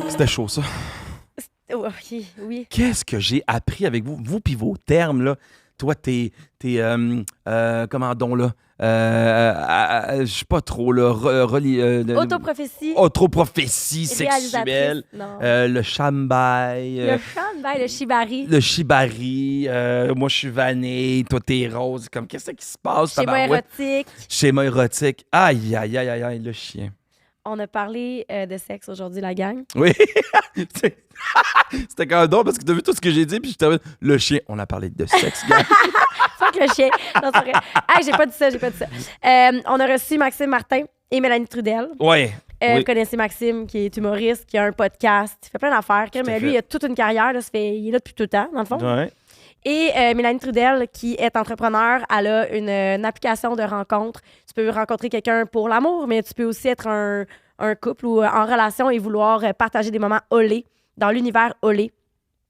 C'était chaud, ça. Oui. Qu'est-ce que j'ai appris avec vous? Vous pis vos termes, là. Toi, t'es comment donc, là? Je sais pas trop, là. Autoprophétie. Autoprophétie sexuelle. Réalisatrice. Non. Le shambai. Le shambai, le shibari. Le shibari. Moi, je suis vanille. Toi, t'es rose. Comme, qu'est-ce qui se passe? Schéma érotique. Schéma érotique. Aïe, aïe, aïe, aïe, aïe, le chien. On a parlé de sexe aujourd'hui, la gang. Oui. C'était quand même drôle parce que t'as vu tout ce que j'ai dit, puis je t'avais le chien. On a parlé de sexe, gars. Fuck le chien. Non, c'est vrai. Hey, j'ai pas dit ça. On a reçu Maxime Martin et Mélanie Trudel. Ouais. Oui. Vous connaissez Maxime, qui est humoriste, qui a un podcast, il fait plein d'affaires. Mais lui, il a toute une carrière. Là, il est là depuis tout le temps, dans le fond. Ouais. Et Mélanie Trudel, qui est entrepreneur, elle a une application de rencontre. Tu peux rencontrer quelqu'un pour l'amour, mais tu peux aussi être un couple ou en relation et vouloir partager des moments olé dans l'univers olé.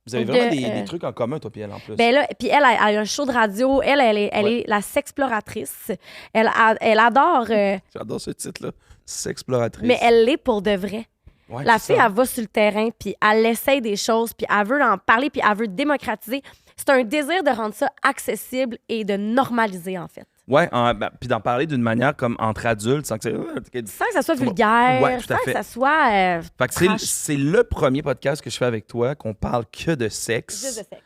Vous avez vraiment des trucs en commun, toi et elle, en plus. Ben là, puis elle a un show de radio. Elle est la sexploratrice. Elle adore... J'adore ce titre-là. Sexploratrice. Mais elle l'est pour de vrai. Ouais, la fille, elle va sur le terrain, puis elle essaye des choses, puis elle veut en parler, puis elle veut démocratiser. C'est un désir de rendre ça accessible et de normaliser, en fait. Ouais, puis d'en parler d'une manière comme entre adultes, sans que ça soit vulgaire, ouais, tout à fait. que ça soit fait que c'est le premier podcast que je fais avec toi qu'on parle que de sexe. Juste de sexe.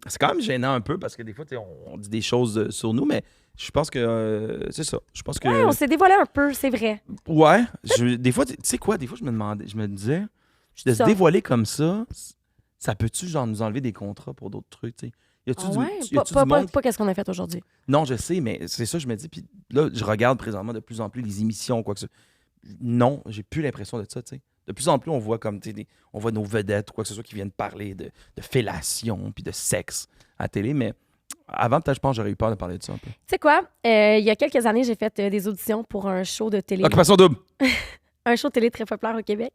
C'est quand même gênant un peu parce que des fois, on dit des choses sur nous, mais je pense que c'est ça. Je pense que... Ouais, on s'est dévoilé un peu, c'est vrai. Ouais. Des fois, tu sais quoi? Des fois, je me disais, de se dévoiler comme ça peut-tu genre nous enlever des contrats pour d'autres trucs, tu sais? Y a-tu Pas qu'est-ce qu'on a fait aujourd'hui. Non, je sais, mais c'est ça, je me dis. Puis là, je regarde présentement de plus en plus les émissions, quoi que ce soit. Non, j'ai plus l'impression de ça, tu sais. De plus en plus, on voit comme, on voit nos vedettes ou quoi que ce soit qui viennent parler de fellation puis de sexe à la télé, mais avant, peut-être, je pense que j'aurais eu peur de parler de ça un peu. Tu sais quoi? Il y a quelques années, j'ai fait des auditions pour un show de télé. Occupation double! Un show de télé très populaire au Québec.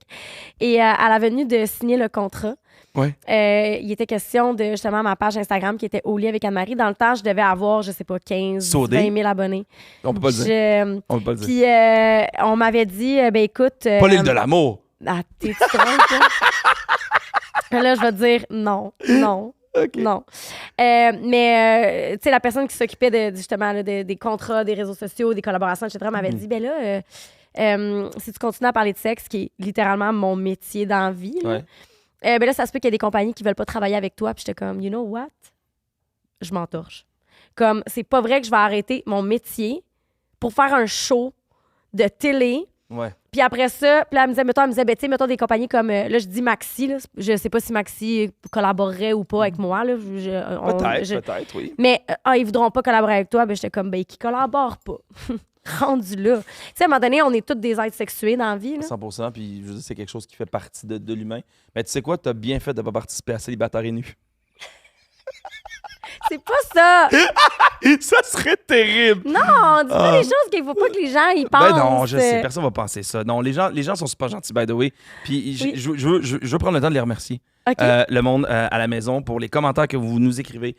Et à la venue de signer le contrat, ouais. Il était question de justement ma page Instagram qui était Au lit avec Anne-Marie. Dans le temps, je devais avoir, je sais pas, 15, 20 000 abonnés. On peut pas le dire. On peut pas le dire. Puis on m'avait dit, ben écoute... pas l'île de l'amour! Ah, t'es trompe, là, je vais te dire non. Okay. Non. Mais, tu sais, la personne qui s'occupait justement là, des contrats, des réseaux sociaux, des collaborations, etc., m'avait dit, ben là, si tu continues à parler de sexe, qui est littéralement mon métier dans la vie, là, ben là, ça se peut qu'il y ait des compagnies qui veulent pas travailler avec toi. Puis j'étais comme, you know what? Je m'entorche. Comme, c'est pas vrai que je vais arrêter mon métier pour faire un show de télé. Ouais. Puis après ça, puis là, elle me disait, ben, tu sais, mettons des compagnies comme, là, je dis Maxi, là, je sais pas si Maxi collaborerait ou pas avec moi, là. Peut-être, oui. Mais, ils voudront pas collaborer avec toi, ben, j'étais comme, ben, qui collabore pas? Rendu là. Tu sais, à un moment donné, on est tous des êtres sexués dans la vie, là. 100%, puis je veux dire, c'est quelque chose qui fait partie de l'humain. Mais tu sais quoi, t'as bien fait de pas participer à Célibataire et nu. C'est pas ça! Ça serait terrible! Non, dis pas les choses qu'il faut pas que les gens y pensent. Ben non, je sais, personne va penser ça. Non, les gens sont super gentils, by the way. Puis je veux prendre le temps de les remercier. Okay. Le monde à la maison, pour les commentaires que vous nous écrivez,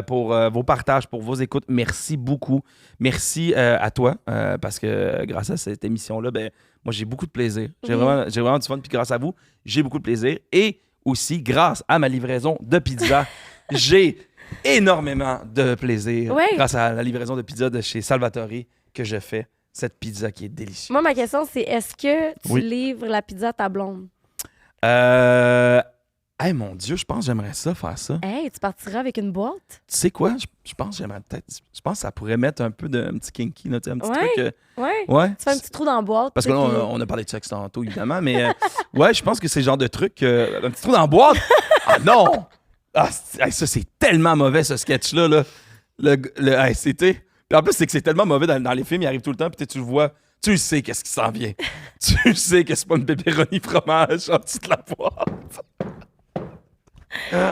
pour vos partages, pour vos écoutes. Merci beaucoup. Merci à toi, parce que grâce à cette émission-là, ben, moi, j'ai beaucoup de plaisir. J'ai vraiment du fun. Puis grâce à vous, j'ai beaucoup de plaisir. Et aussi, grâce à ma livraison de pizza, j'ai énormément de plaisir grâce à la livraison de pizza de chez Salvatore que je fais. Cette pizza qui est délicieuse. Moi, ma question, c'est est-ce que tu livres la pizza à ta blonde? Hey, mon Dieu, je pense que j'aimerais ça, faire ça. Hey, tu partiras avec une boîte? Tu sais quoi? Je pense que j'aimerais peut-être... Je pense que ça pourrait mettre un peu un petit kinky, là, un petit truc... Ouais. Tu fais un petit trou dans la boîte. Parce que là, on a parlé de sexe tantôt, évidemment, mais ouais, je pense que c'est le genre de truc... un petit trou dans la boîte? Ah non! Ah, ça, c'est tellement mauvais, ce sketch-là. Là. C'était... Puis en plus, c'est que c'est tellement mauvais dans les films, il arrive tout le temps, puis tu le vois, tu sais qu'est-ce qui s'en vient. Tu sais que c'est pas une pepperoni fromage en dessous de la boîte.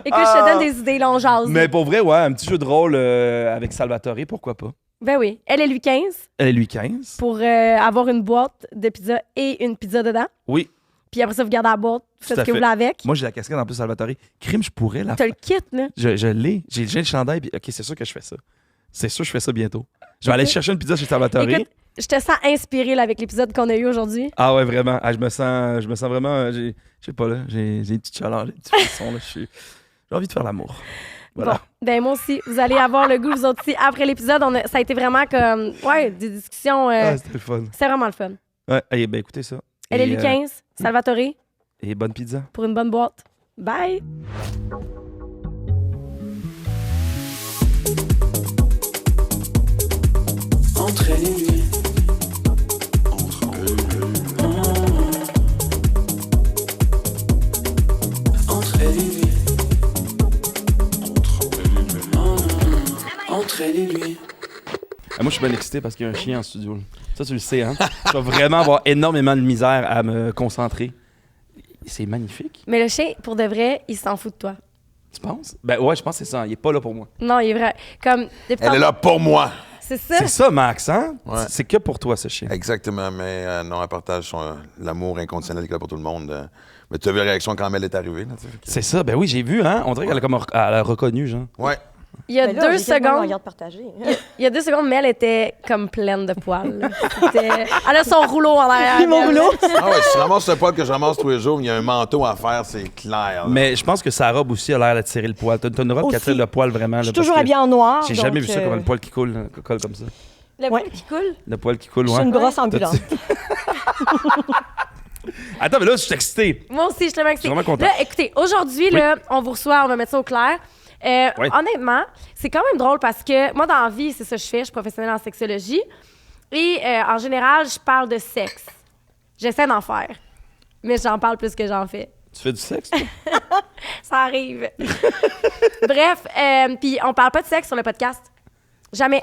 Écoute, je te donne des idées, là, on jase. Mais pour vrai, ouais, un petit jeu de rôle avec Salvatore, pourquoi pas? Ben oui. Elle est Louis XV. Elle est Louis XV. Pour avoir une boîte de pizza et une pizza dedans. Oui. Puis après ça, vous gardez la boîte, vous faites ce que vous voulez avec. Moi, j'ai la casquette en plus Salvatore. Crime, je pourrais la faire. T'as le kit, là? Je l'ai. J'ai le chandail, puis OK, c'est sûr que je fais ça. C'est sûr que je fais ça bientôt. Je vais aller chercher une pizza chez Salvatore. Écoute, Je te sens inspirée là, avec l'épisode qu'on a eu aujourd'hui. Ah ouais, vraiment. Ah, je me sens vraiment... je sais pas, là. J'ai des petits challenges, des petits frissons, là. J'ai envie de faire l'amour. Voilà. Bon, ben moi aussi, vous allez avoir le goût, vous autres aussi. Après l'épisode, ça a été vraiment comme... Ouais, des discussions... c'était le fun. C'est vraiment le fun. Ouais, ben écoutez ça. Elle est Louis XV, Salvatore. Et bonne pizza. Pour une bonne boîte. Bye! Entre elle et lui. Entre elle et lui. Entre elle et lui. Moi, je suis bien excité parce qu'il y a un chien en studio. Ça, tu le sais, hein? Je vais vraiment avoir énormément de misère à me concentrer. C'est magnifique. Mais le chien, pour de vrai, il s'en fout de toi. Tu penses? Ben ouais, je pense que c'est ça. Il est pas là pour moi. Non, il est vrai. Comme, Elle est là pour moi. C'est ça. C'est ça, Max, hein? Ouais. C'est que pour toi, ce chien. Exactement, mais non, elle partage l'amour inconditionnel qu'il a pour tout le monde. Mais tu as vu la réaction quand elle est arrivée. Là, c'est ça, ben oui, j'ai vu, hein? On dirait qu'elle a reconnu, genre. Ouais. Il y a Ben là, 2 j'ai tellement secondes. regard partagé. Il y a 2 secondes, mais elle était comme pleine de poils. Elle a son rouleau en arrière. Puis mon rouleau. Ah ouais, si tu ramasses le poil que je ramasse tous les jours, il y a un manteau à faire, c'est clair. Là. Mais je pense que sa robe aussi a l'air de tirer le poil. T'as une robe qui attire Aussi. le poil vraiment. Je suis là, parce toujours que habillée en noir. J'ai jamais vu donc, ça comme le poil qui coule comme ça. Le Ouais. poil qui coule. Le poil qui coule, Je ouais. suis une brosse ambulante. Attends, mais là, je suis excité. Moi aussi, je suis tellement excitée. Je suis vraiment content. Là, écoutez, aujourd'hui, là, on vous reçoit, on va mettre ça au clair. Oui. Honnêtement, c'est quand même drôle parce que moi, dans la vie, c'est ça que je fais. Je suis professionnelle en sexologie. Et en général, je parle de sexe. J'essaie d'en faire. Mais j'en parle plus que j'en fais. Tu fais du sexe, toi? Ça arrive. Bref, puis on parle pas de sexe sur le podcast. Jamais.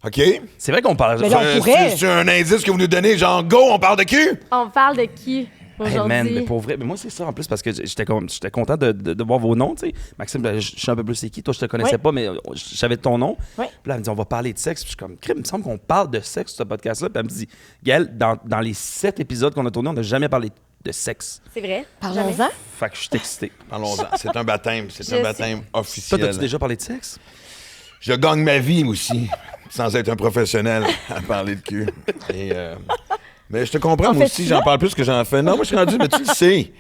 OK? C'est vrai qu'on parle... Mais là, on pourrait. C'est un indice que vous nous donnez, genre, go, on parle de cul? On parle de qui Hey aujourd'hui? man, mais pour vrai, mais moi c'est ça en plus parce que j'étais content de voir vos noms, tu sais. Maxime, je sais un peu plus c'est qui, toi je te connaissais Oui. pas, mais je savais ton nom. Oui. Puis là, elle me dit on va parler de sexe. Puis je suis comme, crime, il me semble qu'on parle de sexe sur ce podcast-là. Puis elle me dit, Gaëlle, dans les 7 épisodes qu'on a tournés, on n'a jamais parlé de sexe. C'est vrai. Parlons-en. Fait que je suis excité. Parlons-en. C'est un baptême. C'est un Je baptême Toi, officiel. t'as-tu déjà parlé de sexe? Je gagne ma vie aussi, sans être un professionnel à parler de cul. Et, mais je te comprends, En moi fait-tu aussi, j'en parle plus que j'en fais. Non, moi, je suis rendu, mais tu le sais.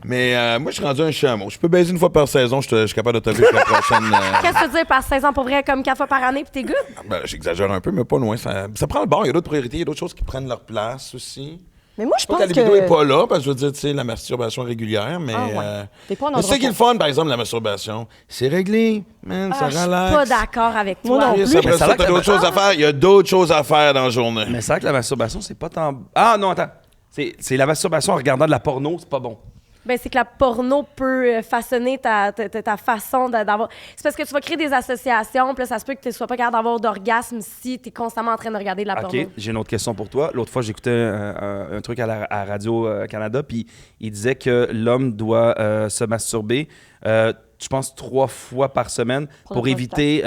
Mais moi, je suis rendu un chameau. Je peux baiser une fois par saison, je suis capable de te vivre la prochaine. Qu'est-ce que tu veux dire par 16 ans pour vrai, comme 4 fois par année, puis t'es good? Ben, j'exagère un peu, mais pas loin. Ça prend le bord. Il y a d'autres priorités, il y a d'autres choses qui prennent leur place aussi. Mais moi, je Pas pense que la libido que... n'est pas là, parce que je veux dire, tu sais, la masturbation régulière, mais. Ah ouais. T'es pas un mais c'est ça endroit qui est le fun, par exemple, la masturbation. C'est réglé, man, Ah, ça je suis relaxe. pas d'accord avec Moi toi. non Yes, plus. après Mais ça a ça, l'air t'as que- d'autres choses à faire. Il y a d'autres choses à faire dans la journée. Mais c'est vrai que la masturbation, c'est pas tant. Ah non, attends. C'est la masturbation en regardant de la porno, c'est pas bon. Ben, c'est que la porno peut façonner ta façon d'avoir. C'est parce que tu vas créer des associations, puis là, ça se peut que tu ne sois pas capable d'avoir d'orgasme si tu es constamment en train de regarder de la porno. OK, j'ai une autre question pour toi. L'autre fois, j'écoutais un truc à Radio-Canada, puis il disait que l'homme doit se masturber, je pense, 3 fois par semaine pour la éviter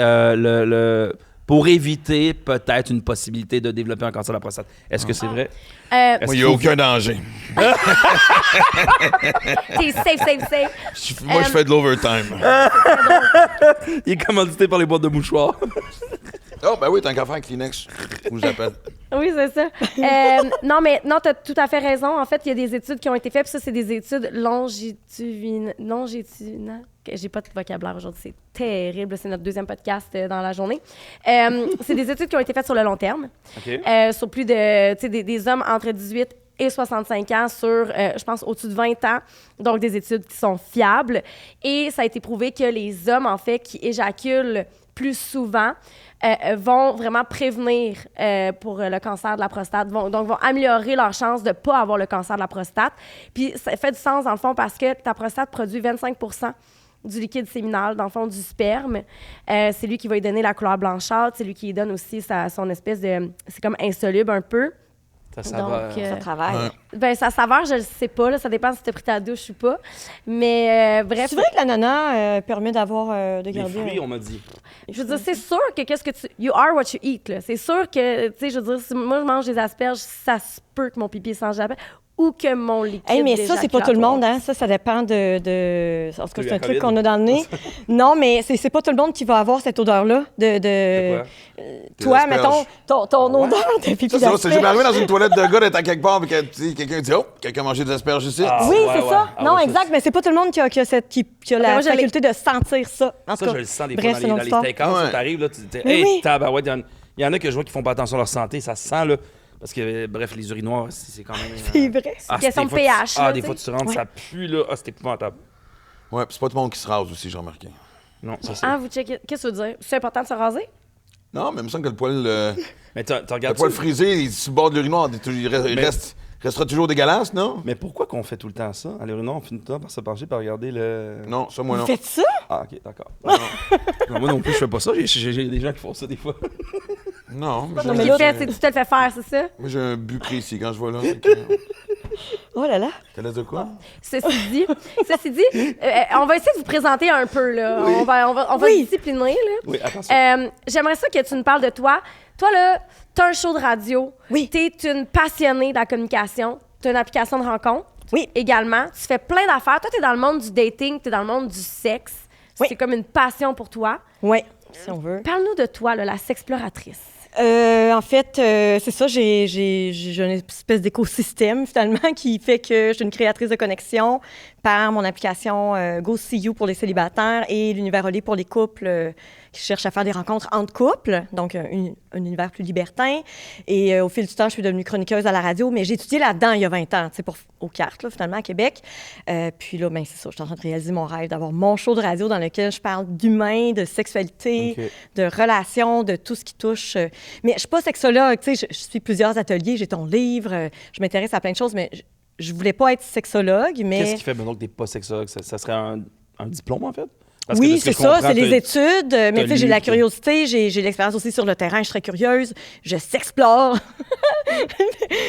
pour éviter peut-être une possibilité de développer un cancer de la prostate. Est-ce que c'est vrai? Euh, Moi, il n'y a aucun danger. T'es safe. Moi, je fais de l'overtime. Il est commandité par les boîtes de mouchoirs. Oh, ben oui, t'as qu'à faire un Kleenex. Où j'appelle. Oui, c'est ça. Non, mais non, tu as tout à fait raison. En fait, il y a des études qui ont été faites, puis ça, c'est des études longitudinales. J'ai pas de vocabulaire aujourd'hui, c'est terrible. C'est notre 2e podcast dans la journée. C'est des études qui ont été faites sur le long terme, OK. sur plus de, tu sais, des hommes entre 18 et 65 ans sur, je pense, au-dessus de 20 ans. Donc, des études qui sont fiables. Et ça a été prouvé que les hommes, en fait, qui éjaculent plus souvent, vont vraiment prévenir pour le cancer de la prostate, donc vont améliorer leur chance de ne pas avoir le cancer de la prostate. Puis ça fait du sens, dans le fond, parce que ta prostate produit 25 du liquide séminal, dans le fond, du sperme. C'est lui qui va lui donner la couleur blanchâtre, c'est lui qui lui donne aussi son espèce de... C'est comme insoluble un peu. Ça Donc, va. Ça travaille. ben, sa saveur, je ne sais pas. Là, ça dépend si tu as pris ta douche ou pas. Mais bref... C'est vrai que l'ananas permet d'avoir... de Les garder... fruits, on m'a dit. Je veux dire, c'est sûr que qu'est-ce que tu... You are what you eat, là. C'est sûr que, tu sais, je veux dire, si moi, je mange des asperges, ça se peut que mon pipi change d'asperges. ou que mon liquide Hey, mais ça, c'est pas tout le monde, hein? Ça dépend de... En tout cas, c'est un truc qu'on a dans le nez. Non, mais c'est pas tout le monde qui va avoir cette odeur-là de... Toi, mettons, ton odeur de pipi Ça, c'est d'asperge. jamais arrivé dans une toilette de gars d'être à quelque part et que tu sais, quelqu'un dit « Oh, quelqu'un a mangé des asperges ici. Oui, Ouais, c'est ouais. ça. Ah Non, ouais, ça, exact, mais c'est pas tout le monde qui a la moi, je l'ai- faculté de sentir ça. En tout Ça, cas, je le sens des bref, fois c'est dans une les autre steakhouse. Ouais. T'arrives, là, tu dis, Mais hey, oui. tabarouette, il y en a que je vois qui font pas attention à leur santé, ça se sent, là. Parce que, bref, les urinoirs, c'est quand même. C'est vrai. Question des de fois, pH, là, des tu fois, sais. tu rentres, ça pue, là. Ah, c'est épouvantable. Ouais, puis c'est pas tout le monde qui se rase aussi, j'ai remarqué. Non, ça, c'est. Ah, vous checkez. Qu'est-ce que tu veux dire? C'est important de se raser? Non, mais il me semble que le poil, Mais tu le regardes poil ça. frisé, il sur le bord de l'urinoir, restera toujours dégueulasse, non? Mais pourquoi qu'on fait tout le temps ça? À l'urinoir, on finit tout le temps par se pencher, par regarder le. Non, ça, moi, non. Faites ça? Ah, ok, d'accord. Non, moi non plus, je fais pas ça. J'ai des gens qui font ça des fois. Non, mais Non, mais j'ai- là, C'est tu te le fais faire, c'est ça? moi, j'ai un but précis quand je vois là. Oh là là. T'as l'air de quoi? Ceci dit, on va essayer de vous présenter un peu, là. On va Oui. discipliner, là. Oui, attention. J'aimerais ça que tu nous parles de toi. Toi, là, t'as un show de radio. Oui. T'es une passionnée de la communication. T'as une application de rencontre. Oui. Également. Tu fais plein d'affaires. Toi, t'es dans le monde du dating, t'es dans le monde du sexe. Oui. C'est comme une passion pour toi. Oui, si on veut. Parle-nous de toi, là, la sexploratrice. En fait, c'est ça, j'ai une espèce d'écosystème finalement qui fait que je suis une créatrice de connexion par mon application Go See You pour les célibataires et l'univers Olé pour les couples qui cherchent à faire des rencontres entre couples, donc un univers plus libertin. Et au fil du temps, je suis devenue chroniqueuse à la radio, mais j'ai étudié là-dedans il y a 20 ans, tu sais, aux cartes, là, finalement, à Québec. Puis là, ben, c'est ça, je suis en train de réaliser mon rêve d'avoir mon show de radio dans lequel je parle d'humain, de sexualité, Ok. de relations, de tout ce qui touche. Mais je suis pas sexologue, tu sais, je suis plusieurs ateliers, j'ai ton livre, je m'intéresse à plein de choses, mais je voulais pas être sexologue, mais... Qu'est-ce qui fait maintenant que t'es pas sexologue? Ça serait un diplôme, en fait? Parce que de Oui, ce que c'est je ça, comprends, c'est les t'as- études, mais tu sais, j'ai lu, la toi. curiosité, j'ai l'expérience aussi sur le terrain, je suis très curieuse, je s'explore.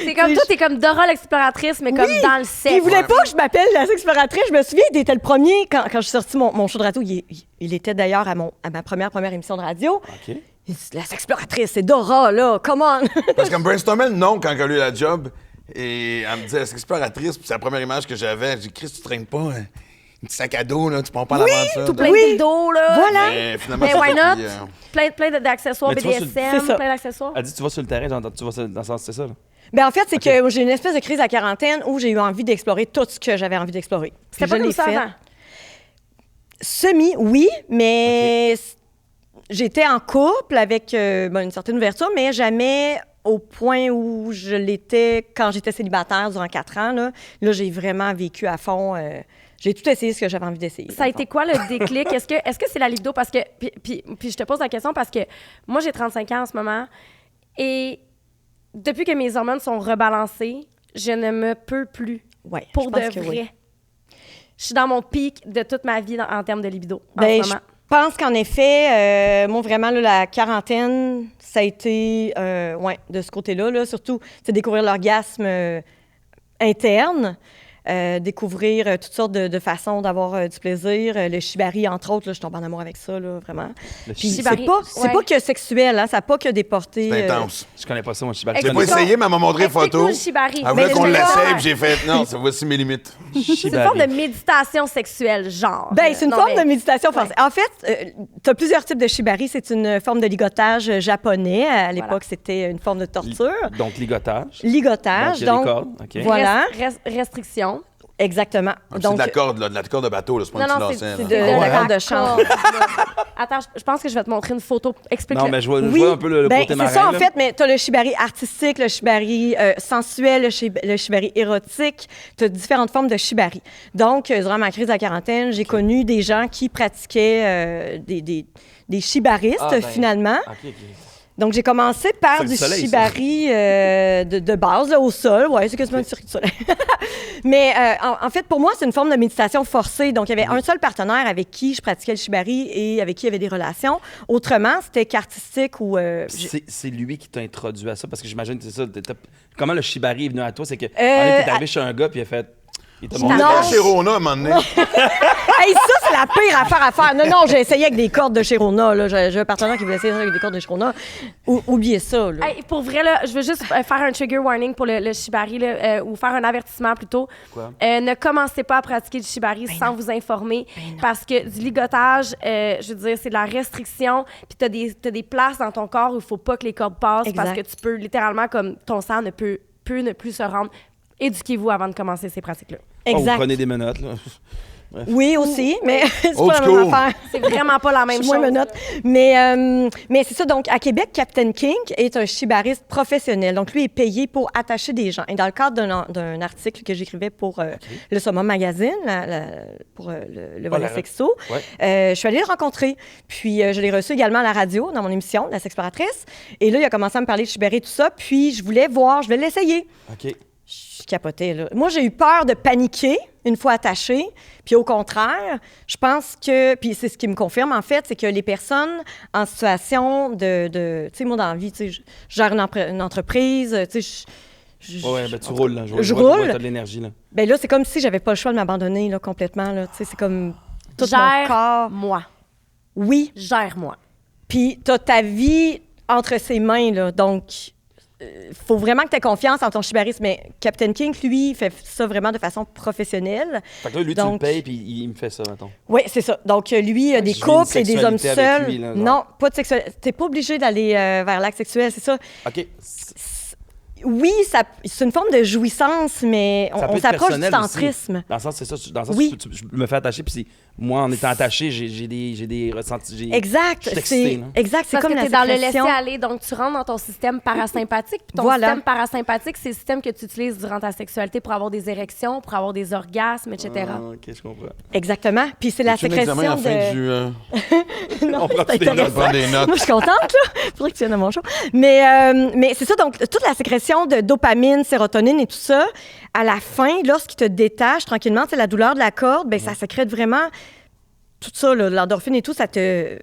C'est comme toi, t'es comme Dora l'exploratrice, mais comme dans le sexe. Il voulait pas que je m'appelle la sexploratrice. Je me souviens, il était le premier, quand je suis sortie mon show de radio, il était d'ailleurs à ma première émission de radio. OK. Il dit, la sexploratrice, c'est Dora, là, come on! Parce qu'elle me brainstormait le nom quand elle a eu la job. Et elle me disait, c'est exploratrice. Puis c'est la première image que j'avais. J'ai dit, Chris, tu traînes pas un petit sac à dos, là, tu prends pas l'aventure. Tout plein Oui. de dildos, là. Voilà! Mais finalement, Mais c'est why ça, not? puis, Plein d'accessoires Mais tu vois, c'est BDSM, ça. plein d'accessoires. Elle dit, tu vas sur le terrain, j'entends, tu vas dans le sens, c'est ça, là? Ben en fait, c'est que j'ai une espèce de crise à quarantaine où j'ai eu envie d'explorer tout ce que j'avais envie d'explorer. C'était Puis pas je comme l'ai ça fait. avant. Oui, mais j'étais en couple avec une certaine ouverture, mais jamais au point où je l'étais quand j'étais célibataire durant 4 ans. Là j'ai vraiment vécu à fond. J'ai tout essayé ce que j'avais envie d'essayer. Ça a été quoi le déclic? Est-ce que c'est la libido? Parce que, puis je te pose la question parce que moi, j'ai 35 ans en ce moment et depuis que mes hormones sont rebalancées, je ne me peux plus. Ouais, Pour je de pense que vrai. oui. Je suis dans mon pic de toute ma vie en termes de libido en Ben, ce je moment. pense qu'en effet, moi, vraiment, là, la quarantaine, ça a été, de ce côté-là, là, surtout, c'est découvrir l'orgasme interne, découvrir toutes sortes de façons d'avoir du plaisir. Le shibari, entre autres, là, je tombe en amour avec ça, là, vraiment. Le Puis shibari, c'est ouais. pas que sexuel, hein, ça n'a pas que des portées... c'est intense. Je connais pas ça, moi, je suis pas. J'ai pas Explique-moi. essayé, mais elle m'a montré une photo. Explique-nous le shibari. Elle Mais voulait qu'on je- l'essaye, puis j'ai fait, non, ça voici mes limites. C'est une forme de méditation sexuelle, genre. Ben, c'est une Non, forme mais- de méditation forcée. En fait, tu as plusieurs types de shibari. C'est une forme de ligotage japonais. À l'époque, Voilà. c'était une forme de torture. Donc, ligotage. Ligotage, il y a des donc, cordes, OK. voilà, Restriction. exactement. C'est Donc, de la corde, là, de la corde de bateau, là, c'est pas Non, un non, petit c'est lacet, de là. de la la corde de chambre. Attends, je pense que je vais te montrer une photo. Explique-le. Non, mais je vois Oui, un peu le ben, côté c'est marin. ça en là. fait, mais tu as le shibari artistique, le shibari sensuel, le shibari érotique, tu as différentes formes de shibari. Donc, durant ma crise de la quarantaine, j'ai connu des gens qui pratiquaient des shibaristes, Ah, ben, finalement. OK, OK. Donc, j'ai commencé par C'est du du soleil, ça. shibari de base, là, au sol. Oui, c'est quasiment une circuit de soleil. Mais en fait, pour moi, c'est une forme de méditation forcée. Donc, il y avait un seul partenaire avec qui je pratiquais le shibari et avec qui il y avait des relations. Autrement, c'était qu'artistique ou... C'est lui qui t'a introduit à ça, parce que j'imagine que c'est ça. Comment le shibari est venu à toi? C'est que t'es Euh, arrivé chez un gars, puis il a fait Il t'a Je montré. t'annonce. Chez Rona, à un moment donné. Hey, ça, c'est la pire affaire à faire. Non, j'ai essayé avec des cordes de Chirona. J'ai un partenaire qui voulait essayer avec des cordes de Chirona. Oubliez ça. Là. Hey, pour vrai, là, je veux juste faire un trigger warning pour le shibari, là, ou faire un avertissement plutôt. Quoi? Ne commencez pas à pratiquer du shibari sans vous informer, parce que du ligotage, je veux dire, c'est de la restriction, puis t'as des places dans ton corps où il faut pas que les cordes passent, Exact. parce que tu peux littéralement, comme ton sang ne peut ne plus se rendre. Éduquez-vous avant de commencer ces pratiques-là. Oh, vous Exact. prenez des menottes, là. Oui, aussi, mais c'est Old pas la school. même affaire. C'est vraiment pas la même Je suis chose. moins menotte. Mais c'est ça. Donc, à Québec, Captain King est un shibariste professionnel. Donc, lui est payé pour attacher des gens. Et dans le cadre d'un article que j'écrivais pour le Summum Magazine, pour le volet sexo, je suis allée le rencontrer. Puis, je l'ai reçu également à la radio, dans mon émission, La Sexploratrice. Et là, il a commencé à me parler de shibari et tout ça. Puis, je voulais l'essayer. OK. Je capotais, là. Moi, j'ai eu peur de paniquer une fois attachée. Puis au contraire, je pense que... Puis c'est ce qui me confirme, en fait, c'est que les personnes en situation de tu sais, moi, dans la vie, tu sais, je gère une entreprise, tu sais, Ouais, ben tu roules, là. Je vois, roule. t'as de l'énergie, là. Ben là, c'est comme si j'avais pas le choix de m'abandonner, là, complètement, là. Tu sais, c'est comme tout mon corps. Gère-moi. Oui. Gère-moi. Puis t'as ta vie entre ses mains, là. Donc... faut vraiment que tu aies confiance en ton shibariste, mais Captain King, lui, fait ça vraiment de façon professionnelle. Fait que là, lui, tu le payes, puis il me fait ça, mettons. Oui, c'est ça. Donc, lui, il y a des Je vis une couples et des hommes sexualité avec seuls. lui, là, genre. Non, pas de sexualité. Tu n'es pas obligé d'aller vers l'acte sexuel, c'est ça. OK. Oui, c'est une forme de jouissance, mais Ça peut on être s'approche du personnel tantrisme. aussi. Dans le sens, c'est ça. Dans le sens, Oui. je me fais attacher, puis moi, en étant attaché, j'ai des ressentis. Exact. Je suis excité, là. Exact, c'est Parce comme que la tu es dans le sécrétion. laisser-aller, donc tu rentres dans ton système parasympathique. Puis ton Voilà. système parasympathique, c'est le système que tu utilises durant ta sexualité pour avoir des érections, pour avoir des orgasmes, etc. Ah, OK, je comprends. Exactement. Puis c'est la C'est un sécrétion examen à la fin de... du... Non, On prend c'est des notes. intéressant. On prend des notes. Moi, je suis contente, là. Faudrait que tu viennes à mon show. Mais c'est ça, donc, toute la sécrétion de dopamine, sérotonine et tout ça, à la fin, lorsqu'il te détache tranquillement, c'est la douleur de la corde, ben ça sécrète vraiment tout ça, là, l'endorphine et tout, ça te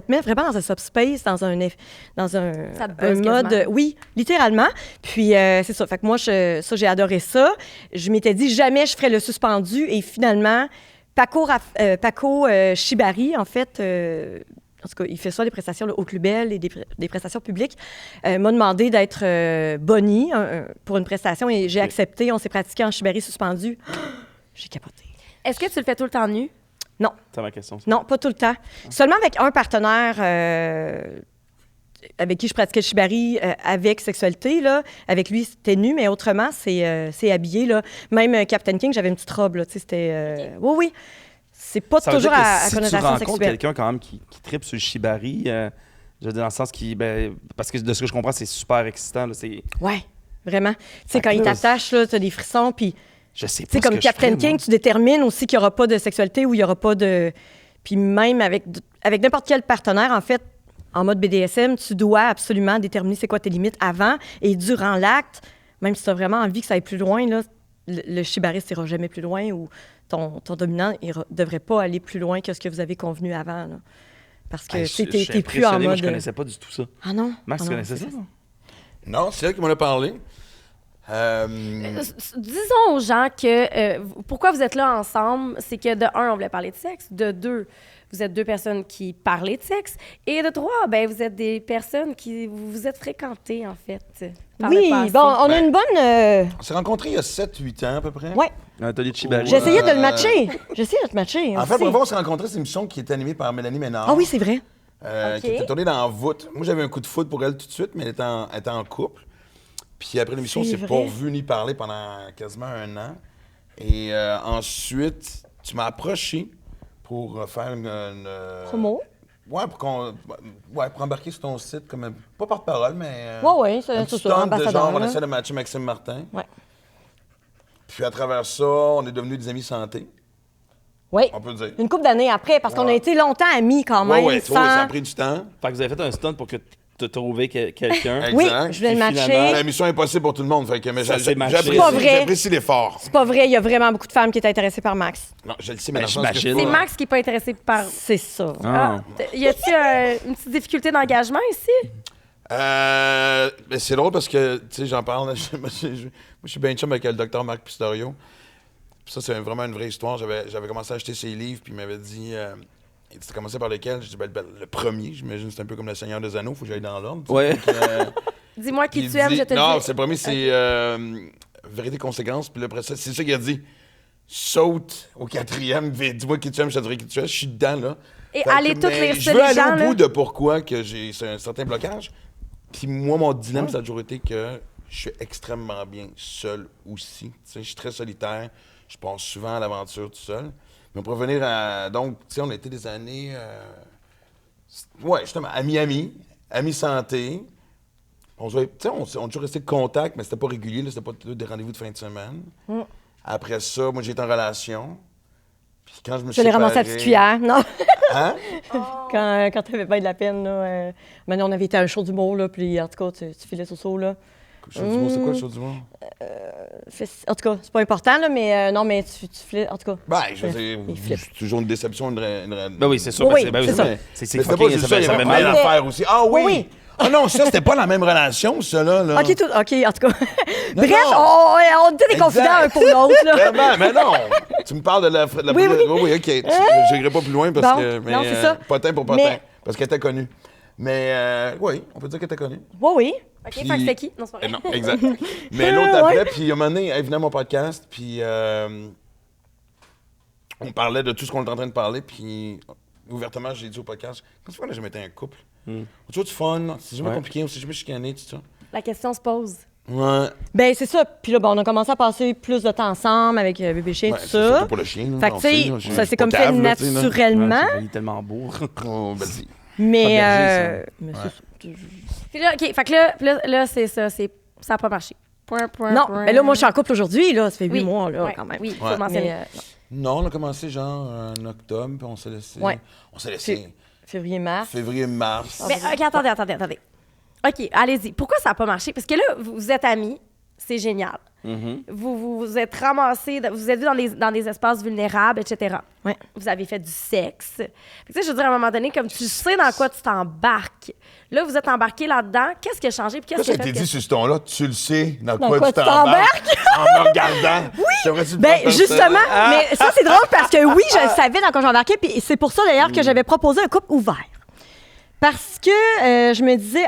met vraiment dans un subspace, dans un Ça te buzz mode... quasiment. Oui, littéralement. Puis, c'est ça. Fait que moi, j'ai adoré ça. Je m'étais dit, jamais je ferais le suspendu. Et finalement, Paco Shibari, en fait... en tout cas, il fait ça, des prestations là, au Club Bell et des prestations publiques. M'a demandé d'être Bonnie pour une prestation et j'ai accepté. On s'est pratiqué en shibari suspendu. J'ai capoté. Est-ce que tu le fais tout le temps nu? Non, C'est ma question. ça. non, pas tout le temps. Seulement avec un partenaire avec qui je pratiquais le shibari avec sexualité. Là. Avec lui, c'était nu, mais autrement, c'est habillé. Là. Même Captain King, j'avais une petite robe. Là, tu sais, c'était... Oui, oui. C'est pas Ça veut toujours dire que à si tu connotation rencontres sexuelle. quelqu'un quand même qui tripe sur le shibari, je veux dire dans le sens parce que de ce que je comprends, c'est super excitant. Là, Ouais, vraiment. Tu sais, quand que il là, t'attache, là, t'as des frissons, puis... je sais pas. Tu sais, ce comme que je Captain ferais, King, moi. tu détermines aussi qu'il n'y aura pas de sexualité ou il n'y aura pas de... Puis même avec n'importe quel partenaire, en fait, en mode BDSM, tu dois absolument déterminer c'est quoi tes limites avant et durant l'acte, même si tu as vraiment envie que ça aille plus loin, là, le shibariste n'ira jamais plus loin ou ton dominant ne devrait pas aller plus loin que ce que vous avez convenu avant. Là. Parce que Hey, tu je suis n'es plus en impressionné, moi, mode... je connaissais pas du tout ça. Ah non? Max, Ah tu non, connaissais ça? c'est Non, c'est elle qui m'en a parlé. Disons aux gens que pourquoi vous êtes là ensemble, c'est que de un, on voulait parler de sexe, de deux, vous êtes deux personnes qui parlaient de sexe, et de trois, ben vous êtes des personnes qui vous êtes fréquentées, en fait. par le Oui, passé. bon, on a une bonne... On s'est rencontrés il y a 7-8 ans à peu près. Ouais, Un atelier de shibari. j'ai essayé de le matcher. J'ai essayé de te matcher. En fait, aussi. pour voir, on s'est rencontrés, c'est une émission qui est animée par Mélanie Ménard. Ah oui, c'est vrai. Ok. Qui était tournée dans Voûte. Moi, j'avais un coup de foudre pour elle tout de suite, mais elle était en couple. Puis après l'émission, on C'est s'est vrai. pas vu ni parlé pendant quasiment un an. Et ensuite, tu m'as approché pour faire une Promo. Ouais, pour embarquer sur ton site comme pas porte-parole, mais Ouais, un c'est petit ça, stunt de ambassadeur, genre, on là. essaie de matcher Maxime Martin. Ouais. Puis à travers ça, on est devenus des amis santé, Oui. on peut dire. Une couple d'années après, parce qu'on a Ouais. été longtemps amis quand même. Ouais, sans... ça a pris du temps. Fait que vous avez fait un stunt pour que tu trouvé quelqu'un. Exact. Oui, je voulais le Puis matcher. finalement- La mission est impossible pour tout le monde, fait que mais Ça s'est matché. C'est pas vrai. j'apprécie l'effort. C'est pas vrai, il y a vraiment beaucoup de femmes qui étaient intéressées par Max. Non, je le sais, mais Ben, dans le sens que j'imagine. C'est pas- Max qui n'est pas intéressé par... C'est ça. Ah. Y a-t-il une petite difficulté d'engagement ici? Ben, c'est drôle parce que, tu sais, j'en parle. Moi, je suis bien chum avec le docteur Marc Pistorio. Ça, c'est vraiment une vraie histoire. J'avais commencé à acheter ses livres, puis il m'avait dit... tu as commencé par lequel? J'ai dit, le premier, j'imagine, c'est un peu comme le Seigneur des Anneaux, faut que j'aille dans l'ordre. Ouais. Dis-moi qui Puis tu aimes, je te le dis. Non, c'est le premier, c'est Vérité Conséquence. Puis là, après ça, c'est ça qu'il a dit. Saute au 4e, dis-moi qui tu aimes, je te dirai qui tu es. Je suis dedans, là. Et Fait allez que, toutes mais lire je ça, veux les aller gens, au là. bout de pourquoi que j'ai un certain blocage. Puis moi, mon dilemme, ça a toujours été que je suis extrêmement bien seul aussi. Tu sais, je suis très solitaire. Je passe souvent à l'aventure tout seul. Mais pour revenir à... Donc, tu sais, on a été des années... ouais, justement, à Miami, Amis Santé. On a toujours resté de contact, mais c'était pas régulier, là, c'était pas des rendez-vous de fin de semaine. Après ça, moi, j'ai été en relation. Puis quand je me suis Je l'ai ramassé à la séparé- petite cuillère, non? Hein? Quand t'avais pas de la peine, là. Maintenant, on avait été à un show d'humour, là, puis en tout cas, tu filais sur là. Show du monde, c'est quoi le show du monde? En tout cas, c'est pas important, là, mais non, mais tu filais, en tout cas. Ben, je veux dire, Il flippe. c'est toujours une déception. Ben oui, c'est sûr. Oui, ben c'est ça. C'est Mais c'était pas fucking, juste ça ça, il y fait avait mal. plein d'affaires aussi. Ah oui! Oui. Ah non, ça, c'était pas la même relation, ça, là. OK, en tout cas. Bref, non. on dit des Exact. confidents un pour l'autre, là. Vraiment, mais non! Tu me parles de la Oui, oui. oui, OK. Je n'irai pas plus loin parce Bon, que... Mais, non, c'est ça. Potin pour potin, Mais- parce qu'elle était connue. Mais oui, on peut dire qu'elle était connue. Oui, oui. OK, Puis- fait que c'était qui? Non, c'est pas vrai. Non, exact. Mais l'autre après, puis à un moment donné, elle venait à mon podcast, puis on parlait de tout ce qu'on était en train de parler, puis ouvertement, j'ai dit au podcast, quand tu vois, on n'a jamais été un couple. On a toujours du fun, c'est jamais compliqué, on s'est jamais chicané, tout ça. La question se pose. Ouais. Ben c'est ça. Puis là, on a commencé à passer plus de temps ensemble avec bébé chien, Ouais, tout c'est ça. surtout pour le chien. Là, Fait que, on tu sais, sait, là, ça s'est pas comme fait cave, là, tu sais, là. naturellement. Il est tellement beau. Oh, vas-y. Mais, berger, mais Ouais. Puis là, OK, fait que là, c'est ça. Ça n'a pas marché. Point. non, mais là, moi, je suis en couple aujourd'hui, là. Ça fait 8 Oui. mois, là, Ouais, quand même. Oui, il faut Ouais. le mentionner. Mais, non. Non, on a commencé genre en octobre, puis on s'est laissé. Ouais. On s'est laissé Février-mars. février-mars. Mais OK, attendez. OK, allez-y. Pourquoi ça n'a pas marché? Parce que là, vous êtes amis. C'est génial. Vous vous êtes ramassés, vous vous êtes vus dans des espaces vulnérables, etc. Ouais. Vous avez fait du sexe. Fait que, tu sais, je veux dire, à un moment donné, comme tu sais dans quoi tu t'embarques, là, vous êtes embarqué là-dedans. Qu'est-ce qui a changé? Puis qu'est-ce Pourquoi qui ça a a fait été que... dit sur ce ton-là? Tu le sais, dans Dans quoi quoi tu tu t'embarques? En me regardant. Oui! Ben, justement, mais ça, c'est drôle parce que oui, je le savais dans quoi j'embarquais, puis c'est pour ça, d'ailleurs, que j'avais proposé un couple ouvert. Parce que je me disais,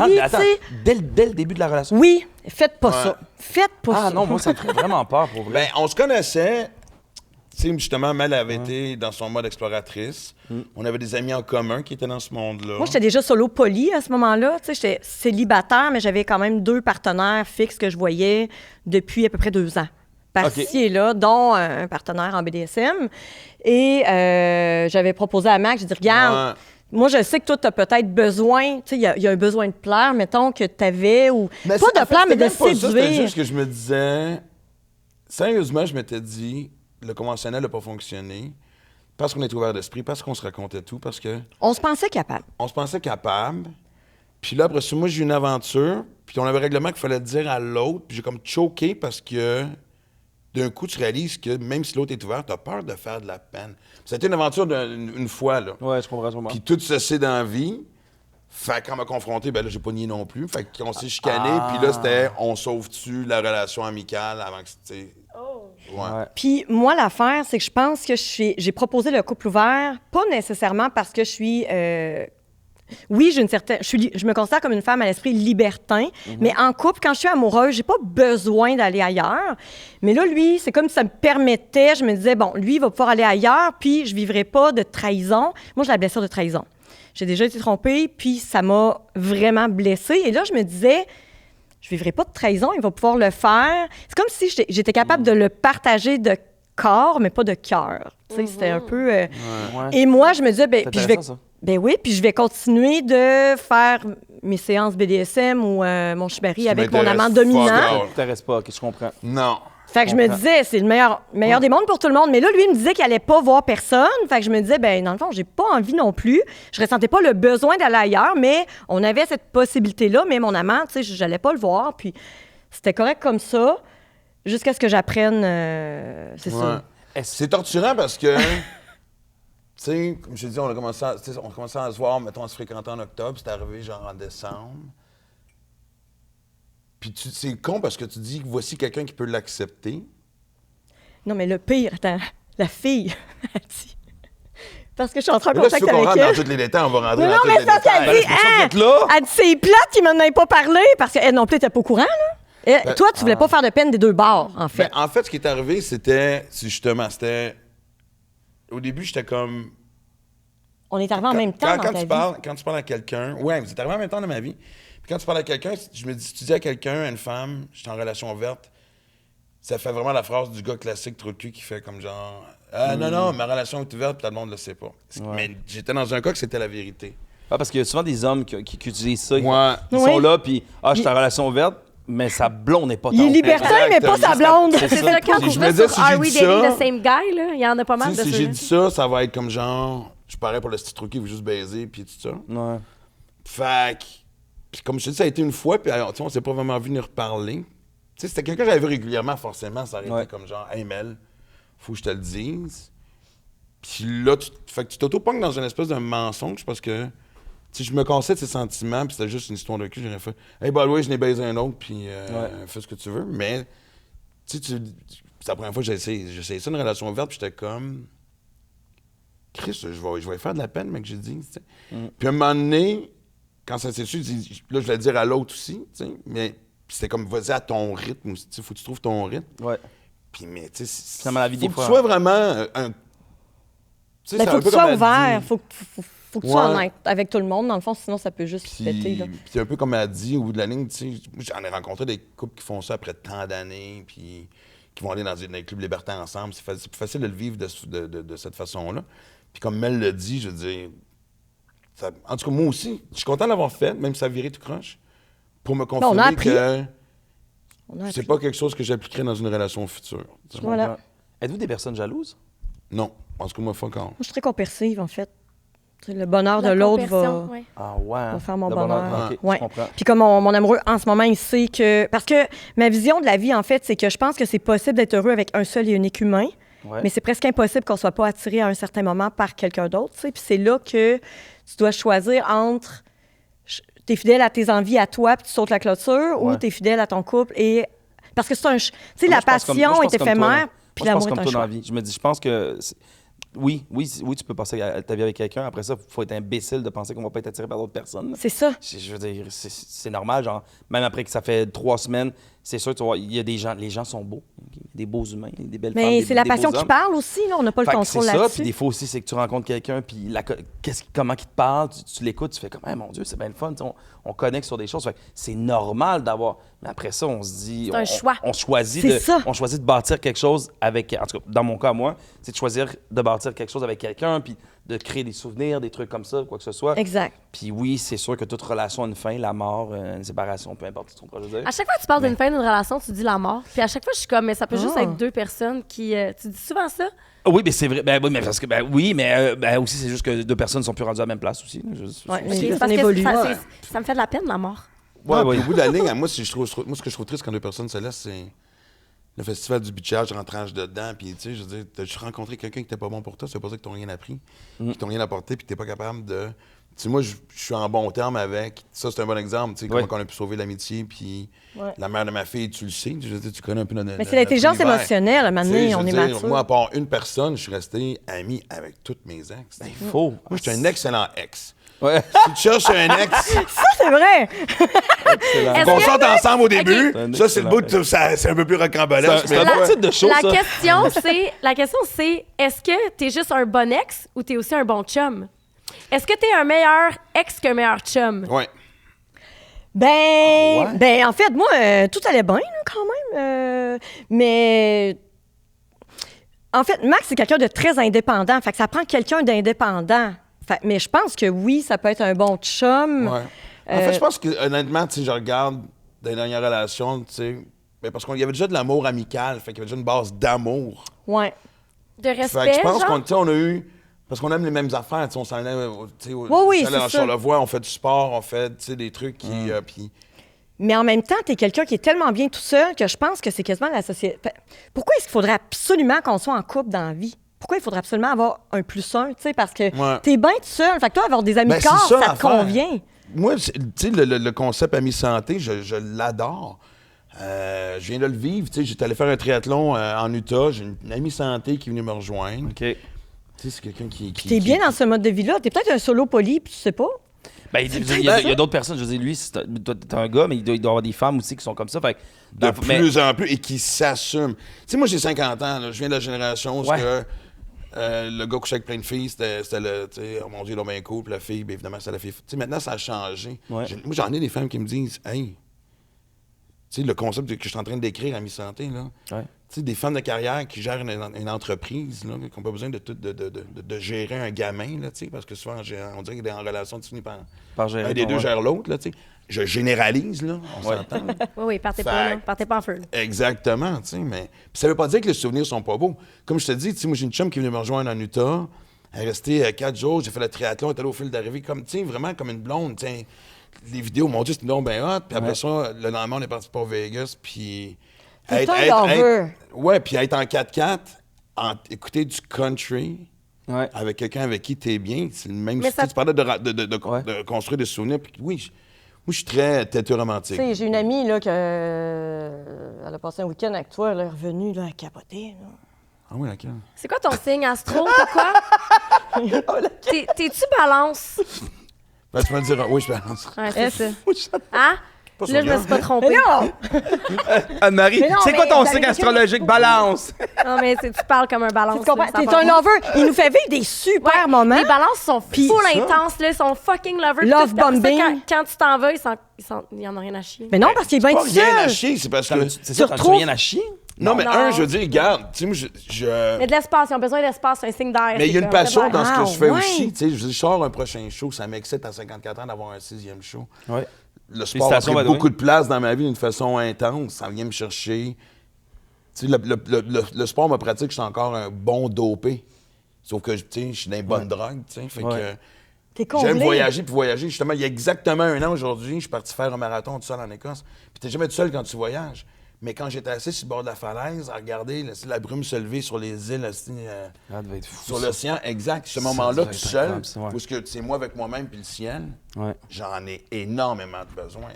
lui, tu Attends, sais, dès le début de la relation. oui, faites pas Ouais. ça. Faites pas ça. Ah non, moi, ça me ferait vraiment peur pour vrai. Ben, on se connaissait. Tu sais, justement, Mel avait été dans son mode exploratrice. On avait des amis en commun qui étaient dans ce monde-là. Moi, j'étais déjà solo poly à ce moment-là. Tu sais, j'étais célibataire, mais j'avais quand même 2 partenaires fixes que je voyais depuis à peu près 2 ans. Par-ci OK. et là, dont un partenaire en BDSM. Et j'avais proposé à Max, j'ai dit, regarde, moi, je sais que toi, tu as peut-être besoin, tu sais, il y a un besoin de plaire, mettons, que tu avais, ou Mais pas c'est- de en fait, plaire, mais de c'était même pas ça, C'était séduire. juste que je me disais... Sérieusement, je m'étais dit, le conventionnel n'a pas fonctionné parce qu'on était ouvert d'esprit, parce qu'on se racontait tout, parce que On se pensait capable. on se pensait capable. Puis là, après ça, moi, j'ai eu une aventure, puis on avait un règlement qu'il fallait dire à l'autre, puis j'ai comme choqué parce que d'un coup, tu réalises que même si l'autre est ouvert, tu as peur de faire de la peine. C'était une aventure une fois, là. Ouais, je comprends sûrement. Puis tout se sait dans la vie. Fait qu'on m'a confronté, ben là, j'ai pas nié non plus. Fait qu'on s'est chicané, puis là, c'était on sauve-tu la relation amicale avant que, tu sais. Ouais. Ouais. Puis moi, l'affaire, c'est que je pense que j'ai proposé le couple ouvert, pas nécessairement parce que je suis... oui, j'ai une certaine... Je me considère comme une femme à l'esprit libertin, mais en couple, quand je suis amoureuse, j'ai pas besoin d'aller ailleurs. Mais là, lui, c'est comme si ça me permettait, je me disais, bon, lui, il va pouvoir aller ailleurs, puis je vivrai pas de trahison. Moi, j'ai la blessure de trahison. J'ai déjà été trompée, puis ça m'a vraiment blessée. Et là, je me disais... Je vivrai pas de trahison, il va pouvoir le faire. C'est comme si j'étais capable de le partager de corps, mais pas de cœur. Tu sais, c'était un peu... Ouais. Et moi, je me disais, ben, C'est puis je vais... intéressant, ça. Ben oui, puis je vais continuer de faire mes séances BDSM ou mon shibari avec mon m'intéresse amant fuck dominant. all. Ça t'intéresse pas, ok, je comprends. Non. Fait que je me comprends. disais, c'est le meilleur des mondes pour tout le monde. Mais là, lui, il me disait qu'il allait pas voir personne. Fait que je me disais, ben dans le fond, j'ai pas envie non plus. Je ressentais pas le besoin d'aller ailleurs, mais on avait cette possibilité-là. Mais mon amant, tu sais, j'allais pas le voir. Puis c'était correct comme ça, jusqu'à ce que j'apprenne, c'est ça. C'est torturant parce que, tu sais, comme je te dis, on a commencé à se voir, mettons, à se fréquenter en octobre, c'est arrivé genre en décembre. Puis c'est con parce que tu dis, voici quelqu'un qui peut l'accepter. Non, mais le pire, attends, la fille, elle dit... Parce que je suis entrée en Mais là, si contact tu veux qu'on avec rentre elle. dans tous les détails, on va rentrer Non, dans tous mais les ça, détails. elle dit, elle dit, c'est plate qu'il m'en ait pas parlé, parce qu'elle non plus, t'es pas au courant, là. Et toi, tu voulais pas faire de peine des deux bords, en fait. En fait, ce qui est arrivé, c'était... Au début, j'étais comme... On est arrivé en même temps dans ta vie. Quand tu parles à quelqu'un... Ouais, mais c'est arrivé en même temps dans ma vie. Puis quand tu parles à quelqu'un, je me dis, si tu dis à quelqu'un, à une femme, je suis en relation ouverte, ça fait vraiment la phrase du gars classique trou de cul qui fait comme genre... Non, ma relation est ouverte, puis tout le monde le sait pas. Mais j'étais dans un cas que c'était la vérité. Ah, parce qu'il y a souvent des hommes qui utilisent ça. Moi, Ils sont là, puis je suis en relation ouverte, mais sa blonde n'est pas Il est libertin, mais pas sa blonde. C'est ça, quand Je on me va disais, sur si j'ai Are We dit Dating ça- the Same Guy, là, il y en a pas mal de si ceux-là. j'ai dit ça, ça va être comme genre... Je parais pour le petit truc qui veut juste baiser, puis tout ça. Ouais. Fait que... Puis comme je te dis, ça a été une fois, puis on s'est pas vraiment vu nous reparler. Tu sais, c'était quelqu'un que j'avais vu régulièrement, forcément, ça aurait été comme genre, hey Mel, faut que je te le dise. Puis là, fait que tu t'auto-pognes dans une espèce de mensonge parce que, tu sais, je me cassais de ses sentiments, puis c'était juste une histoire de cul. J'aurais fait, hey, bah oui, je n'ai baisé un autre, puis fais ce que tu veux. Mais, tu sais, c'est la première fois que j'ai essayé ça, une relation ouverte, puis j'étais comme, Chris, je vais faire de la peine, mec, j'ai dit, tu sais. Puis à un moment donné, quand ça s'est su, là, je vais le dire à l'autre aussi, tu sais, mais c'était comme, vas-y à ton rythme aussi, tu sais, faut que tu trouves ton rythme. Ouais. Puis, mais, tu sais, Ça m'a la vie des faut que fois. tu sois vraiment un. Tu sais, Mais c'est faut un que peu tu sois comme elle ouvert, dit. faut que tu sois Ouais. honnête avec tout le monde, dans le fond, sinon ça peut juste péter, là. Puis un peu comme elle a dit, au bout de la ligne, tu sais, moi, j'en ai rencontré des couples qui font ça après tant d'années, puis qui vont aller dans des clubs libertaires ensemble. C'est plus facile de le vivre de cette façon-là. Puis comme Mel le dit, je veux dire, en tout cas, moi aussi, je suis content de l'avoir fait, même si ça a viré tout croche, pour me on a confirmer appris. que On a c'est appris. pas quelque chose que j'appliquerai dans une relation future. Tu sais. Voilà. Moi, Êtes-vous des personnes jalouses? Non, en tout cas, moi, fuck all. je suis très compersive, en fait. Tu sais, le bonheur de La l'autre compersion, va... ouais. Ah ouais. Va faire mon Le bonheur. OK, Ouais. je comprends. Puis comme mon amoureux, en ce moment, il sait que... Parce que ma vision de la vie, en fait, c'est que je pense que c'est possible d'être heureux avec un seul et unique humain, Ouais. mais c'est presque impossible qu'on soit pas attiré à un certain moment par quelqu'un d'autre, tu sais. Puis c'est là que tu dois choisir entre... T'es fidèle à tes envies à toi, puis tu sautes la clôture, Ouais. ou t'es fidèle à ton couple et... Parce que c'est un... Tu sais, Moi, la je pense comme- passion moi, je est pense comme toi, éphémère, là. puis Moi, je pense l'amour est comme un toi dans choix. la vie. Je me dis, je pense que oui, tu peux passer ta vie avec quelqu'un. Après ça, il faut être imbécile de penser qu'on va pas être attiré par d'autres personnes. C'est ça. Je veux dire, c'est normal. Genre, même après que ça fait 3 semaines, c'est sûr, tu vois, il y a des gens, les gens sont beaux. Il y a des beaux humains, des belles femmes. Mais c'est la des passion beaux qui hommes. parle aussi, là. On n'a pas le Fait que contrôle c'est ça, puis là-dessus. des fois aussi, c'est que tu rencontres quelqu'un, puis comment il te parle, tu l'écoutes, tu fais comme, hey, mon Dieu, c'est bien le fun, tu sais, on connecte sur des choses. Fait que c'est normal d'avoir. Mais après ça, on se dit. C'est un choix. On choisit, C'est ça. on choisit de bâtir quelque chose avec. En tout cas, dans mon cas, moi, c'est de choisir de bâtir quelque chose avec quelqu'un, puis de créer des souvenirs, des trucs comme ça, quoi que ce soit. Exact. Puis oui, c'est sûr que toute relation a une fin, la mort, une séparation, peu importe ce qu'on peut dire. À chaque fois que tu parles d'une fin d'une relation, tu dis la mort. Puis à chaque fois, je suis comme, mais ça peut juste Ah. être deux personnes qui. Tu dis souvent ça? Oui, mais c'est vrai. Ben oui, mais parce que oui, mais aussi c'est juste que deux personnes sont plus rendues à la même place aussi. Ouais, Ok, mais c'est ça parce que évolue. ça me fait de la peine, la mort. Ouais, Non, ouais. puis au bout de la ligne, moi, ce que je trouve triste quand deux personnes se laissent, c'est le festival du bitchage rentrange dedans. Puis, tu sais, je veux dire, t'as juste rencontré quelqu'un qui était pas bon pour toi, c'est pas ça que t'as rien appris, qui t'ont rien apporté, puis t'es pas capable de. Tu sais, moi, je suis en bon terme avec. Ça, c'est un bon exemple, tu sais, Ouais. comment on a pu sauver l'amitié, puis Ouais. la mère de ma fille, tu le sais, je veux dire, tu connais un peu notre. Mais c'est l'intelligence émotionnelle, à un moment donné, on est mature. Moi, à part une personne, je suis resté ami avec toutes mes ex. Il faut. Moi, je suis un excellent ex. Ouais. Si tu cherches un ex, Ça, c'est vrai! Est-ce qu'on que- sorte ensemble au début, Ok. ça, c'est le bout de ça, c'est un peu plus rocambolesque. C'est un mais bon titre de show, La ça. question, c'est est-ce que t'es juste un bon ex ou t'es aussi un bon chum? Est-ce que t'es un meilleur ex qu'un meilleur chum? Ouais. Ben, en fait, moi, tout allait bien, là, quand même. Mais, en fait, Max, c'est quelqu'un de très indépendant. Fait que ça prend quelqu'un d'indépendant. Mais je pense que oui, ça peut être un bon chum. Ouais. En fait, je pense que, honnêtement, tu sais, je regarde dans les dernières relations, tu sais, ben, parce qu'il y avait déjà de l'amour amical, fait qu'il y avait déjà une base d'amour. Ouais. De Fait que respect, je pense genre? qu'on, tu sais, on a eu. Parce qu'on aime les mêmes affaires, tu sais, on s'en allait, tu sais, oui, on allait c'est dans ça. Charlevoix, on fait du sport, on fait, tu sais, des trucs qui. puis Mais en même temps, t'es quelqu'un qui est tellement bien tout seul que je pense que c'est quasiment la société. Pourquoi est-ce qu'il faudrait absolument qu'on soit en couple dans la vie? Pourquoi il faudrait absolument avoir un plus un, tu sais, parce que Ouais. t'es bien tout seul. Fait que toi, avoir des amis Ben, de corps, c'est ça, ça te l'affaire. convient. Moi, tu sais, le concept ami santé, je l'adore. Je viens de le vivre. Tu sais, j'étais allé faire un triathlon en Utah. J'ai une amie santé qui est venue me rejoindre. OK. Tu sais, c'est quelqu'un qui T'es bien dans ce mode de vie-là. T'es peut-être un solo poli, puis tu sais pas. Ben, il y a d'autres personnes. Je veux dire, lui, t'es un gars, mais il doit y avoir des femmes aussi qui sont comme ça. Fait que, de plus en plus et qui s'assument. Tu sais, moi, j'ai 50 ans. Là, je viens de la génération où le gars couchait avec plein de filles, c'était le, tu sais, oh mon Dieu, il est bien cool. Puis la fille, bien évidemment, c'est la fille. Tu sais, maintenant, ça a changé. Ouais. Moi, j'en ai des femmes qui me disent, hey, tu sais, le concept que je suis en train de décrire à Miss Santé, là. Ouais. Tu sais, des femmes de carrière qui gèrent une entreprise, là, qui n'ont pas besoin de gérer un gamin, là, tu sais, parce que souvent, on dirait qu'il est en relation, tu finis par gérer, un des deux gère l'autre, là, tu sais. Je généralise, là, on s'entend. Oui, partez pas, là. Partez pas en feu. Là. Exactement, tu sais, mais... Puis ça veut pas dire que les souvenirs sont pas beaux. Comme je te dis, tu sais, moi, j'ai une chum qui est venue me rejoindre en Utah. Elle est restée 4 jours, j'ai fait le triathlon, elle est allée au fil d'arrivée, comme, tu sais, vraiment comme une blonde, tu sais. Les vidéos, mon Dieu, c'était donc bien hot. Puis après ça, le lendemain, on est parti pour Vegas, puis... Ouais, puis être en 4x4, écouter du country avec quelqu'un avec qui t'es bien, c'est le même... Tu parlais de construire des souvenirs, puis oui, moi, je suis très têteux romantique. Tu sais, j'ai une amie, là, elle a passé un week-end avec toi, elle est revenue, là, à capoter, là. Ah oui, laquelle? C'est quoi ton signe astro? T'as quoi? T'es-tu balance? Ben, tu vas me dire, oui, je balance. Ouais, c'est ça. Hein? Là, je me suis pas trompée. Mais non! Anne-Marie, c'est quoi ton signe astrologique? Balance! Non, mais tu parles comme un balance. Tu comprends? T'es un lover. Il nous fait vivre des super moments. Les balances sont full intenses, là. Ils sont fucking lovers. Love bombing. Quand tu t'en vas, ils en ont rien à chier. Mais non, parce qu'il est bien tout seul. Rien à chier, c'est parce que... C'est ça, tu rien à chier? Non, mais je veux dire, regarde, tu sais, moi, Mais de l'espace, ils ont besoin d'espace, c'est un signe d'air. Mais il y a une passion dans ce que je fais aussi, tu sais. Je sors un prochain show, ça m'excite à 54 ans d'avoir un 6e show. Ouais. Le sport a pris beaucoup de place dans ma vie d'une façon intense. Ça vient me chercher. Tu sais, le sport me pratique, je suis encore un bon dopé. Sauf que, tu sais, je suis dans les bonnes drogues, tu sais. Fait que j'aime voyager, puis voyager. Justement, il y a exactement 1 an aujourd'hui, je suis parti faire un marathon tout seul en Écosse. Puis t'es jamais tout seul quand tu voyages. Mais quand j'étais assis sur le bord de la falaise, à regarder la brume se lever sur les îles, sur l'océan, exact. Ce moment-là, tout seul, parce que c'est moi avec moi-même puis le ciel, j'en ai énormément de besoin.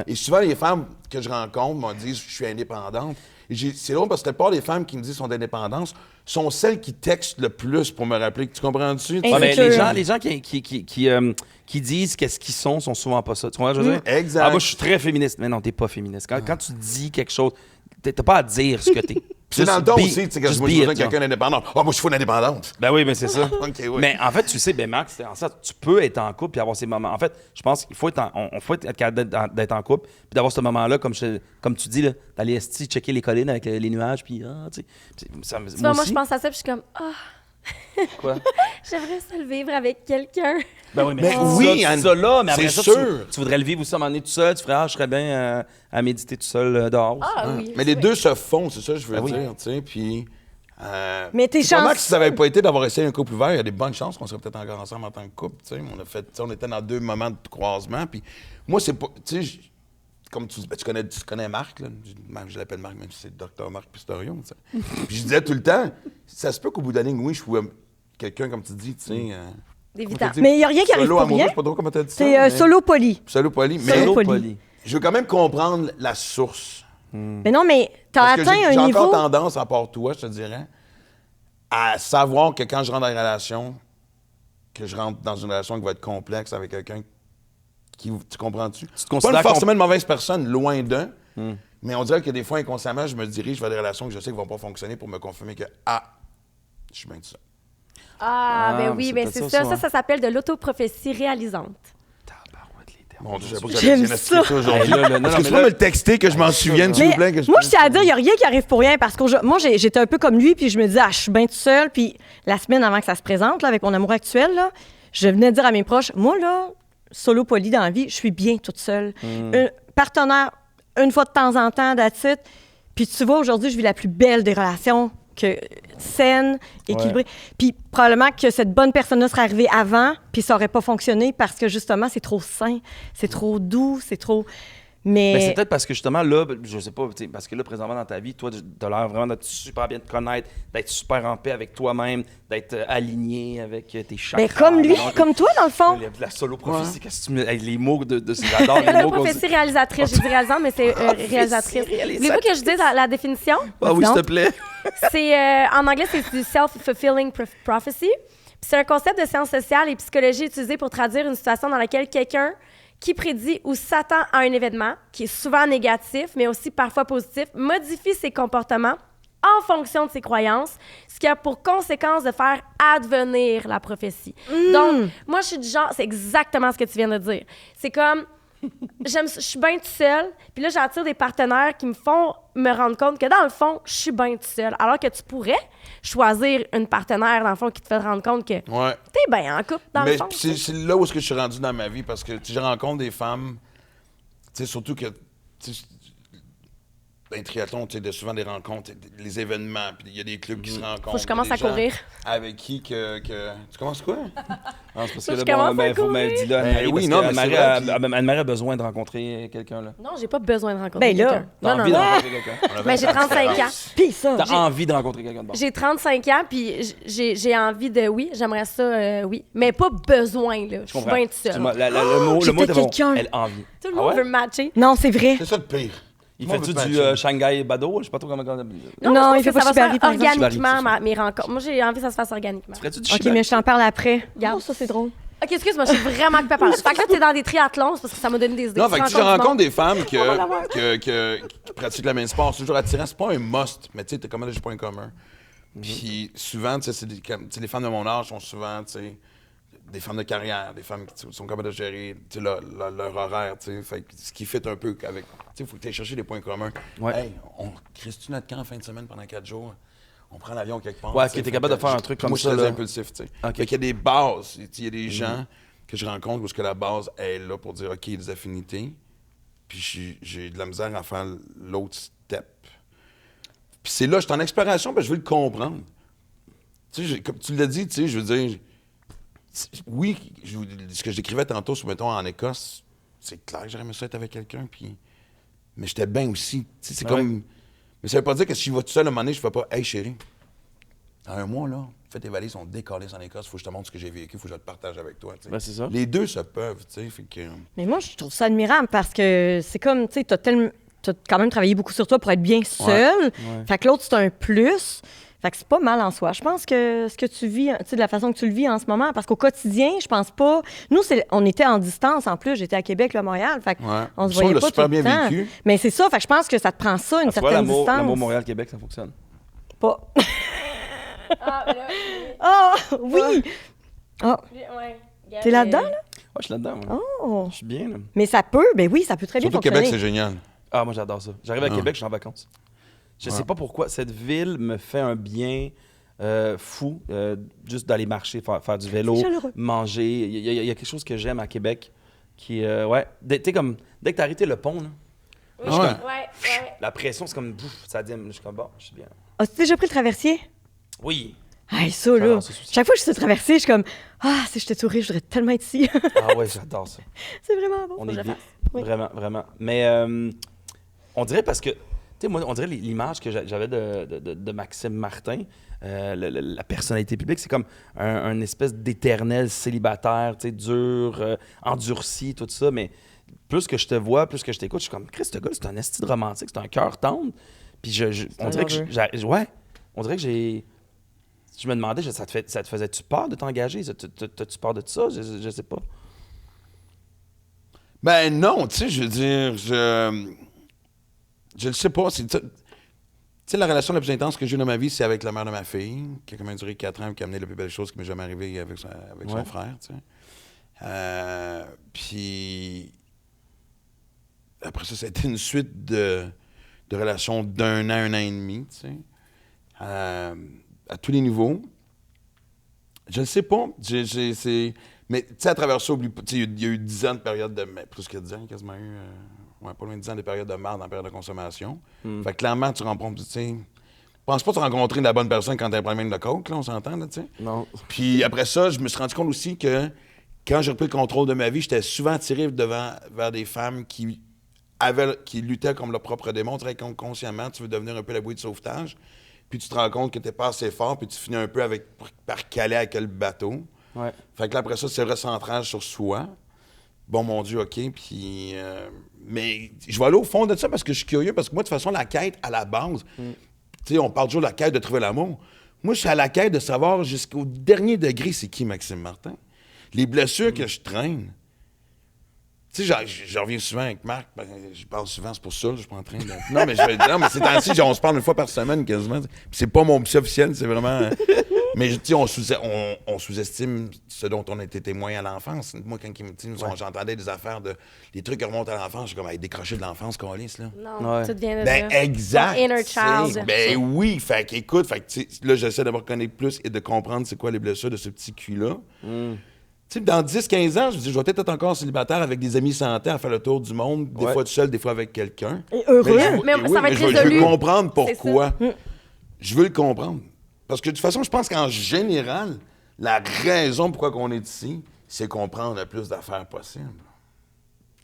Et souvent, les femmes que je rencontre me disent « je suis indépendante ». C'est drôle parce que la plupart des femmes qui me disent qu'elles sont d'indépendance sont celles qui textent le plus pour me rappeler. Tu comprends-tu? Mais les gens qui disent qu'est-ce qu'ils sont souvent pas ça. Tu comprends ce que je veux dire? Exact. Moi, je suis très féministe. Mais non, t'es pas féministe. Quand tu dis quelque chose, t'as pas à dire ce que t'es. C'est dans le dos aussi, tu sais, quand je dis quelqu'un d'indépendant. Moi, je suis une indépendante. Ben oui, mais c'est ça. Okay, oui. Mais en fait, tu sais, Max, tu peux être en couple et avoir ces moments. En fait, je pense qu'il faut être capable d'être en couple puis d'avoir ce moment-là, comme tu dis, d'aller checker les collines avec les nuages. Puis, tu sais. Moi, je pense à ça puis je suis comme, Quoi? J'aimerais ça le vivre avec quelqu'un. Ben oui, mais oui, ça là, mais après c'est ça, sûr. tu voudrais le vivre aussi à un moment donné tout seul. Tu ferais, je serais bien à méditer tout seul dehors. Oui. Mais les deux se font, c'est ça que je veux dire, tu sais. Puis. Mais t'es chanceux. Si ça n'avait pas été d'avoir essayé un couple ouvert, il y a des bonnes chances qu'on serait peut-être encore ensemble en tant que couple, tu sais. On était dans 2 moments de croisement. Puis moi, c'est pas. Tu sais, comme tu connais Marc, là. Je l'appelle Marc, même si c'est le Dr. Marc Pistorio, tu sais. Puis je disais tout le temps, ça se peut qu'au bout d'un ligne, oui, je pouvais. Quelqu'un, comme tu dis, tu sais. Mais il n'y a rien qui arrive pour rien. Je sais pas trop comment tu as dit ça. C'est solo poli. Solo poli. Mais je veux quand même comprendre la source. Mais non, mais t'as atteint un niveau... J'ai encore tendance, à part toi, je te dirais, à savoir que quand je rentre dans une relation, que je rentre dans une relation qui va être complexe avec quelqu'un qui... Tu comprends-tu? Pas forcément une mauvaise personne, loin d'eux, mais on dirait que des fois, inconsciemment, je me dirige vers des relations que je sais qui vont pas fonctionner pour me confirmer que, je suis bien tout ça. Ben oui, ben c'est ça. Ça s'appelle de l'autoprophétie réalisante. Bon, je sais pas que j'avais bien expliqué ça aujourd'hui. Est-ce que tu peux me le texter, que je m'en souvienne, s'il vous plaît? Moi, je tiens à dire, il n'y a rien qui arrive pour rien, parce que moi, j'étais un peu comme lui, puis je me disais, je suis bien toute seule, puis la semaine avant que ça se présente, là, avec mon amour actuel, là, je venais dire à mes proches, moi, là, solo poli dans la vie, je suis bien toute seule. Un partenaire, une fois de temps en temps, that's it. Puis tu vois, aujourd'hui, je vis la plus belle des relations, saine, équilibrée. Puis probablement que cette bonne personne-là serait arrivée avant, puis ça n'aurait pas fonctionné parce que justement, c'est trop sain, c'est trop doux, c'est trop... Mais c'est peut-être parce que justement, là, je sais pas, parce que là, présentement dans ta vie, toi, tu as l'air vraiment d'être super bien te connaître, d'être super en paix avec toi-même, d'être aligné avec tes chakras. ben, comme lui, comme toi, dans le fond. La solo prophétie, qu'est-ce que tu mets. Les mots j'adore les mots. Prophétie réalisatrice. J'ai dit réalisante, mais c'est réalisatrice. Voulez-vous que je dise la définition? Ah oui, s'il te plaît. C'est, en anglais, c'est du self-fulfilling prophecy. Puis c'est un concept de sciences sociales et psychologie utilisé pour traduire une situation dans laquelle quelqu'un qui prédit ou s'attend à un événement, qui est souvent négatif, mais aussi parfois positif, modifie ses comportements en fonction de ses croyances, ce qui a pour conséquence de faire advenir la prophétie. Donc, moi, je suis du genre, c'est exactement ce que tu viens de dire. C'est comme, je suis bien toute seule, puis là, j'attire des partenaires qui me font me rendre compte que, dans le fond, je suis bien toute seule. Alors que tu pourrais choisir une partenaire, dans le fond, qui te fait te rendre compte que t'es bien en couple, dans le fond. Mais c'est là où est-ce que je suis rendu dans ma vie, parce que je rencontre des femmes, surtout que dans les triathlons, il y a souvent des rencontres, les événements, puis il y a des clubs qui se rencontrent. Faut que je commence à courir. Avec qui que... Tu commences quoi? Non, c'est parce Faut que que je là, commence à faut me courir. dire là, Anne-Marie, oui, parce non, que mais c'est Anne-Marie a besoin de rencontrer quelqu'un, là. Non, j'ai pas besoin de rencontrer Ben là, quelqu'un. T'as Non, envie non, de non. rencontrer quelqu'un. Mais j'ai 35 ans. Puis ça, T'as envie de rencontrer quelqu'un de bon. J'ai 35 ans, puis j'ai envie de... Oui, j'aimerais ça, oui. Mais pas besoin, là. Je suis bien toute seule. Excuse-moi, le j'ai mot peut-être était bon. quelqu'un. Elle a envie. Tout le Ah monde ouais? veut me matcher. non, c'est vrai. C'est ça le pire. Il Tout le monde fait-tu veut du Shanghai Bado? Je sais pas trop comment on appelle. Non, je il fait pense pas que ça va Shibari, se par faire exemple. organiquement, Shibari, mes rencontres. Moi, j'ai envie que ça se fasse organiquement. Ferais-tu du OK, Shibari? mais je t'en parle après. Regarde. Oh, ça, c'est drôle. OK, excuse-moi, je suis vraiment occupée par là. Fait que là, t'es dans des triathlons, c'est parce que ça m'a donné des idées. Non, fait que si je rencontre des femmes qui pratiquent le même sport, c'est toujours attirant. C'est pas un must, mais tu sais, t'as quand même des points communs. Puis souvent, tu sais, les femmes de mon âge sont souvent, tu sais, des femmes de carrière, des femmes qui sont capables de gérer leur horaire, tu sais. Fait que ce qui fait un peu avec. Tu sais, il faut que tu ailles chercher des points communs. Ouais. Hey, on crée-tu notre camp en fin de semaine pendant 4 jours? On prend l'avion quelque part. Ouais, tu sais. que t'es capable de faire un truc comme moi, ça, je suis très là. impulsif, tu sais. Ok. Fait qu'il y a des bases. Il y a des gens que je rencontre où est-ce que la base est là pour dire, OK, il y a des affinités. Puis j'ai de la misère à faire l'autre step. Puis c'est là, je suis en exploration, parce que je veux le comprendre. Tu sais, comme tu l'as dit, tu sais, je veux dire, oui, ce que je décrivais tantôt, mettons, en Écosse, c'est clair que j'aurais aimé ça être avec quelqu'un, puis... Mais j'étais bien aussi. Tu sais, c'est comme... Mais ça veut pas dire que si je vais tout seul, à un moment donné, je fais pas « Hey, chérie, dans un mois, là, fais tes valises, on décolle en Écosse, faut que je te montre ce que j'ai vécu, faut que je le partage avec toi. » tu sais. Ben, c'est ça. Les deux se peuvent, tu sais, fait que... Mais moi, je trouve ça admirable parce que c'est comme, tu sais, t'as quand même travaillé beaucoup sur toi pour être bien seul. Ouais. Fait que l'autre, c'est un plus. Fait que c'est pas mal en soi. Je pense que ce que tu vis, tu sais, de la façon que tu le vis en ce moment, parce qu'au quotidien, je pense pas... Nous, on était en distance, en plus. J'étais à Québec, là, à Montréal. Fait qu'on se Ça, on voyait l'a pas super tout le bien temps. vécu. Mais c'est ça. Fait que je pense que ça te prend ça, une Tu vois, certaine distance. l'amour Montréal-Québec, ça fonctionne. Pas. Ah, mais là, Ah, oui! Ah, ouais. t'es là-dedans, là? Ouais, je suis là-dedans. moi. Oh! Je suis bien, là. Mais ça peut, ben oui, ça peut très bien Surtout fonctionner. Québec, c'est génial. Ah, moi, j'adore ça. J'arrive à Québec, je suis en vacances. Je sais pas pourquoi. Cette ville me fait un bien fou. Juste d'aller marcher, faire du vélo, C'est chaleureux. manger. Il y a quelque chose que j'aime à Québec qui... ouais. Tu sais, comme... Dès que t'as arrêté le pont, là, Oui, Ouais. ouais. la pression, c'est comme... Bouf, ça dime. Je suis comme, bon, je suis bien. As-tu déjà pris le traversier? Oui. Hey, ça, là. J'adore ça aussi. Chaque fois que je suis traversée, je suis comme, ah, si j'étais touriste, je voudrais tellement être ici. Ah ouais, j'adore ça. C'est vraiment bon. On Faut est que je bien. le fasse. Oui. Vraiment, vraiment. Mais on dirait parce que, tu sais, moi, on dirait l'image que j'avais de Maxime Martin, la personnalité publique, c'est comme un espèce d'éternel célibataire, tu sais, dur, endurci, tout ça. Mais plus que je te vois, plus que je t'écoute, je suis comme, Chris, ce gars, c'est un esti de romantique, c'est un cœur tendre. Puis on dirait que ouais, on dirait que j'ai... Je me demandais, ça te faisait-tu peur de t'engager? T'as-tu peur de ça? Je sais pas. Ben non, tu sais, je veux dire, je le sais pas. Tu sais, la relation la plus intense que j'ai eue dans ma vie, c'est avec la mère de ma fille, qui a quand même duré 4 ans, qui a amené la plus belle chose qui m'est jamais arrivée avec son frère, tu sais. Puis après ça a été une suite de relations d'1 an, 1 an et demi, tu sais. À tous les niveaux. Je ne sais pas. Mais tu sais, à travers ça, il y a eu 10 ans de période de... Plus que 10 ans, quasiment eu... pas loin de 10 ans de période de marde en période de consommation. Fait que clairement, tu rencontres... Tu sais, pense pas te rencontrer la bonne personne quand t'as un problème de coke, là, on s'entend, là, tu sais. Non. Puis après ça, je me suis rendu compte aussi que quand j'ai repris le contrôle de ma vie, j'étais souvent attiré vers des femmes qui qui luttaient comme leur propre démon, très consciemment, tu veux devenir un peu la bouée de sauvetage, puis tu te rends compte que t'es pas assez fort, puis tu finis un peu par caler avec le bateau. Ouais. Fait que là, après ça, c'est le recentrage sur soi. Bon, mon Dieu, OK, puis... mais je vais aller au fond de ça parce que je suis curieux, parce que moi, de toute façon, la quête, à la base, tu sais, on parle toujours de la quête de trouver l'amour. Moi, je suis à la quête de savoir jusqu'au dernier degré c'est qui Maxime Martin. Les blessures que je traîne. Tu sais, je reviens souvent avec Marc, je parle souvent, c'est pour ça, je suis pas en train de... Non, mais c'est ainsi, on se parle une fois par semaine quasiment. Puis c'est pas mon psy officiel, c'est vraiment... Mais tu sais, on sous-estime ce dont on a été témoin à l'enfance. Moi, quand j'entendais des affaires des trucs qui remontent à l'enfance, je suis comme, décrocher de l'enfance, Calice, là. Non, Ouais. tout vient de Ben, là. exact. Ton inner tu sais. child. Ben oui, fait qu'écoute, là, j'essaie de me reconnaître plus et de comprendre c'est quoi les blessures de ce petit cul-là. Tu sais, dans 10-15 ans, je me dis, je vais peut-être être encore célibataire avec des amis santé à faire le tour du monde, des fois tout seul, des fois avec quelqu'un. Et heureux. Mais ça va être je veux résolu. comprendre C'est pourquoi. Je veux le comprendre. Parce que de toute façon, je pense qu'en général, la raison pourquoi on est ici, c'est comprendre le plus d'affaires possible.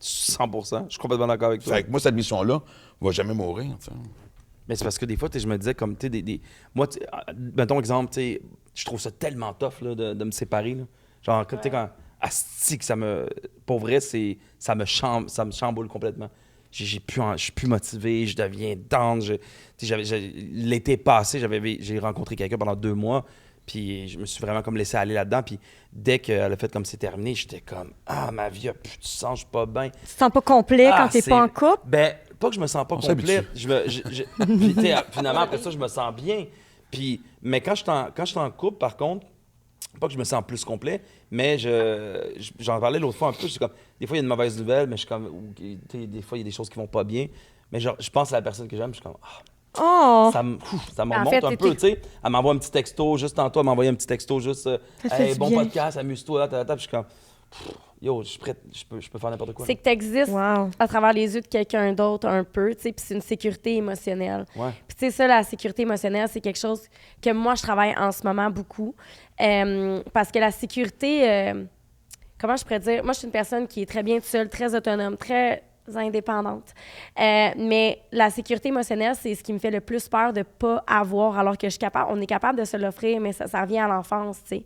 100%. Je suis complètement d'accord avec toi. Fait que moi, cette mission-là va jamais mourir. Tu sais. Mais c'est parce que des fois, je me disais comme, tu sais, moi, mettons exemple, tu sais, je trouve ça tellement tough là, de me séparer. Là. Genre, tu sais, quand asti que ça me... Pour vrai, ça me chamboule complètement. Je suis plus motivé, je deviens down. L'été passé, j'ai rencontré quelqu'un pendant 2 mois, puis je me suis vraiment comme laissé aller là-dedans. Puis dès qu'elle a fait comme c'est terminé, j'étais comme ma vie a plus de sens, je suis pas bien. Tu te sens pas complet quand t'es pas en couple? Ben, pas que je me sens pas On complet. Puis, tu sais, finalement, après ça, je me sens bien. Mais quand je suis en couple, par contre, pas que je me sens plus complet, mais j'en parlais l'autre fois un peu. Je suis comme, des fois, il y a une mauvaise nouvelle, mais je suis comme, des fois, il y a des choses qui vont pas bien. Mais genre, je pense à la personne que j'aime, je suis comme, Oh! ça me En remonte fait, un peu, tu sais. Elle m'envoie un petit texto, juste tantôt, elle m'a envoyé un petit texto, juste, fait hey, du bon bien. podcast, amuse-toi, puis je suis comme, yo, je suis prêt, je peux faire n'importe quoi. C'est que tu existes Wow. à travers les yeux de quelqu'un d'autre un peu, tu sais, puis c'est une sécurité émotionnelle. Ouais. Puis tu sais, ça, la sécurité émotionnelle, c'est quelque chose que moi, je travaille en ce moment beaucoup. Parce que la sécurité, comment je pourrais dire? Moi, je suis une personne qui est très bien seule, très autonome, très indépendante. Mais la sécurité émotionnelle, c'est ce qui me fait le plus peur de pas avoir, alors que je suis capable, on est capable de se l'offrir, mais ça revient à l'enfance, tu sais.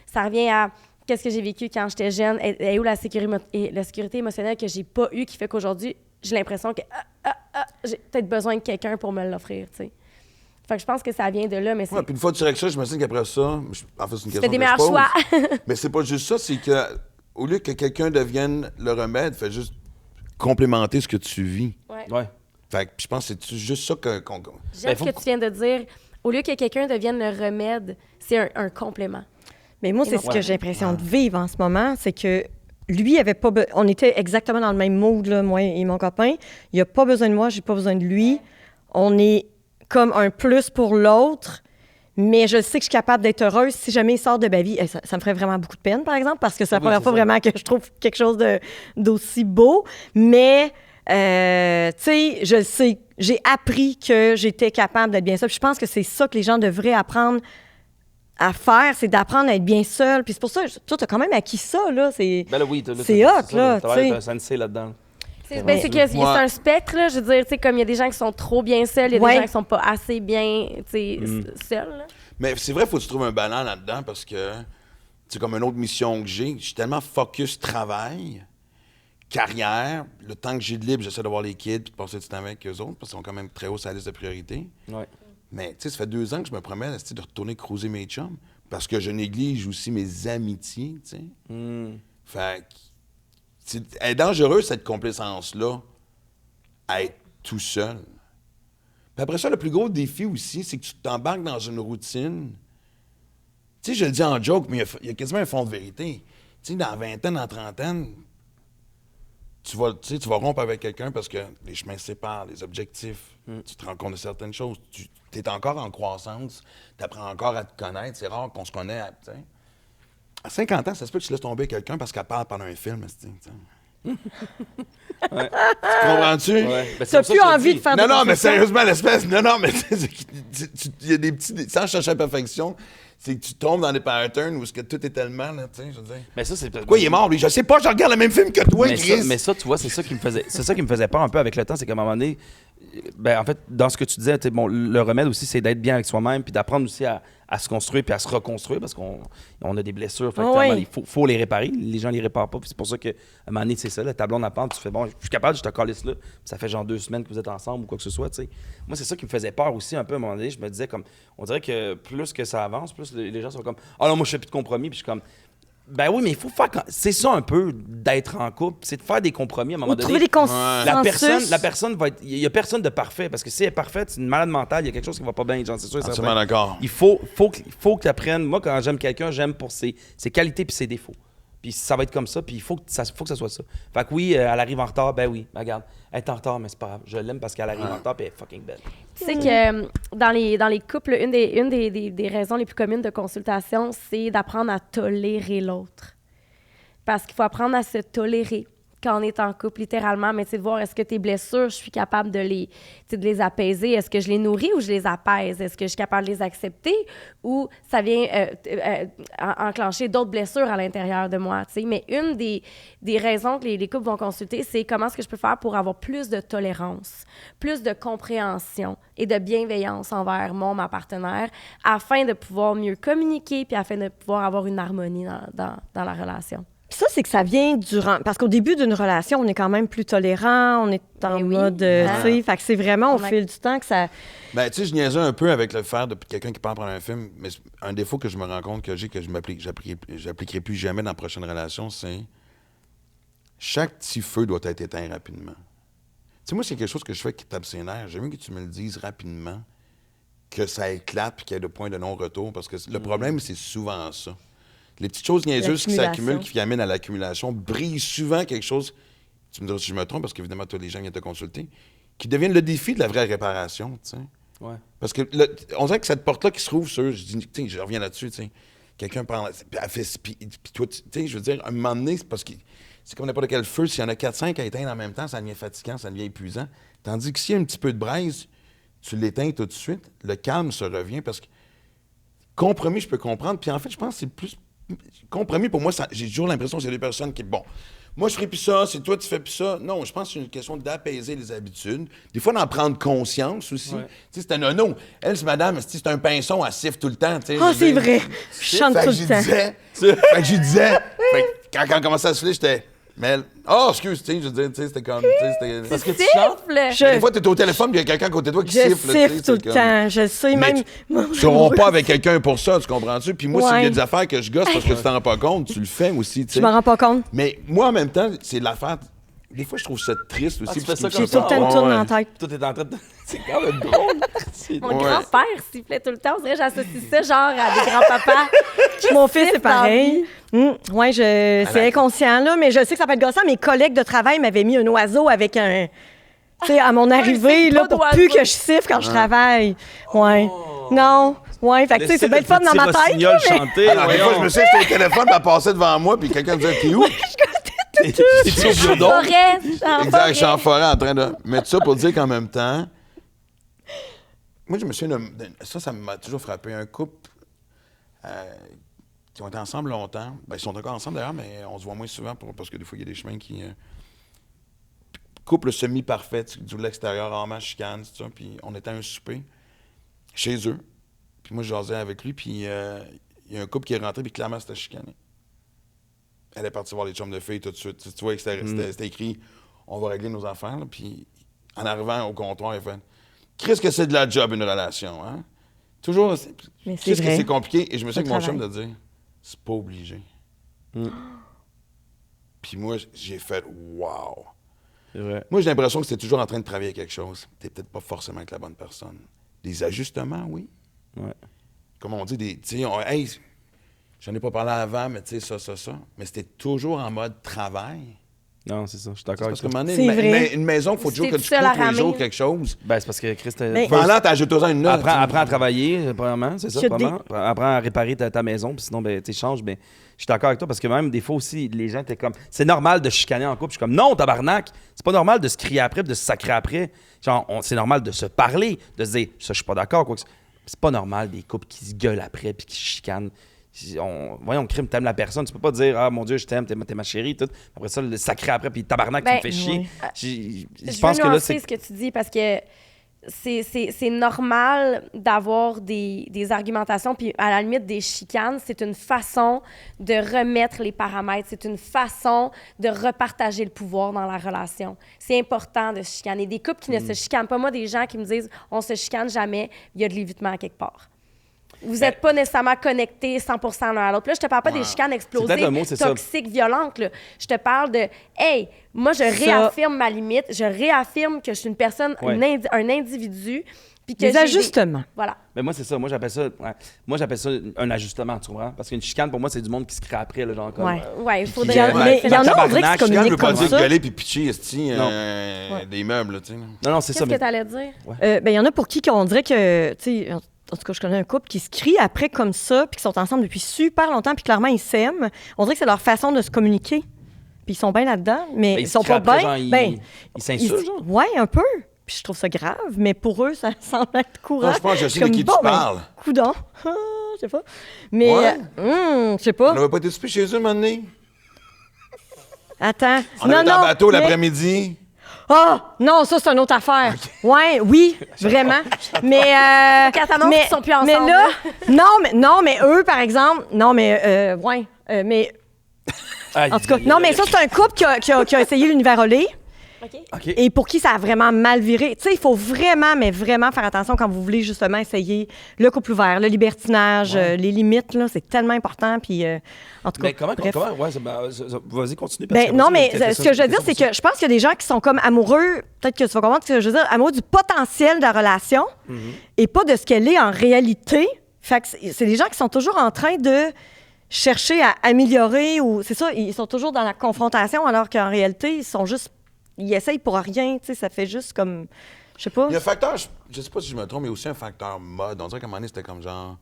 Ça revient à qu'est-ce que j'ai vécu quand j'étais jeune, et où la sécurité émotionnelle que j'ai pas eue, qui fait qu'aujourd'hui, j'ai l'impression que j'ai peut-être besoin de quelqu'un pour me l'offrir, tu sais. Fait que je pense que ça vient de là, mais c'est... Ouais, puis une fois que tu règles ça, je me dis qu'après ça, en fait, c'est une question fais des que je meilleurs pose. choix. Mais c'est pas juste ça, c'est que au lieu que quelqu'un devienne le remède, fais juste complémenter ce que tu vis. Ouais. Fait que je pense que c'est juste ça qu'on... J'aime ce que tu viens de dire. Au lieu que quelqu'un devienne le remède, c'est un complément. Mais moi, c'est Et ce non. que j'ai l'impression de vivre en ce moment, c'est que lui avait pas... On était exactement dans le même mood, là, moi et mon copain. Il a pas besoin de moi, j'ai pas besoin de lui. On est comme un plus pour l'autre, mais je sais que je suis capable d'être heureuse si jamais il sort de ma vie. Ça me ferait vraiment beaucoup de peine, par exemple, parce que c'est la première fois vraiment que je trouve quelque chose d'aussi beau. Mais, tu sais, je sais, j'ai appris que j'étais capable d'être bien seule. Puis je pense que c'est ça que les gens devraient apprendre à faire, c'est d'apprendre à être bien seul. Puis c'est pour ça, toi, t'as quand même acquis ça, là. Ben là, oui, c'est hot, là, T'as l'air d'être un sensei là-dedans. C'est c'est un spectre, là. Je veux dire, tu sais, comme il y a des gens qui sont trop bien seuls, il y a des gens qui sont pas assez bien, tu sais, seuls, là. Mais c'est vrai, faut que tu trouves un ballon là-dedans parce que c'est comme une autre mission que j'ai. Je suis tellement focus travail, carrière, le temps que j'ai de libre, j'essaie d'avoir les kids puis de passer du temps avec eux autres parce qu'ils sont quand même très haut sur la liste de priorités. Ouais. Mais tu sais, ça fait 2 ans que je me promets de retourner cruiser mes chums parce que je néglige aussi mes amitiés, tu sais. Fait que elle est dangereuse, cette complaisance-là, à être tout seul. Puis après ça, le plus gros défi aussi, c'est que tu t'embarques dans une routine. Tu sais, je le dis en joke, mais il y a quasiment un fond de vérité. Tu sais, dans 20 ans, dans 30 ans, tu vas rompre avec quelqu'un parce que les chemins se séparent, les objectifs, tu te rends compte de certaines choses. Tu es encore en croissance, tu apprends encore à te connaître. C'est rare qu'on se connaisse, tu sais. À 50 ans, ça se peut que tu laisses tomber quelqu'un parce qu'elle parle pendant un film, tu sais. Ouais. Tu comprends-tu? Ouais. Ben, c'est T'as pour ça plus que je te envie dis. de faire Non, des non, mais concessions. sérieusement, l'espèce. Non, non, mais il y a des petits. Sans chercher la perfection, c'est que tu tombes dans des patterns où ce que tout est tellement, là, tu sais, je veux dire. Mais ça, c'est Pourquoi il est mort, lui? Je sais pas, je regarde le même film que toi, mais Chris. ça, tu vois, c'est ça qui me faisait peur un peu avec le temps, c'est qu'à un moment donné, ben, en fait, dans ce que tu disais, bon, le remède aussi, c'est d'être bien avec soi-même, puis d'apprendre aussi à se construire puis à se reconstruire, parce qu'on a des blessures, fait que, Oui. il faut les réparer. Les gens les réparent pas, puis c'est pour ça qu'à un moment donné, c'est ça, le tableau d'apprendre, tu fais, bon, je suis capable, je te calisse là, puis ça fait genre 2 semaines que vous êtes ensemble ou quoi que ce soit, tu sais. Moi, c'est ça qui me faisait peur aussi un peu à un moment donné, je me disais comme, on dirait que plus que ça avance, plus les gens sont comme, ah non, moi, je fais plus de compromis, puis je suis comme, ben oui, mais il faut faire. C'est ça un peu d'être en couple, c'est de faire des compromis à un moment Ou donné. trouver des consensus. La personne va être. Il y a personne de parfait parce que si elle est parfaite, c'est une malade mentale, il y a quelque chose qui va pas bien, genre, c'est sûr. Absolument d'accord. Il faut que tu apprennes. Moi, quand j'aime quelqu'un, j'aime pour ses qualités puis ses défauts. Puis ça va être comme ça, puis il faut que ça soit ça. Fait que oui, elle arrive en retard, ben oui, regarde, elle est en retard, mais c'est pas grave. Je l'aime parce qu'elle arrive en retard, puis elle est fucking belle. Tu sais que dans les couples, une des raisons les plus communes de consultation, c'est d'apprendre à tolérer l'autre. Parce qu'il faut apprendre à se tolérer quand on est en couple, littéralement, mais de voir est-ce que tes blessures, je suis capable de les apaiser. Est-ce que je les nourris ou je les apaise? Est-ce que je suis capable de les accepter ou ça vient enclencher d'autres blessures à l'intérieur de moi? T'sais? Mais une des raisons que les couples vont consulter, c'est comment est-ce que je peux faire pour avoir plus de tolérance, plus de compréhension et de bienveillance envers ma partenaire afin de pouvoir mieux communiquer puis afin de pouvoir avoir une harmonie dans la relation. Puis ça, c'est que ça vient durant... Parce qu'au début d'une relation, on est quand même plus tolérant, on est en mode... tu sais, fait que c'est vraiment au fil du temps que ça... Ben, tu sais, je niaisais un peu avec le faire de quelqu'un qui part prendre un film, mais un défaut que je me rends compte que j'ai, que j'appliquerai plus jamais dans la prochaine relation, c'est chaque petit feu doit être éteint rapidement. Tu sais, moi, c'est quelque chose que je fais qui tape ses nerfs. J'aime mieux que tu me le dises rapidement, que ça éclate puis qu'il y ait de point de non-retour, parce que le problème, c'est souvent ça. Les petites choses niaiseuses qui s'accumulent, qui amènent à l'accumulation, brisent souvent quelque chose, tu me diras si je me trompe, parce qu'évidemment, tous les gens viennent te consulter, qui deviennent le défi de la vraie réparation, tu sais. Ouais. Parce que on dirait que cette porte-là qui se trouve sur, je reviens là-dessus, tu sais, quelqu'un prend, puis toi, tu sais, je veux dire, à un moment donné, c'est parce que c'est comme n'importe quel feu, s'il y en a 4-5 à éteindre en même temps, ça devient fatigant, ça devient épuisant. Tandis que s'il y a un petit peu de braise, tu l'éteins tout de suite, le calme se revient, parce que compromis, je peux comprendre, puis en fait, je pense que c'est plus... Compromis, pour moi, j'ai toujours l'impression que c'est deux personnes qui... Bon, moi, je ferais plus ça, c'est toi, tu fais plus ça. Non, je pense que c'est une question d'apaiser les habitudes. Des fois, d'en prendre conscience aussi. Ouais. Tu sais, c'est un nono. Elle, c'est madame, c'est un pinson, elle siffle tout le temps. Ah, c'est vrai! Je chante tout le temps. Fait que je disais... Quand on commençait à siffler, j'étais... Mais excuse, tu sais, je veux dire, tu sais, c'était comme... C'était... Parce que tu chantes? Des fois, t'es au téléphone, puis il y a quelqu'un à côté de toi qui Je siffle. siffle tout le temps, je sais, Mais même... tu seras pas avec quelqu'un pour ça, tu comprends-tu? Puis moi, s'il y a Ouais. des affaires que je gosse parce que tu t'en rends pas compte, tu le fais aussi, tu sais. Je m'en rends pas compte. Mais moi, en même temps, c'est l'affaire... Des fois, je trouve ça triste aussi. tu parce fais que ça J'ai comme tout ça. le temps une tourne Ouais. dans la tête. Tout est en train de. C'est quand même drôle. C'est Mon drôle. grand-père sifflait tout le temps. On dirait que j'associe ça genre à des grands-papas. Mon fils, c'est sifflent dans la pareil. Oui, c'est inconscient, là, mais je sais que ça peut être gossant. Mes collègues de travail m'avaient mis un oiseau avec un... Tu sais, à mon arrivée, signe là, pas pour d'oiseau. plus que je siffle quand je travaille. Ouais. Non. Ouais, fait que, tu sais, c'est bien le fun dans ma tête. Rossignol là, mais- chanter. Alors, des fois, je me suis dit, j'étais au téléphone, elle passait devant moi, puis quelqu'un me disait, t'es où? C'est au biodôme. Forêt, Exact, je suis en forêt en train de mettre ça pour dire qu'en même temps, moi, je me souviens, ça m'a toujours frappé. Un couple qui ont été ensemble longtemps, ben, ils sont encore ensemble d'ailleurs, mais on se voit moins souvent parce que des fois, il y a des chemins qui... couple semi-parfait, du l'extérieur, rarement chicane, tout ça, puis on était à un souper chez eux, puis moi, je jasais avec lui, puis il y a un couple qui est rentré, puis clairement, c'était chicané. Elle est partie voir les chums de filles tout de suite. Tu vois, c'était écrit « On va régler nos affaires », là, puis en arrivant au comptoir, il fait « Qu'est-ce que c'est de la job, une relation, hein? » Toujours, Mais c'est qu'est-ce que vrai. c'est compliqué? Et je me suis dit avec mon chum travail. de dire « C'est pas obligé. Puis moi, j'ai fait « Wow! » C'est vrai. Moi, j'ai l'impression que c'est toujours en train de travailler quelque chose. T'es peut-être pas forcément avec la bonne personne. Des ajustements, oui. Ouais. Comme on dit, tu sais, hey, j'en ai pas parlé avant, mais tu sais, ça. Mais c'était toujours en mode travail. Non, c'est ça, je suis d'accord avec Parce qu'à un toi. moment C'est donné, vrai. une maison, il faut toujours C'est que tout tu seul coupes à tous les ramer. jours quelque chose. Ben, c'est parce que Chris, Mais- Pendant, t'ajoutes-en une note. apprends à travailler, premièrement, c'est ça, Que premièrement. Apprends à réparer ta maison, puis sinon, ben, tu changes. Ben, je suis d'accord avec toi, parce que même des fois aussi, les gens étaient comme, c'est normal de chicaner en couple. Je suis comme, non, tabarnak, c'est pas normal de se crier après, puis de se sacrer après. Genre, c'est normal de se parler, de se dire, ça, je suis pas d'accord, quoi que c'est pas normal des couples qui se gueulent après, puis qui se chicanent. Voyons, crime, t'aimes la personne. Tu peux pas dire, ah mon Dieu, je t'aime, t'es ma chérie, tout. Après ça, le sacré après, puis tabarnak, tu Ben, me fais chier. Je Je pense veux que là, nuancer c'est. ce que tu dis parce que c'est normal d'avoir des argumentations, puis à la limite des chicanes. C'est une façon de remettre les paramètres. C'est une façon de repartager le pouvoir dans la relation. C'est important de se chicaner. Des couples qui ne se chicanent pas. Moi, des gens qui me disent « on se chicane jamais », il y a de l'évitement à quelque part. Vous n'êtes pas nécessairement connectés 100% l'un à l'autre. Là, je te parle pas des chicanes explosives, peut-être le mot, c'est ça. toxiques, violentes. Là. Je te parle de « Hey, moi, je réaffirme ma limite. Je réaffirme que je suis une personne, Ouais. un individu. » Puis que Les j'ai ajustements. Voilà. Mais moi, c'est ça. Moi, j'appelle ça un ajustement, tu comprends? Parce qu'une chicane, pour moi, c'est du monde qui se crée après, là, genre comme. Ouais. Ouais, il faudrait... Mais il y en a, on dirait tabarnak, qui Chicane communiquent veut pas comme dire ça. gueuler puis pitcher Non. des meubles, tu sais. Non, c'est Qu'est-ce ça. que Mais... tu allais dire? Ben, il y en a pour qui on dirait que, tu sais, en tout cas, je connais un couple qui se crie après comme ça, puis qui sont ensemble depuis super longtemps, puis clairement, ils s'aiment. On dirait que c'est leur façon de se communiquer. Puis ils sont bien là-dedans, mais ils sont pas bien. Ils s'insultent, genre. Ouais, un peu. Puis je trouve ça grave, mais pour eux, ça semble être courant. Non, je pense que je sais de Comme, qui tu bon, ben, parles. Coudon. Je sais pas. Mais, Ouais. je sais pas. On n'avait pas été souper chez eux un moment donné? Attends. On avait été en bateau mais- l'après-midi. Ah! Non, ça, c'est une autre affaire. Ouais, oui, vraiment. Mais. Quand t'annonces mais- qu'ils sont plus ensemble, Mais là, non, mais eux, par exemple. Non, mais. Ouais. Mais. En tout cas, non, mais ça, c'est un couple qui a essayé l'univers Olé. OK. Et pour qui ça a vraiment mal viré. Tu sais, il faut vraiment, mais vraiment faire attention quand vous voulez justement essayer le couple ouvert, le libertinage, les limites, là, c'est tellement important. Puis, en tout cas, Mais comment bref. ouais, vas-y, continue. parce Ben, que non, après mais ça, ce que je veux dire, c'est que je pense qu'il y a des gens qui sont comme amoureux, peut-être que tu vas comprendre ce que je veux dire, amoureux du potentiel de la relation et pas de ce qu'elle est en réalité. Fait que c'est des gens qui sont toujours en train de chercher à améliorer ou, c'est ça, ils sont toujours dans la confrontation alors qu'en réalité, ils essayent pour rien, tu sais, ça fait juste comme, je sais pas. Il y a un facteur, je sais pas si je me trompe, mais aussi un facteur mode. On dirait qu'à un moment donné, c'était comme genre.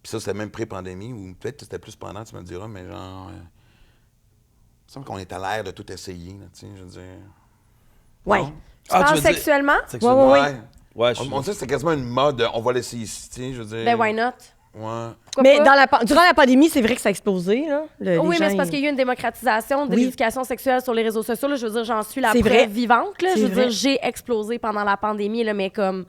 Puis ça, c'était même pré-pandémie, ou peut-être que c'était plus pendant, tu me le diras, mais genre. Il me semble qu'on est à l'air de tout essayer, là, tu sais, je veux dire. Ouais. Non? Tu parles sexuellement? Sexuellement. Ouais. Ouais, On dirait que c'était quasiment une mode, on va l'essayer ici, tu sais, je veux dire. Ben, why not? Ouais. Pourquoi Mais pas? durant la pandémie, c'est vrai que ça a explosé, là. Les Oui, gens, mais c'est parce qu'il y a eu une démocratisation de Oui. l'éducation sexuelle sur les réseaux sociaux. Là, je veux dire, j'en suis la C'est preuve vrai. vivante. Là. C'est Je veux vrai. dire, j'ai explosé pendant la pandémie, là, mais comme...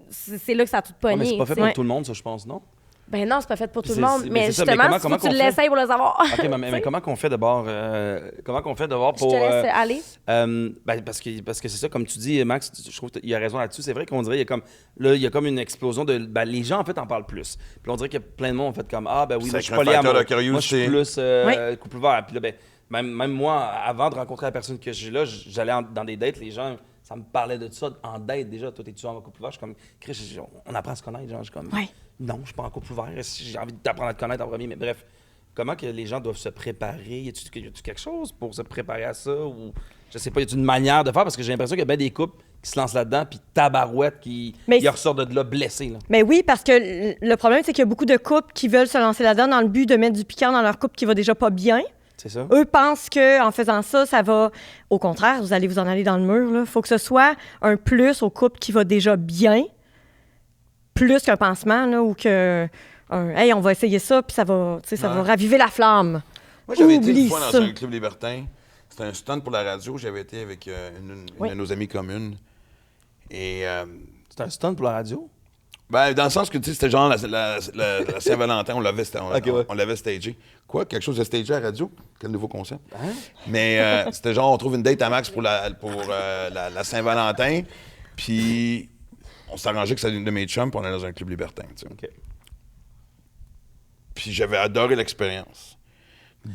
C'est là que ça a tout Ouais, pogné. mais c'est pas fait tu sais. pour Ouais. tout le monde, ça, je pense, non? Ben non, c'est pas fait pour tout le C'est- monde. c'est- Mais c'est ça, mais justement, comment faut que tu qu'on fait? l'essayes pour le savoir. OK, mais comment qu'on fait d'abord Je pour te laisse aller. ben, parce que c'est ça, comme tu dis, Max, je trouve qu'il y a raison là-dessus. C'est vrai qu'on dirait il y a comme une explosion de. Ben, les gens, en fait, en parlent plus. Puis là, on dirait qu'il y a plein de monde, en fait, comme ah, ben oui, Ça moi, je suis crée pas un lié à facteur moi. de curiosité. Moi, je suis plus Oui. couple ouvert. Puis là, ben, même moi, avant de rencontrer la personne que j'ai là, j'allais dans des dates, les gens. Ça me parlait de ça en date déjà. Toi, t'es-tu en couple ouvert? Je suis comme, Chris, on apprend à se connaître. Genre, je suis comme, Ouais. non, je suis pas en couple ouvert. J'ai envie d'apprendre à te connaître en premier. Mais bref, comment que les gens doivent se préparer? Y a-tu quelque chose pour se préparer à ça? Ou, je sais pas, y a-tu une manière de faire? Parce que j'ai l'impression qu'il y a bien des couples qui se lancent là-dedans, puis tabarouette, qui Mais ils ressortent de là blessés. Là. Mais oui, parce que le problème, c'est qu'il y a beaucoup de couples qui veulent se lancer là-dedans dans le but de mettre du piquant dans leur couple qui va déjà pas bien. C'est ça? Eux pensent qu'en faisant ça, ça va... Au contraire, vous allez vous en aller dans le mur. Il faut que ce soit un plus au couple qui va déjà bien, plus qu'un pansement, là, ou que... Hey, on va essayer ça, puis ça va, tu sais, ça va raviver la flamme. Moi, j'avais été Oublie une fois dans ça. un club libertin. C'était un stunt pour la radio. J'avais été avec une Oui. de nos amies communes. Et. C'est un stunt pour la radio? Ben, dans le sens que, tu sais, c'était genre la Saint-Valentin, on l'avait ouais. on l'avait stagé. Quoi? Quelque chose de stagé à la radio? Quel nouveau concept? Mais c'était genre, on trouve une date à Max pour la Saint-Valentin, puis on s'arrangeait que c'était une de mes chums, puis on allait dans un club libertin, tu sais. OK. Puis j'avais adoré l'expérience.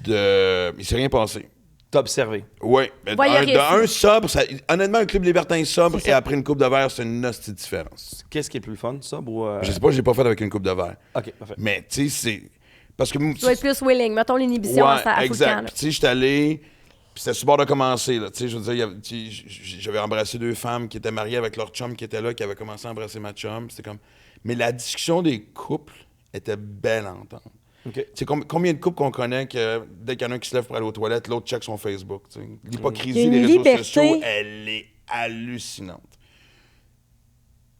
Il s'est rien passé. T'as observé. Oui. Mais Voyeurisme. de un sobre, honnêtement, un club libertin sobre et après une coupe de verre, c'est une hostie différence. Qu'est-ce qui est le plus fun, ça? Ou, Je sais pas, je l'ai pas fait avec une coupe de verre. OK, parfait. Mais, tu sais, c'est. Parce que. Tu dois être plus willing. Mettons l'inhibition Ouais, à full camp, exact. là. Puis, tu sais, j'étais allé. Puis Puis c'était sur le bord de commencer, là. Tu sais, je veux dire, j'avais embrassé 2 femmes qui étaient mariées avec leur chum qui était là, qui avaient commencé à embrasser ma chum. C'était comme... Mais la discussion des couples était belle à entendre. OK. Tu sais, combien de couples qu'on connaît que dès qu'il y en a un qui se lève pour aller aux toilettes, l'autre check son Facebook, tu sais. L'hypocrisie des réseaux sociaux, elle est hallucinante.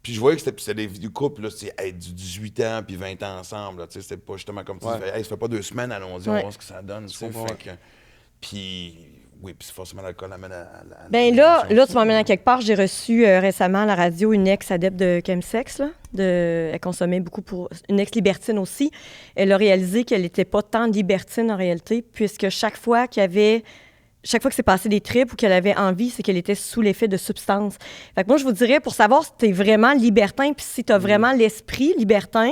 Puis je voyais que c'était des couples, là, c'est du 18 ans puis 20 ans ensemble, tu sais. C'était pas justement comme tu disais, hey, ça fait pas 2 semaines, allons-y, on va voir ce que ça donne, tu sais. Puis... Oui, puis forcément, l'alcool amène à ben là, tu m'emmènes à quelque part. J'ai reçu récemment à la radio une ex-adepte de chemsex. Elle consommait beaucoup pour... Une ex-libertine aussi. Elle a réalisé qu'elle n'était pas tant libertine en réalité, puisque chaque fois que c'est passé des trips ou qu'elle avait envie, c'est qu'elle était sous l'effet de substances. Fait que moi, je vous dirais, pour savoir si tu es vraiment libertin puis si tu as vraiment l'esprit libertin,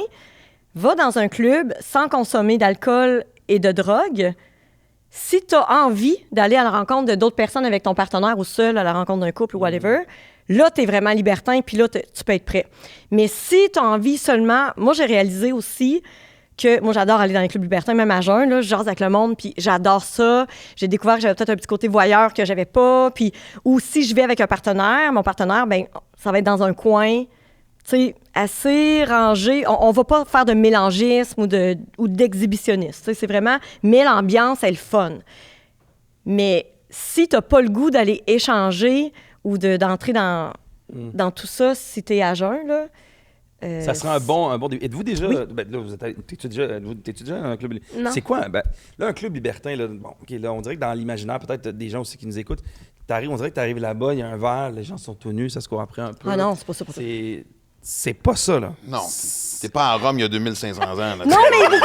va dans un club sans consommer d'alcool et de drogue. Si tu as envie d'aller à la rencontre de d'autres personnes avec ton partenaire ou seul à la rencontre d'un couple ou whatever, là, tu es vraiment libertin, puis là, tu peux être prêt. Mais si tu as envie seulement... Moi, j'ai réalisé aussi que... Moi, j'adore aller dans les clubs libertins, même à jeun, là, je jase avec le monde, puis j'adore ça. J'ai découvert que j'avais peut-être un petit côté voyeur que j'avais pas, puis... Ou si je vais avec un partenaire, mon partenaire, ben ça va être dans un coin... Tu sais, assez rangé. On va pas faire de mélangisme ou d'exhibitionnisme. C'est vraiment... Mais l'ambiance, elle est fun. Mais si t'as pas le goût d'aller échanger ou d'entrer dans tout ça, si t'es à jeun, là... ça serait un bon début. Êtes-vous déjà... Oui. Ben, là, t'es-tu déjà dans un club... Non. C'est quoi? Ben, là, un club libertin, là, bon, OK, là, on dirait que dans l'imaginaire, peut-être des gens aussi qui nous écoutent, on dirait que t'arrives là-bas, il y a un verre, les gens sont tout nus, ça se court après un peu. Ah non, c'est pas ça pour ça. C'est pas ça, là. Non, t'es pas à Rome il y a 2500 ans. Là. Non, mais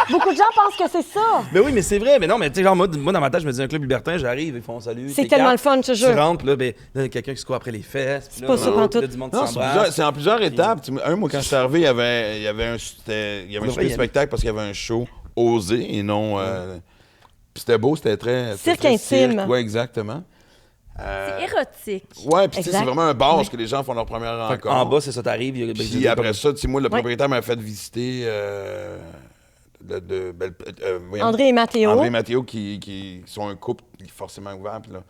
beaucoup de gens pensent que c'est ça. Mais oui, mais c'est vrai. Mais non, mais tu sais, genre, moi, dans ma tête, je me dis un club libertin, j'arrive, ils font salut. C'est tellement le fun, je te jure. Tu rentres, là, ben, là, il y a quelqu'un qui se court après les fesses. C'est pas ça pantoute. Du monde qui Non, s'embrasse. c'est en plusieurs étapes. Moi, quand je suis arrivé, il y avait un spectacle parce qu'il y avait un show osé et non... Puis c'était beau, c'était très... Cirque intime. Oui, exactement. C'est érotique. Ouais, puis tu sais, Exact. c'est vraiment un bar parce que les gens font leur première rencontre. En bas, c'est ça, t'arrives. Puis après ça, tu sais, moi, le propriétaire m'a fait visiter André et Mathéo. André et Mathéo qui sont un couple forcément ouvert. Puis là,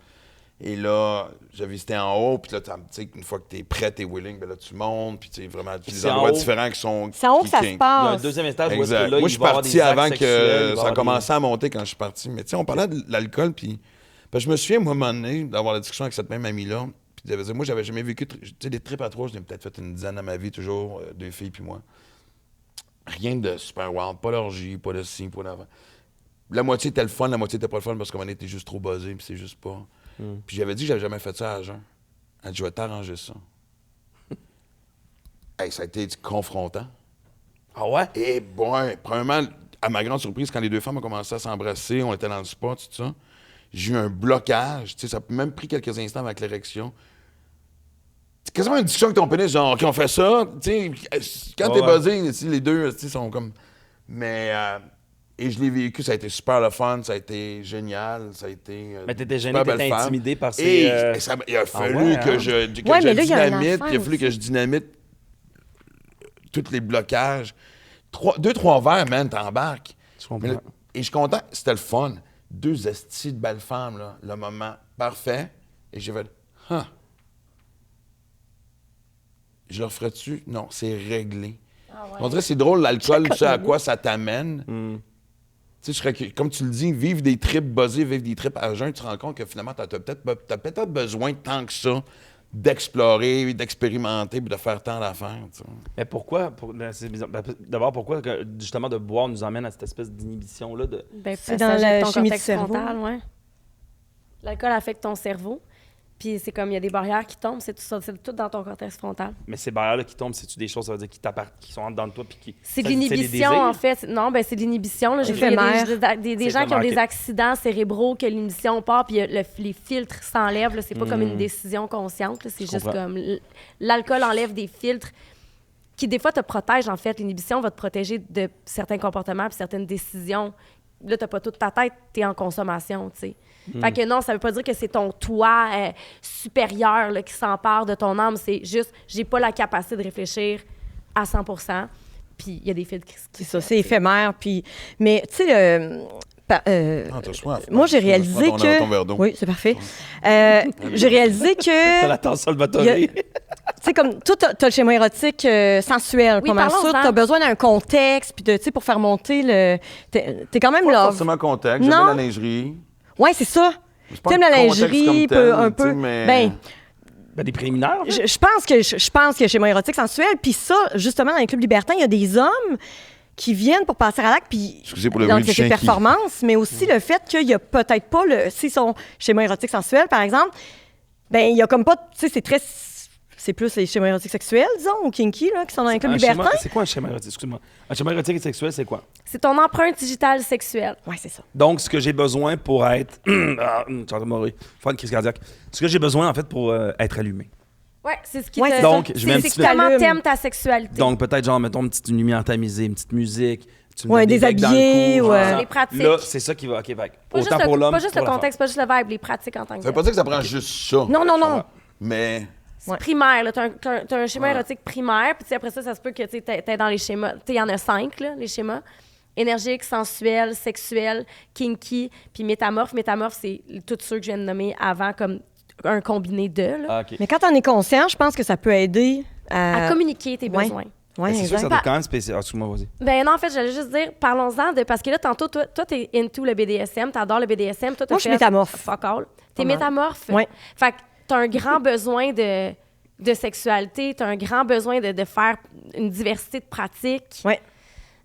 et là, j'ai visité en haut. Puis là, tu sais, une fois que t'es prêt, t'es willing, ben là, tu montes. Puis tu sais, vraiment, des endroits différents qui sont... C'est en haut que ça se Il y a un passe. deuxième étage où est-ce que Exact. là, Moi, il je suis va y avoir parti des actes avant sexuels, il va y que ça avoir a commencé à monter quand je suis parti. Mais tu sais, on parlait de l'alcool, puis... Parce que je me souviens, moi, à un moment donné, d'avoir la discussion avec cette même amie-là. Puis elle disait, moi, j'avais jamais vécu... Tu sais, des trips à 3, j'en ai peut-être fait une dizaine dans ma vie, toujours, 2 filles puis moi. Rien de super wild. Pas d'orgie, pas de ci, pas d'avant. La moitié était le fun, la moitié était pas le fun parce qu'à un moment donné, t'es juste trop buzzé, puis c'est juste pas... Puis j'avais dit que j'avais jamais fait ça à jeun. Elle dit, je vais t'arranger ça. Hey, ça a été confrontant. Ah ouais? Et bon, premièrement, à ma grande surprise, quand les 2 femmes ont commencé à s'embrasser, on était dans le spot, tout ça, j'ai eu un blocage. Tu sais, ça a même pris quelques instants avec l'érection. C'est quasiment une discussion avec ton pénis, genre, OK, on fait ça. Tu sais, quand t'es buzzé, les deux, tu sais, sont comme... Mais... et je l'ai vécu, ça a été super le fun, ça a été génial, ça a été... Mais t'étais gêné, t'étais intimidé par ces... Et il a fallu que je dynamite, puis il a fallu que je dynamite tous les blocages. 2-3 verres, man, t'embarques. Je comprends. Et je suis content, c'était le fun. 2 estis de belles femmes, là, le moment parfait. Et j'ai fait, je leur ferais-tu? Non, c'est réglé. On dirait que c'est drôle, l'alcool, tu sais à quoi ça t'amène. Tu sais, comme tu le dis, vivre des trips buzzés, vivre des trips à jeun, tu te rends compte que finalement, t'as peut-être besoin tant que ça d'explorer, d'expérimenter, puis de faire tant d'affaires. Tu sais. Mais pourquoi? C'est bizarre. D'abord, pourquoi justement de boire nous emmène à cette espèce d'inhibition-là? C'est dans la chimie du cerveau. cerveau. Ouais. L'alcool affecte ton cerveau. Puis c'est comme il y a des barrières qui tombent, c'est tout dans ton cortex frontal. Mais ces barrières-là qui tombent, c'est-tu des choses, ça veut dire, qui sont en dedans de toi? Puis c'est de l'inhibition, en fait. Non, ben c'est de l'inhibition. Là. J'ai vu des gens qui ont des accidents cérébraux, que l'inhibition part, puis les filtres s'enlèvent. Là. C'est pas comme une décision consciente. Là. C'est juste comme... L'alcool enlève des filtres qui, des fois, te protègent, en fait. L'inhibition va te protéger de certains comportements puis certaines décisions. Là, t'as pas toute ta tête, t'es en consommation, tu sais. Fait que non, ça veut pas dire que c'est ton toi supérieur là, qui s'empare de ton âme. C'est juste, j'ai pas la capacité de réfléchir à 100%. Puis il y a des filtres qui... C'est ça, c'est éphémère. Puis... Mais, tu sais, t'as soif. Moi, j'ai réalisé Prends que... ton verre d'eau. Oui, c'est parfait. J'ai réalisé que... T'as la tension Salvatore. Tu sais, comme toi, t'as le schéma érotique sensuel. Oui, Pas mal parlons-en. ça. T'as besoin d'un contexte, puis tu sais, pour faire monter le... T'es quand même Pas love. forcément contexte. J'aime Non. bien la lingerie. Ouais, c'est ça. C'est pas T'aimes un la contexte lingerie, comme tel, un tu sais, peu... mais- Ben, Ben, des préliminaires. là. je pense que schéma érotique sensuel, puis ça, justement, dans les clubs libertins, il y a des hommes qui viennent pour passer à l'acte, puis Excusez pour le bruit du l'anxiété de chien qui- performance, mais aussi le fait qu'il y a peut-être pas le... Si son schéma érotique sensuel, par exemple, ben il y a comme pas... Tu sais, c'est très... C'est plus les schémas érotiques sexuels, disons, ou kinky, là, qui sont dans les clubs Un schéma- libertins. C'est quoi un schéma érotique? Excuse-moi. Un schéma érotique et sexuel, c'est quoi? C'est ton empreinte digitale sexuelle. Ouais, c'est ça. Donc, ce que j'ai besoin pour être... Faire une crise cardiaque. Ce que j'ai besoin, en fait, pour être allumé. Ouais, c'est ce qui Ouais, te... c'est Donc, ça. je mets un c'est petit peu... comment T'allumes. t'aimes ta sexualité. Donc, peut-être, genre, mettons, une petite lumière tamisée, une petite musique. Tu me Ouais, donnes des becs dans le déshabillé, cou, ouais. genre. Les pratiques. Là, c'est ça qui va... OK, fait, pas autant juste pour le, l'homme pas juste pour le la contexte, pas juste le vibe, les pratiques en tant que Ça veut tel. pas dire que ça prend juste ça. Non, non, non. Mais C'est primaire, là. T'as un schéma Ouais. érotique primaire, puis tu sais, après ça se peut que tu t'es dans les schémas. Tu sais, il y en a 5, là, les schémas. Énergique, sensuel, sexuel, kinky, puis métamorphe. Métamorphe, c'est tous ceux que je viens de nommer avant comme un combiné de, là. Ah, OK. Mais quand on est conscient, je pense que ça peut aider à... À communiquer tes ouais. besoins. Ouais, Mais c'est sûr que ça exact. doit être quand même spécial. Ah, excuse-moi, vas-y. Ben non, en fait, j'allais juste dire, parlons-en de... Parce que là, tantôt, toi, t'es into le BDSM, t'adores le BDSM. Toi, t'as Moi, je suis fait- métamorphe. Fuck all. T'es Pas mal. métamorphe. Ouais. Fait que t'as un grand besoin de sexualité, t'as un grand besoin de faire une diversité de pratiques. Ouais.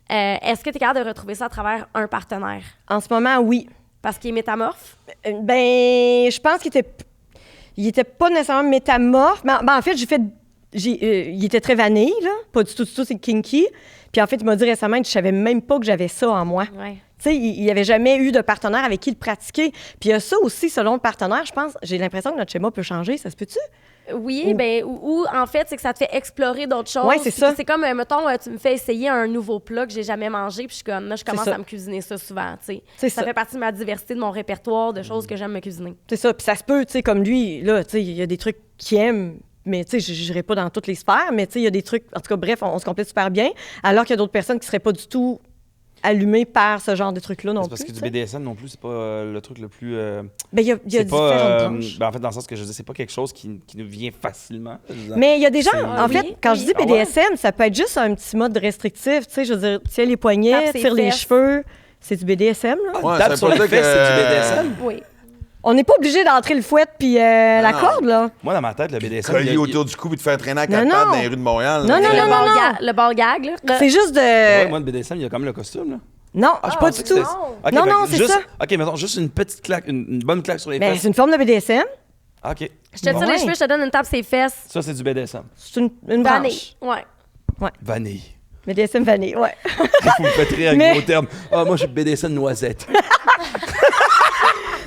Est-ce que t'es capable de retrouver ça à travers un partenaire? En ce moment, oui. Parce qu'il est métamorphe? Ben, je pense il était pas nécessairement métamorphe. Mais en fait, il était très vanille, là. Pas du tout, c'est kinky. Puis en fait, il m'a dit récemment que je savais même pas que j'avais ça en moi. Ouais. Tu sais, il n'y avait jamais eu de partenaire avec qui le pratiquer. Puis il y a ça aussi, selon le partenaire, je pense. J'ai l'impression que notre schéma peut changer. Ça se peut-tu? Oui, ben, ou en fait, c'est que ça te fait explorer d'autres choses. Ouais, c'est Puis ça. C'est comme, mettons, tu me fais essayer un nouveau plat que j'ai jamais mangé, puis je suis comme, là, je commence ça. à me cuisiner ça souvent, tu sais. C'est Ça ça. fait partie de ma diversité, de mon répertoire de choses que j'aime me cuisiner. C'est ça. Puis ça se peut, tu sais, comme lui, là, tu sais, il y a des trucs qu'il aime. Mais tu sais, je n'irai pas dans toutes les sphères, mais tu sais, il y a des trucs, en tout cas, bref, on se complète super bien. Alors qu'il y a d'autres personnes qui ne seraient pas du tout allumées par ce genre de trucs-là non C'est plus. parce que du tu sais. BDSM non plus, c'est pas le truc le plus... Ben, il y a c'est différentes pas, branches. ben, en fait, dans le sens que je dis, c'est pas quelque chose qui nous vient facilement. Mais il y a des gens, C'est- en fait, Oui, quand oui. je dis Ah ouais? BDSM, ça peut être juste un petit mode restrictif. Tu sais, je veux dire, tiens les poignets, Tape ses tire les fesses. cheveux. C'est du BDSM, là. Ouais, Tape ça sur veut les pas fesses, dire c'est du que- BDSM. Oui. On n'est pas obligé d'entrer le fouet puis la Non. corde, là. Moi, dans ma tête, le BDSM... collier autour du cou et te faire traîner à quatre Non, pattes non. dans les rues de Montréal. Non, là. non, le, non, ball non. le ball gag, là. C'est juste de... Ouais, moi, le BDSM, il y a comme le costume, là. Non, Ah, je pas pensais du que tout. c'était- Non. Ok, Non, fait non, que c'est juste- ça. OK, mettons, juste une petite claque, une bonne claque sur les Ben, fesses. c'est une forme de BDSM. OK. Je te tire Ouais. les cheveux, je te donne une tape ses fesses. Ça, c'est du BDSM. C'est une Vanille. branche. Ouais. Vanille. BDSM vanille, ouais. Vous me faites rire avec Mais- vos termes. Ah, moi, je suis BDSM noisette.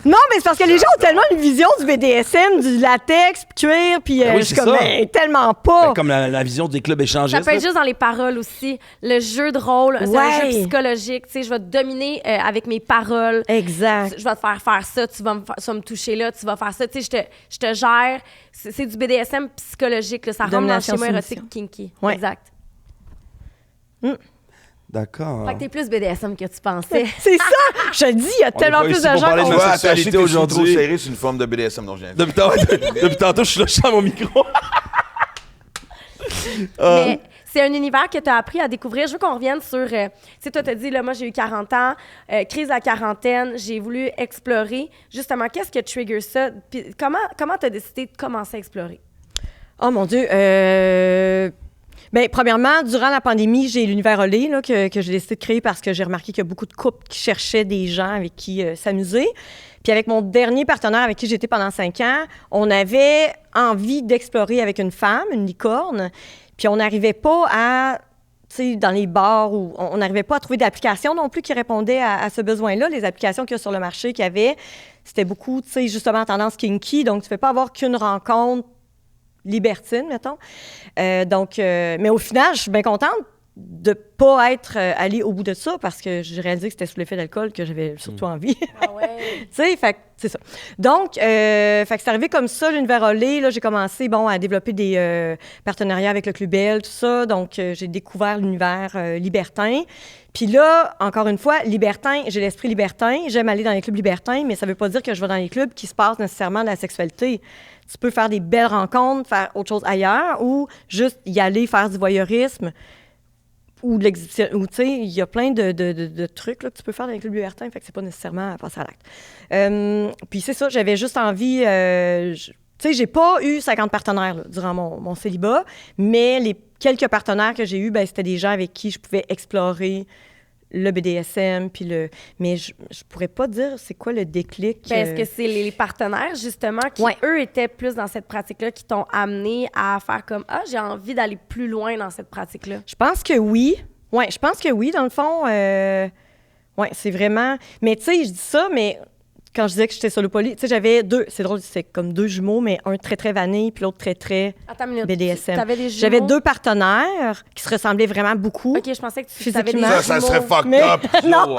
Non, mais c'est parce que les gens ont tellement une vision du BDSM, du latex, puis cuir, puis Ben oui, je suis c'est comme, ça. ben, tellement pas. Ben, comme la vision des clubs échangistes. Ça peut être là. juste dans les paroles aussi. Le jeu de rôle, c'est un Ouais. jeu psychologique. Tu sais, je vais te dominer avec mes paroles. Exact. Je vais te faire ça, tu vas me toucher là, tu vas faire ça. Tu sais, je te gère. C'est du BDSM psychologique. Là. Ça rentre dans le Domination, schéma soumission. érotique kinky. Ouais. Exact. D'accord. Fait que t'es plus BDSM que tu pensais. C'est ça! Je te dis, il y a tellement pas plus ici de pour gens parler qu'on de Tu vois, sexualité attacher tes cheveux trop aujourd'hui. serrés, c'est une forme de BDSM dont je viens de dire. Depuis tantôt, je suis lâché à mon micro. Mais c'est un univers que tu as appris à découvrir. Je veux qu'on revienne sur... tu sais, toi, t'as dit, là, moi, j'ai eu 40 ans, crise de la quarantaine, j'ai voulu explorer. Justement, qu'est-ce que trigger ça? Puis comment t'as décidé de commencer à explorer? Oh mon Dieu! Bien, premièrement, durant la pandémie, j'ai l'univers Olé là, que j'ai décidé de créer parce que j'ai remarqué qu'il y a beaucoup de couples qui cherchaient des gens avec qui s'amuser. Puis avec mon dernier partenaire avec qui j'étais pendant 5 ans, on avait envie d'explorer avec une femme, une licorne, puis on n'arrivait pas à, tu sais, dans les bars, où on n'arrivait pas à trouver d'applications non plus qui répondaient à ce besoin-là. Les applications qu'il y a sur le marché qu'il y avait, c'était beaucoup, tu sais, justement tendance kinky, donc tu ne fais pas avoir qu'une rencontre libertine, mettons. Mais au final, je suis bien contente de pas être allée au bout de ça parce que j'ai réalisé que c'était sous l'effet d'alcool que j'avais surtout envie. Ah ouais. Tu sais, fait que c'est ça. Donc, fait que c'est arrivé comme ça, l'univers Olé. Là, j'ai commencé, à développer des partenariats avec le Club Bell, tout ça. Donc, j'ai découvert l'univers libertin. Puis là, encore une fois, libertin, j'ai l'esprit libertin. J'aime aller dans les clubs libertins, mais ça veut pas dire que je vais dans les clubs qui se passent nécessairement de la sexualité. Tu peux faire des belles rencontres, faire autre chose ailleurs ou juste y aller faire du voyeurisme ou de l'exhibition. Ou, tu sais, il y a plein de trucs là, que tu peux faire dans les clubs libertins, fait que c'est pas nécessairement à passer à l'acte. Puis c'est ça, j'avais juste envie... tu sais, j'ai pas eu 50 partenaires là, durant mon célibat, mais les quelques partenaires que j'ai eus, c'était des gens avec qui je pouvais explorer le BDSM, puis mais je pourrais pas dire c'est quoi le déclic. Est-ce que c'est les partenaires, justement, qui, eux, étaient plus dans cette pratique-là, qui t'ont amené à faire comme « Ah, j'ai envie d'aller plus loin dans cette pratique-là ». Je pense que oui. Oui, je pense que oui, dans le fond. Oui, c'est vraiment... Mais tu sais, je dis ça, mais quand je disais que j'étais solopoly, tu sais, j'avais deux... C'est drôle, c'est comme deux jumeaux, mais un très, très vanille, puis l'autre très, très BDSM. T'avais des jumeaux? J'avais deux partenaires qui se ressemblaient vraiment beaucoup. OK, je pensais que tu avais des Physiquement. jumeaux. Ça serait fucked up. Non,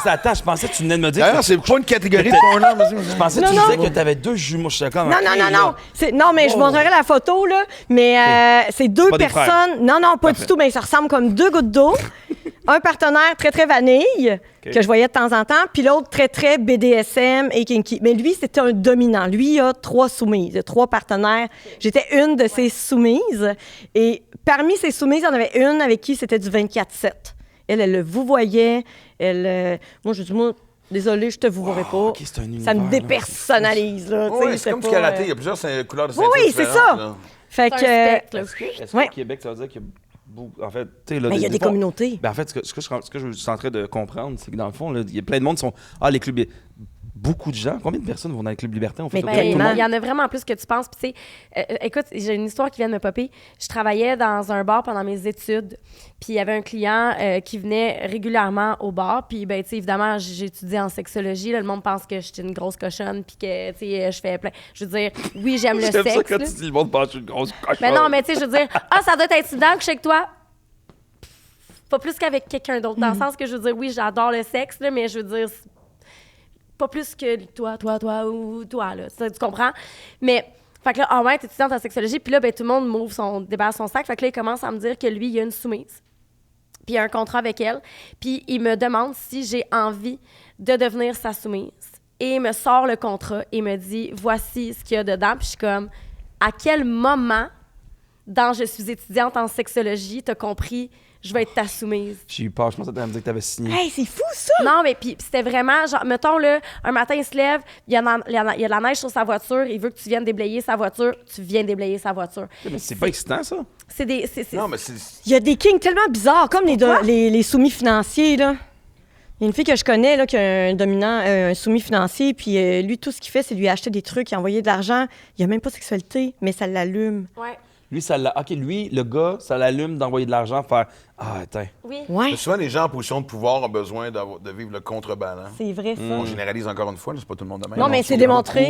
Attends, je pensais que tu venais de me dire. D'ailleurs, c'est pas une catégorie de porno. Je pensais que tu disais que tu avais deux jumeaux. Je suis comme. Non, mais je vous montrerai la photo, là. Mais c'est deux pas des personnes... frères. Non, pas du tout, mais ça ressemble comme deux gouttes d'eau. Un partenaire très, très vanille, que je voyais de temps en temps, puis l'autre très, très BDSM et kinky. Mais lui, c'était un dominant. Lui, il a 3 soumises, il a 3 partenaires. J'étais une de ses soumises. Et parmi ces soumises, il y en avait une avec qui c'était du 24/7. Elle le vous voyait. Moi, je dis, désolée, je te vous verrai pas. Okay, c'est un univers, ça me dépersonnalise, là. Oui, c'est comme du karaté. Il y a plusieurs couleurs de ceinture. Oui, c'est ça. Là. Fait que... Est-ce qu'au Québec, ça veut dire qu'il y a en fait, là, mais il y a des communautés. En fait, ce que je suis en train de comprendre, c'est que dans le fond, il y a plein de monde qui sont... Ah, les clubs... Beaucoup de gens. Combien de personnes vont dans les clubs libertins? Il y en a vraiment plus que tu penses. Puis, tu sais, écoute, j'ai une histoire qui vient de me popper. Je travaillais dans un bar pendant mes études. Puis, il y avait un client qui venait régulièrement au bar. Puis, tu sais, évidemment, j'étudie en sexologie. Là, le monde pense que je suis une grosse cochonne. Puis que, tu sais, je fais plein. Je veux dire, oui, j'aime le sexe. J'aime ça quand tu dis le monde pense que je suis une grosse cochonne. Mais non, mais tu sais, je veux dire, ça doit être intimidant que je sais que toi. Pas plus qu'avec quelqu'un d'autre. Dans le sens que, je veux dire, oui, j'adore le sexe, là, mais je veux dire. Pas plus que toi ou toi, là. Ça, tu comprends? Mais, fait que là, t'es étudiante en sexologie, puis là, tout le monde débarrasse son sac. Fait que là, il commence à me dire que lui, il a une soumise. Puis il a un contrat avec elle. Puis il me demande si j'ai envie de devenir sa soumise. Et il me sort le contrat et me dit, voici ce qu'il y a dedans. Puis je suis comme, à quel moment, dans je suis étudiante en sexologie, t'as compris... Je vais être ta soumise. J'ai eu peur. Je pensais que tu allais me dire que tu avais signé. Hey, c'est fou, ça! Non, mais puis c'était vraiment, genre, mettons, là, un matin, il se lève, il y a de la neige sur sa voiture, il veut que tu viennes déblayer sa voiture, tu viens déblayer sa voiture. Mais c'est pas excitant, ça? Non, mais c'est... Il y a des kings tellement bizarres, comme les soumis financiers, là. Il y a une fille que je connais, là, qui a un dominant, un soumis financier, puis lui, tout ce qu'il fait, c'est lui acheter des trucs, il envoyer de l'argent. Il n'y a même pas de sexualité, mais ça l'allume. Ouais. Lui, le gars, ça l'allume d'envoyer de l'argent, faire « Ah, attends. » Oui. Ouais. Souvent, les gens en position de pouvoir ont besoin de vivre le contrebalan. C'est vrai, ça. On généralise encore une fois, là, c'est pas tout le monde de même. Non, mais Donc, c'est il y a démontré.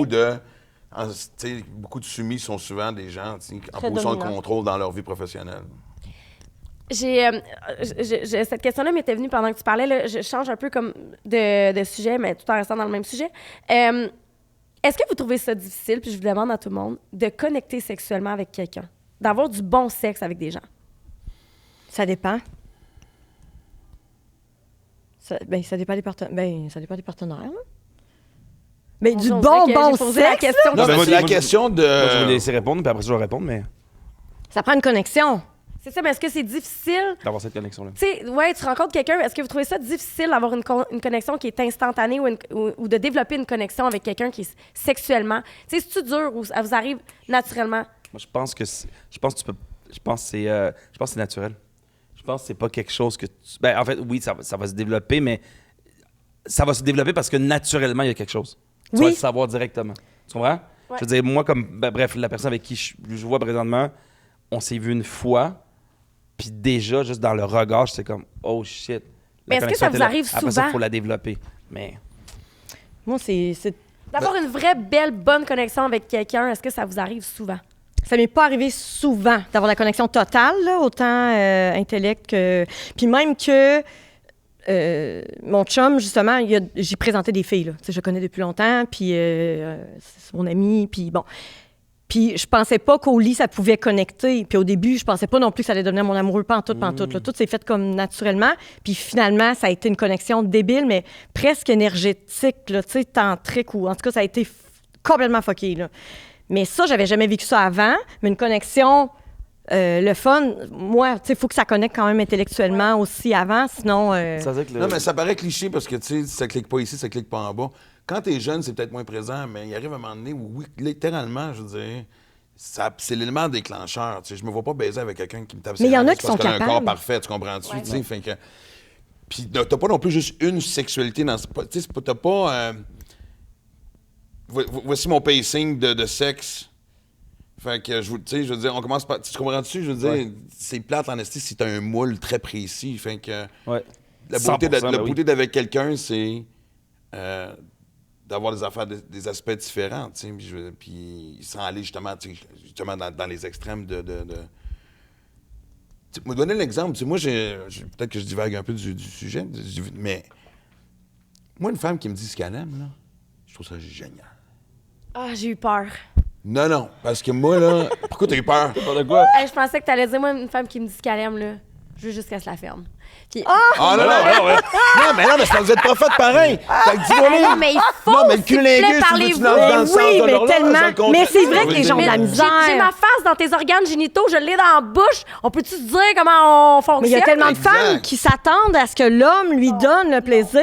Beaucoup de soumis sont souvent des gens en Très position de dominants. contrôle dans leur vie professionnelle. Cette question-là m'était venue pendant que tu parlais. Là, je change un peu comme de sujet, mais tout en restant dans le même sujet. Est-ce que vous trouvez ça difficile, puis je vous demande à tout le monde, de connecter sexuellement avec quelqu'un? D'avoir du bon sexe avec des gens? Ça dépend. Ça dépend des partenaires. Ça dépend des partenaires, là. Mais du On bon dirait que j'ai posé la sexe, question. Non, mais moi, c'est la moi, question de... Moi, je vais laisser répondre, puis après ça, je vais répondre, mais ça prend une connexion. C'est ça, mais est-ce que c'est difficile? d'avoir cette connexion-là. Tu sais, ouais, tu rencontres quelqu'un, est-ce que vous trouvez ça difficile d'avoir une connexion qui est instantanée ou de développer une connexion avec quelqu'un qui est sexuellement? Tu sais, c'est-tu dur ou ça vous arrive naturellement? Moi, je pense que c'est naturel. Je pense que c'est pas quelque chose que en fait, oui, ça va se développer, mais ça va se développer parce que naturellement, il y a quelque chose. Tu vas Oui. le savoir directement. Tu comprends? Ouais. Je veux dire, moi, bref, la personne avec qui je vois présentement, on s'est vu une fois, puis déjà, juste dans le regard, c'est comme, oh shit. Mais est-ce que ça vous arrive Après ça, souvent? il faut la développer. Mais Moi, c'est D'avoir une vraie, belle, bonne connexion avec quelqu'un, est-ce que ça vous arrive souvent? ça m'est pas arrivé souvent d'avoir la connexion totale, là, autant intellect que... Puis même que mon chum, justement, j'ai présenté des filles, là. Tu sais, je connais depuis longtemps, puis c'est mon ami, puis bon... Puis je pensais pas qu'au lit, ça pouvait connecter. Puis au début, je pensais pas non plus que ça allait devenir mon amoureux pantoute. Là. Tout s'est fait comme naturellement. Puis finalement, ça a été une connexion débile, mais presque énergétique, là, tu sais, tantrique. Ou en tout cas, ça a été complètement fucké, là. Mais ça, j'avais jamais vécu ça avant. Mais une connexion, le fun, moi, tu sais, il faut que ça connecte quand même intellectuellement aussi avant, sinon... Ça veut dire que Non, mais ça paraît cliché parce que, tu sais, ça clique pas ici, ça clique pas en bas. Quand t'es jeune, c'est peut-être moins présent, mais il arrive un moment donné où, oui, littéralement, je veux dire, c'est l'élément déclencheur. Tu sais, je me vois pas baiser avec quelqu'un qui me tape. Mais il y en a qui parce sont qu'elle a un capables. corps parfait, tu comprends-tu? Tu sais, fait que... Puis t'as pas non plus juste une sexualité dans... Tu sais, t'as pas... Voici mon pacing de sexe. Fait que, tu sais, je veux dire, on commence par... Tu comprends-tu? Je veux dire, c'est plate en esti si t'as un moule très précis. Fait que... La beauté, 100%, beauté d'avec quelqu'un, c'est... d'avoir des affaires, des aspects différents, tu sais, puis sans aller justement dans les extrêmes de... Tu me donner l'exemple, tu sais, moi, peut-être que je divague un peu du sujet, mais moi, une femme qui me dit ce qu'elle aime, là, je trouve ça génial. Ah, j'ai eu peur. Non, parce que moi, là... Pourquoi t'as eu peur? De quoi? Je pensais que t'allais dire, moi, une femme qui me dit ce qu'elle aime, là, je veux juste qu'elle se la ferme. Puis... Ah non, mais c'est parce que vous êtes pas fait pareil. Fait que dis-moi, non, mais il faut, non, mais le s'il cul vous plaît, lingus, tu parlez-vous. dans le sens Oui, de mais l'horloge, tellement. je le comprends. Mais c'est vrai que les gens ont de la J'ai misère. ma face dans tes organes génitaux, je l'ai dans la bouche. On peut-tu se dire comment on fonctionne? Mais il y a tellement de Exact. femmes qui s'attendent à ce que l'homme lui donne le plaisir.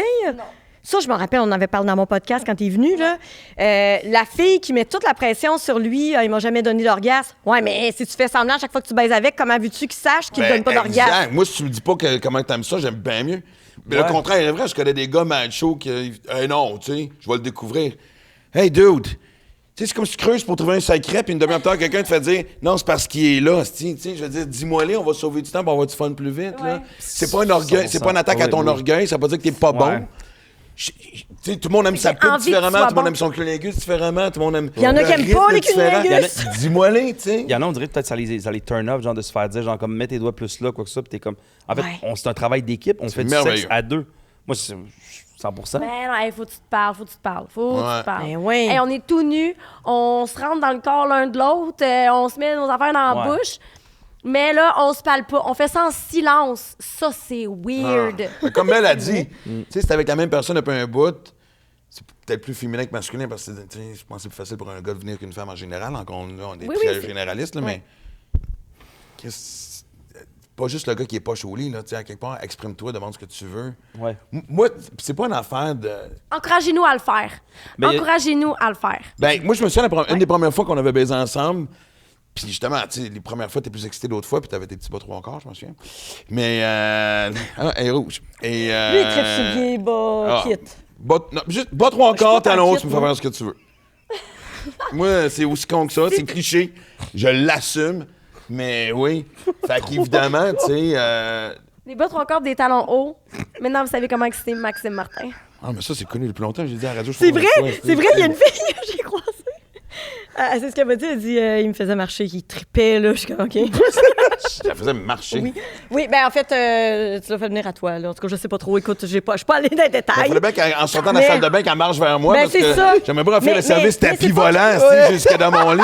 Ça, je me rappelle, on en avait parlé dans mon podcast quand t'es venu, là. La fille qui met toute la pression sur lui, il m'a jamais donné d'orgasme. Ouais, mais si tu fais semblant à chaque fois que tu baises avec, comment veux-tu qu'il sache qu'il ne donne pas d'orgasme? Exact. Moi, si tu me dis pas comment t'aimes ça, j'aime bien mieux. Mais le contraire est vrai, je connais des gars machos qui... non, tu sais, je vais le découvrir. Hey, dude! Tu sais, c'est comme si tu creuses pour trouver un secret, puis une demi-heure plus tard, quelqu'un te fait dire « Non, c'est parce qu'il est là, tu sais, je veux dire, dis-moi-les, on va sauver du temps pour avoir du fun plus vite, là. » C'est pas un orgueil, c'est pas une attaque à ton orgueil, ça veut pas dire que t'es pas bon. Tu sais, tout le monde aime sa pute différemment, tout le monde aime son cunilingus différemment, tout le monde aime... Il y en a qui aiment pas les cunilingus. Dis-moi-les, tu sais. Il y en a, on dirait peut-être ça les turn off, genre de se faire dire, genre comme mets tes doigts plus là, quoi que ça, puis t'es comme. En fait, c'est un travail d'équipe, on fait du sexe à deux. Moi, c'est 100%. Ben non, faut que tu te parles, faut que tu te parles. Ben oui. Hey, on est tout nus, on se rentre dans le corps l'un de l'autre, on se met nos affaires dans la bouche. Mais là, on se parle pas. On fait ça en silence. Ça, c'est weird. Ah. Comme elle a dit, tu sais, c'est avec la même personne depuis un bout. C'est peut-être plus féminin que masculin parce que je pense que c'est plus facile pour un gars de venir qu'une femme en général. Encore là, on est très généralistes, là, mais pas juste le gars qui est pas chaud au lit, là, tu sais, à quelque part, exprime-toi, demande ce que tu veux. Ouais. Moi, c'est pas une affaire de... Encouragez-nous à le faire. Encouragez-nous à le faire. Ben, moi, je me souviens, une des premières fois qu'on avait baisé ensemble, puis justement, tu sais, les premières fois, t'es plus excité d'autres fois, puis t'avais tes petits bas trop encore, je me souviens. Mais, elle est rouge. Et, lui, il tripe sur le vieil bas kit. Juste bas trois quarts, talons hauts, kit, tu me fais faire ce que tu veux. Moi, c'est aussi con que ça, c'est cliché. Je l'assume, mais oui. Fait qu'évidemment, tu sais... Les bas trois quarts, des talons hauts. Maintenant, vous savez comment exciter Maxime Martin. Ah, mais ça, c'est connu depuis longtemps, j'ai dit à la radio. C'est vrai, il y a une fille que j'ai croisée. C'est ce qu'elle m'a dit. Elle dit il me faisait marcher, il tripait, là. Je suis comme, OK. Ça faisait marcher. Oui, ben en fait, tu l'as fait venir à toi, là. En tout cas, je sais pas trop. Écoute, je suis pas allée dans les détails. Il fallait bien qu'en sortant de la salle de bain, qu'elle marche vers moi. Ben, parce c'est que ça. j'aimerais pas offrir le service mais tapis c'est pas- volant jusque dans mon lit.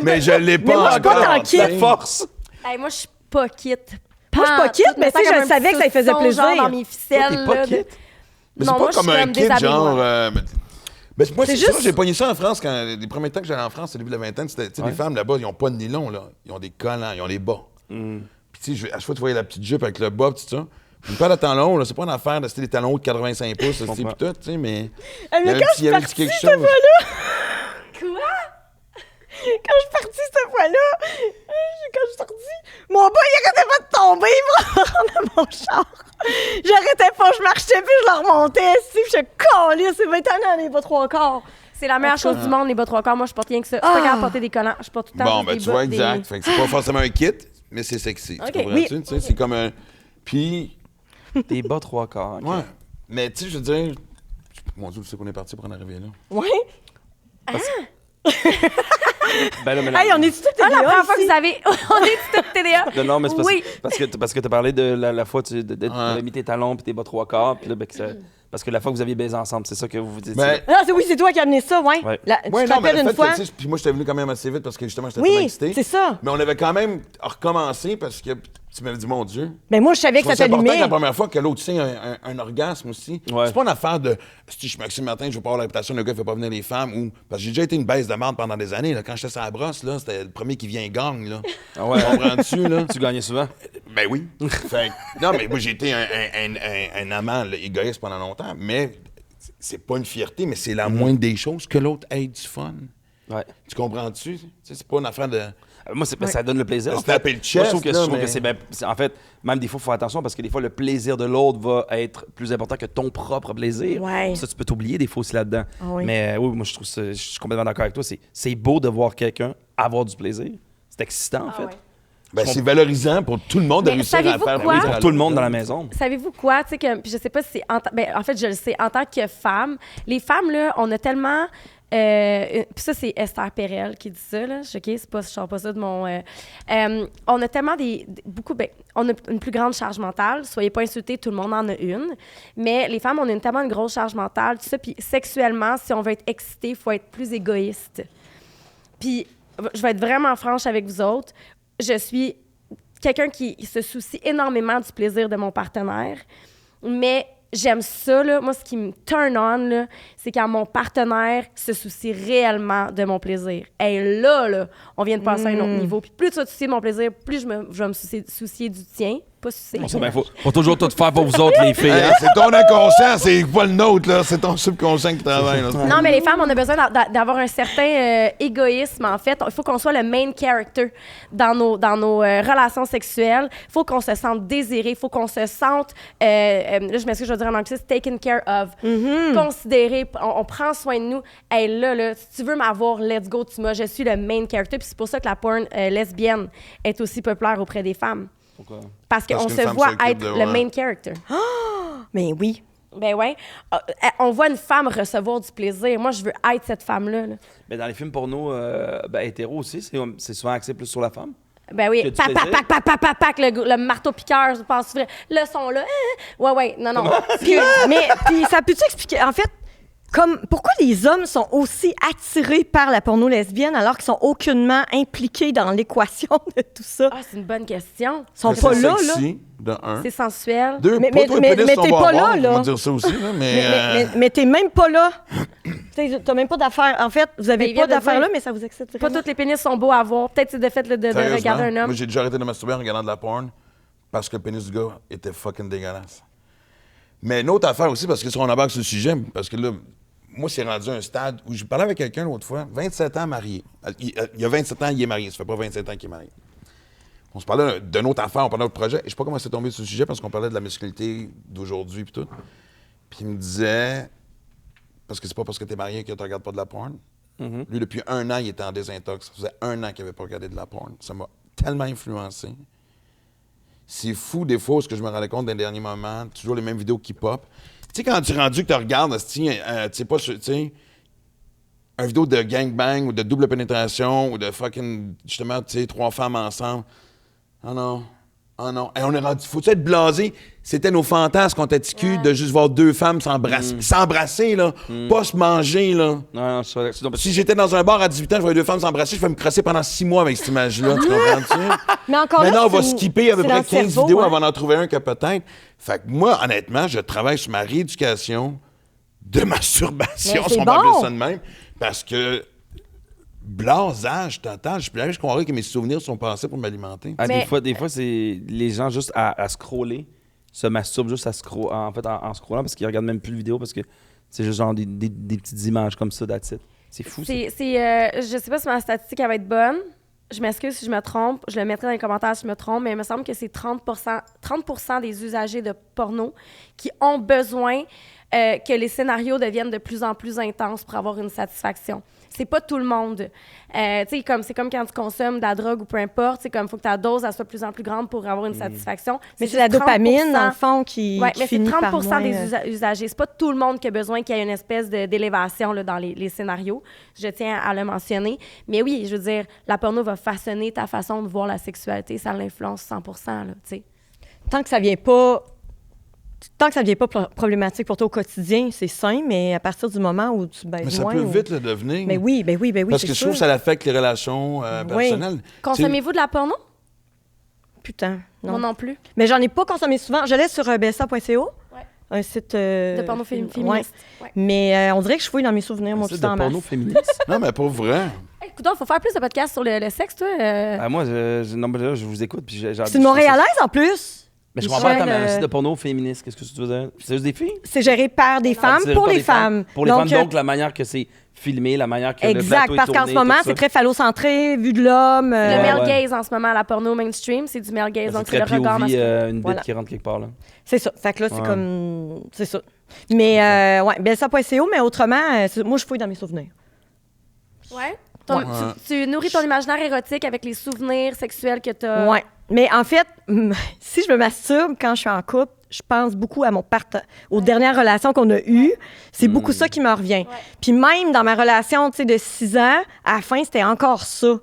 Mais je l'ai pas. Mais moi, je suis pas encore. dans le kit. La force. Hey, moi, je suis pas quitte. Moi, je suis pas quitte, mais tu sais, je savais que ça lui faisait plaisir. Genre dans mes ficelles. Toi, t'es pas là, quitte? Mais Non, c'est moi, pas je comme suis un comme kit, déshabille-moi. genre. Ben, moi, c'est juste- ça, j'ai pogné ça en France quand les premiers temps que j'allais en France, au début de la vingtaine, c'était, tu sais, les femmes là-bas, ils ont pas de nylon, là. Ils ont des collants, ils ont des bas. Puis, tu sais, à chaque fois, tu voyais la petite jupe avec le bas, tout ça. Une paire de talons, là, c'est pas une affaire de c'était des talons hauts de 85 pouces, tu sais, puis tout, tu sais, mais. Mais il y avait quand un je petit- suis il y avait un partie petit quelque cette chose. fois-là, Quoi? quand je suis partie cette fois-là, quand je suis sortie, mon bas, il arrêtait pas de tomber pour rendre à mon char. J'arrêtais pas, je marchais, puis je le remontais, puis je collais, c'est maintenant les bas trois quarts. C'est la meilleure chose du monde, les bas trois quarts. Moi, je porte rien que ça. Je suis pas capable de porter des collants. Je porte tout le temps Bon, juste ben, des tu bas, vois, des- exact. Fait que c'est pas forcément un kit, mais c'est sexy. Ok, Tu comprends-tu? oui. Tu sais, c'est comme un. Puis. Tes bas trois quarts. ok. Ouais. Mais, tu sais, je veux dire. Mon Dieu, tu sais qu'on est parti pour en arriver là. Ouais. Ben là, mais Hey, on est tous Ah, TDA la première fois que ici. vous avez... On est tous TDA. Non, mais c'est Oui. parce que tu as parlé de la fois tu avais mis tes talons puis tes bas 3/4. Puis là, parce que la fois que vous aviez baisé ensemble, c'est ça que vous vous dites. Ben, Ah, c'est toi qui as amené ça, ouais. Ouais. Tu ouais, te non, mais rappelles le une fait fois? que, tu sais, puis moi, j'étais venu quand même assez vite parce que justement, j'étais tellement Oui, excité. c'est ça. Mais on avait quand même recommencé parce que tu m'avais dit, mon Dieu. Mais moi, je savais que ça C'est important que t'allumait. la première fois que l'autre sait un orgasme aussi. Ouais. C'est pas une affaire de si je suis Maxime Martin, je veux pas avoir la réputation, le gars fait pas venir les femmes. Ou parce que j'ai déjà été une baisse de merde pendant des années. Là. Quand j'étais sur la brosse, là, c'était le premier qui vient gagne. Là. Ah ouais. Comprends-tu, là? Tu gagnais souvent? Ben oui. Fait que, non, mais moi, j'ai été un amant là, égoïste pendant longtemps, mais c'est pas une fierté, mais c'est la moindre des choses que l'autre ait du fun. Ouais. Tu comprends-tu? Tu sais, c'est pas une affaire de. Moi, ça donne le plaisir. Se en fait. taper le chest, Moi, je trouve que, là, je trouve mais- que en fait, même des fois, il faut faire attention parce que des fois, le plaisir de l'autre va être plus important que ton propre plaisir. Ouais. Ça, tu peux t'oublier des fois aussi là-dedans. Ah oui. Mais oui, moi, je suis complètement d'accord avec toi. C'est beau de voir quelqu'un avoir du plaisir. C'est excitant, en fait. ouais. Ben, c'est valorisant pour tout le monde de Mais réussir à savez-vous faire quoi? plaisir Pour à tout le l'autre, monde dans là. la maison. Savez-vous quoi? Tu sais que, puis je sais pas si c'est... en fait, je le sais. En tant que femme, les femmes, là, on a tellement... puis ça, c'est Esther Perel qui dit ça, là. OK, je sors pas ça de mon... on a tellement on a une plus grande charge mentale. Soyez pas insultés, tout le monde en a une. Mais les femmes, on a tellement une grosse charge mentale, tout ça. Puis sexuellement, si on veut être excité, il faut être plus égoïste. Puis je vais être vraiment franche avec vous autres. Je suis quelqu'un qui se soucie énormément du plaisir de mon partenaire, mais j'aime ça, là. Moi, ce qui me turn on, là, c'est quand mon partenaire se soucie réellement de mon plaisir. Et là, on vient de passer à un autre niveau. Puis plus tu vas te soucier de mon plaisir, plus je vais me soucier du tien. Pas soucier. Faut toujours tout faire pour vous autres, les filles. Hey, hein. c'est ton inconscient, c'est pas le nôtre, là. C'est ton subconscient qui travaille. Là. Non, mais les femmes, on a besoin d'avoir un certain égoïsme, en fait. Il faut qu'on soit le main character dans nos relations sexuelles. Il faut qu'on se sente désiré. Il faut qu'on se sente, là, je m'excuse, je vais dire en anglais, c'est taken care of. Considéré. On prend soin de nous. Hey, là, si tu veux m'avoir, let's go, je suis le main character. Puis c'est pour ça que la porn lesbienne est aussi populaire auprès des femmes. Pourquoi? Parce qu'on qu'une se femme voit s'occupe être de- le ouais. main character. Mais oui. Ben ouais. On voit une femme recevoir du plaisir. Moi, je veux être cette femme-là. Là. Mais dans les films porno hétéro aussi, c'est souvent axé plus sur la femme. Ben oui, Que tu pac, faisais? pac, le marteau-piqueur, je pense vrai. Le son là, ouais, non. Mais puis ça peut-tu expliquer, en fait, pourquoi les hommes sont aussi attirés par la porno lesbienne alors qu'ils sont aucunement impliqués dans l'équation de tout ça? Ah, c'est une bonne question. Ils sont C'est pas là, là. sexy, de un. C'est sensuel. Deux, Mais- pas mais- toi, le mais- pénis, mais ton t'es bon pas à boire, là, là. On va dire ça aussi, là, Mais t'es même pas là. T'as même pas d'affaires. En fait, vous Mais avez il vient pas de d'affaires dire- là, mais ça vous excite Pas vraiment. tous les pénis sont beaux à voir. Peut-être c'est de fait de Sérieusement, regarder un homme. moi, j'ai déjà arrêté de masturber en regardant de la porn parce que le pénis du gars était fucking dégueulasse. Mais une autre affaire aussi, parce que si on embarque sur le sujet, parce que là, moi, c'est rendu un stade où j'ai parlé avec quelqu'un l'autre fois, 27 ans marié. Il y a 27 ans, il est marié. Ça fait pas 27 ans qu'il est marié. On se parlait d'une autre affaire, on parlait d'un autre projet. Et je sais pas comment c'est tombé sur le sujet parce qu'on parlait de la masculinité d'aujourd'hui et tout. Puis il me disait, parce que c'est pas parce que t'es marié que tu regardes pas de la porn. Lui, depuis 1 an, il était en désintox. Ça faisait 1 an qu'il avait pas regardé de la porn. Ça m'a tellement influencé. C'est fou, des fois, ce que je me rendais compte dans les derniers moments, toujours les mêmes vidéos qui pop. Tu sais, quand tu es rendu que tu regardes, tu sais, pas, tu sais, une vidéo de gangbang ou de double pénétration ou de fucking, justement, tu sais, 3 femmes ensemble. Oh non. Oh non. Et on est rendu. Faut-tu être blasé? C'était nos fantasmes qu'on t'a cul de juste voir 2 femmes s'embrasser. S'embrasser, là. Pas se manger, là. Non, c'est donc- Si j'étais dans un bar à 18 ans, je voyais 2 femmes s'embrasser, je vais me crosser pendant 6 mois avec cette image-là. Tu comprends-tu? Mais encore là, Maintenant, on va c'est une- skipper à peu c'est dans près le 15 cerveau, vidéos hein. avant d'en trouver un que peut-être. Fait que moi, honnêtement, je travaille sur ma rééducation de masturbation, Mais si c'est on va appeler bon. ça de même, parce que blasage total, je croirais que mes souvenirs sont passés pour m'alimenter. Ah, Mais- des fois c'est les gens juste à scroller, se masturbent juste en scrollant parce qu'ils regardent même plus le vidéo parce que c'est juste genre des petites images comme ça, that's it. C'est fou, ça. Je sais pas si ma statistique elle va être bonne. Je m'excuse si je me trompe. Je le mettrai dans les commentaires si je me trompe, mais il me semble que c'est 30% des usagers de porno qui ont besoin que les scénarios deviennent de plus en plus intenses pour avoir une satisfaction. C'est pas tout le monde. Tu sais, c'est comme quand tu consommes de la drogue ou peu importe, c'est comme faut que ta dose elle soit de plus en plus grande pour avoir une satisfaction. Mais c'est la dopamine, dans le fond, qui mais c'est finit 30 par moins... des usagers. C'est pas tout le monde qui a besoin qu'il y ait une espèce d'élévation là, dans les scénarios. Je tiens à le mentionner. Mais oui, je veux dire, la porno va façonner ta façon de voir la sexualité. Ça l'influence 100%, là, tu sais. Tant que ça vient pas problématique pour toi au quotidien, c'est sain, mais à partir du moment où tu baises Mais ça moins... peut vite le devenir. Ben oui, Parce c'est que je sûr. trouve que ça affecte les relations personnelles. Consommez-vous de la porno? Putain, non. Moi non plus. Mais j'en ai pas consommé souvent. Je l'ai sur bsa.co, un site... De porno féministe. Ouais. Mais on dirait que je fouille dans mes souvenirs, mon C'est petit de en porno masse. féministe. Non, mais pour vrai. Écoute, il faut faire plus de podcasts sur le sexe, toi. Moi, non, mais là, je vous écoute. Puis C'est une Montréalaise, en plus. Mais je comprends pas, Michel, mais un site de porno féministe, qu'est-ce que tu veux dire? C'est juste des filles? C'est géré par des femmes, C'est pour par les des femmes. Pour les femmes, donc la manière que c'est filmé, la manière que le Exact, plateau est parce qu'en tourné, ce moment, tout c'est ça. très phallocentré, vu de l'homme. Le Ouais, male ouais. gaze en ce moment, la porno mainstream, c'est du male gaze, donc c'est C'est le très regard POV, masculin. une bite Voilà. qui rentre quelque part, là. C'est ça. Fait que là, c'est Ouais. comme... C'est ça. Mais, ouais, belsa.co, mais autrement, moi, je fouille dans mes souvenirs. Ouais. Ouais. Tu nourris ton imaginaire érotique avec les souvenirs sexuels que tu as. Ouais. Mais en fait, si je me masturbe quand je suis en couple, je pense beaucoup à mon partenaire, aux dernières relations qu'on a eues. C'est beaucoup ça qui me revient. Puis même dans ma relation, tu sais, de 6 ans, à la fin, c'était encore ça.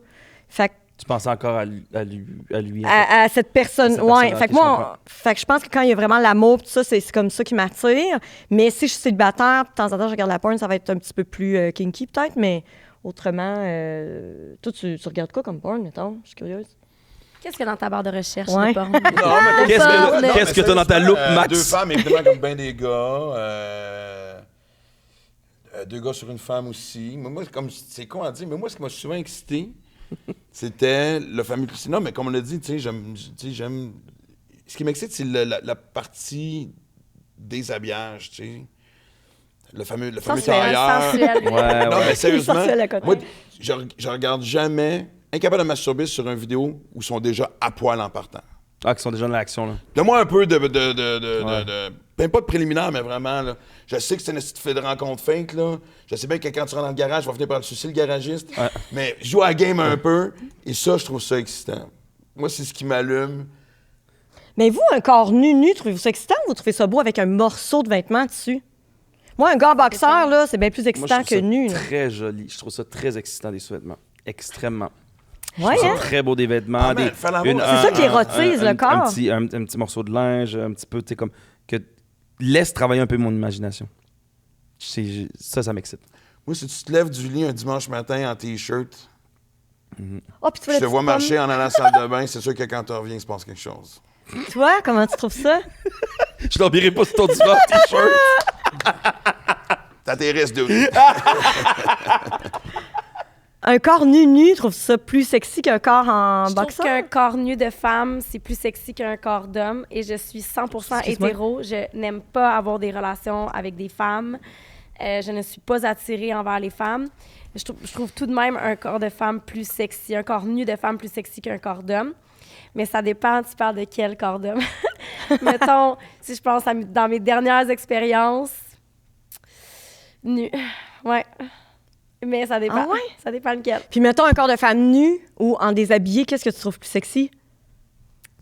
Fait que Tu pensais encore à lui. En fait. à cette personne. À cette Ouais. personne-là, Fait que ok, je moi, fait que je pense que quand il y a vraiment l'amour, tout ça, c'est comme ça qui m'attire. Mais si je suis célibataire, de temps en temps, je regarde la porn, ça va être un petit peu plus kinky peut-être, mais autrement, toi, tu regardes quoi comme porn, mettons? Je suis curieuse. Qu'est-ce qu'il y a dans ta barre de recherche Ouais. de porno? Non, mais Qu'est-ce que t'as dans ta loupe, Max? Deux femmes, évidemment, comme bien des gars. Deux gars sur une femme aussi. Mais moi, c'est con à dire, mais moi, ce qui m'a souvent excité, c'était le fameux... Non, mais comme on l'a dit, tu sais, j'aime... Ce qui m'excite, c'est la partie déshabillage, tu sais. Le fameux tailleur. Sensuel. Ouais, Non, ouais. mais sérieusement, Sensuel à côté. moi, je regarde jamais... Incapable de masturber sur une vidéo où ils sont déjà à poil en partant. Ah, qui sont déjà dans l'action, là. Donne-moi un peu même pas de préliminaire, mais vraiment, là. Je sais que c'est une petite fait de rencontre fake, là. Je sais bien que quand tu rentres dans le garage, tu vas finir par le sucer, le garagiste. Ouais. Mais joue à la game un peu, et ça, je trouve ça excitant. Moi, c'est ce qui m'allume. Mais vous, un corps nu, trouvez-vous ça excitant ou vous trouvez ça beau avec un morceau de vêtement dessus? Moi, un gars boxeur, là, c'est bien plus Moi, je excitant trouve que ça nu. là. très joli. Je trouve ça très excitant, des sous-vêtements. Extrêmement. Ouais, C'est hein? très beau des vêtements. Ah, man, fais l'amour. C'est ça qui érotise le corps. Un petit morceau de linge, un petit peu, tu sais, comme. Que laisse travailler un peu mon imagination. Ça m'excite. Moi, si tu te lèves du lit un dimanche matin en T-shirt, Oh, puis tu vois je la te vois petite marcher en allant à la salle de bain, c'est sûr que quand tu reviens, il se passe quelque chose. pomme. Tu vois, comment tu trouves ça? Je l'enverrai pas sur ton divan t-shirt. T'atterrisses de... Un corps nu, trouve ça plus sexy qu'un corps en Je trouve boxeur? qu'un corps nu de femme, c'est plus sexy qu'un corps d'homme. Et je suis 100% Excuse-moi. hétéro. Je n'aime pas avoir des relations avec des femmes. Je ne suis pas attirée envers les femmes. Je trouve tout de même un corps de femme plus sexy, un corps nu de femme plus sexy qu'un corps d'homme. Mais ça dépend, tu parles de quel corps d'homme. Mettons, si je pense dans mes dernières expériences, nu. Ouais. Mais ça dépend. Ah ouais? Ça dépend lequel. Puis mettons un corps de femme nu ou en déshabillé, qu'est-ce que tu trouves plus sexy?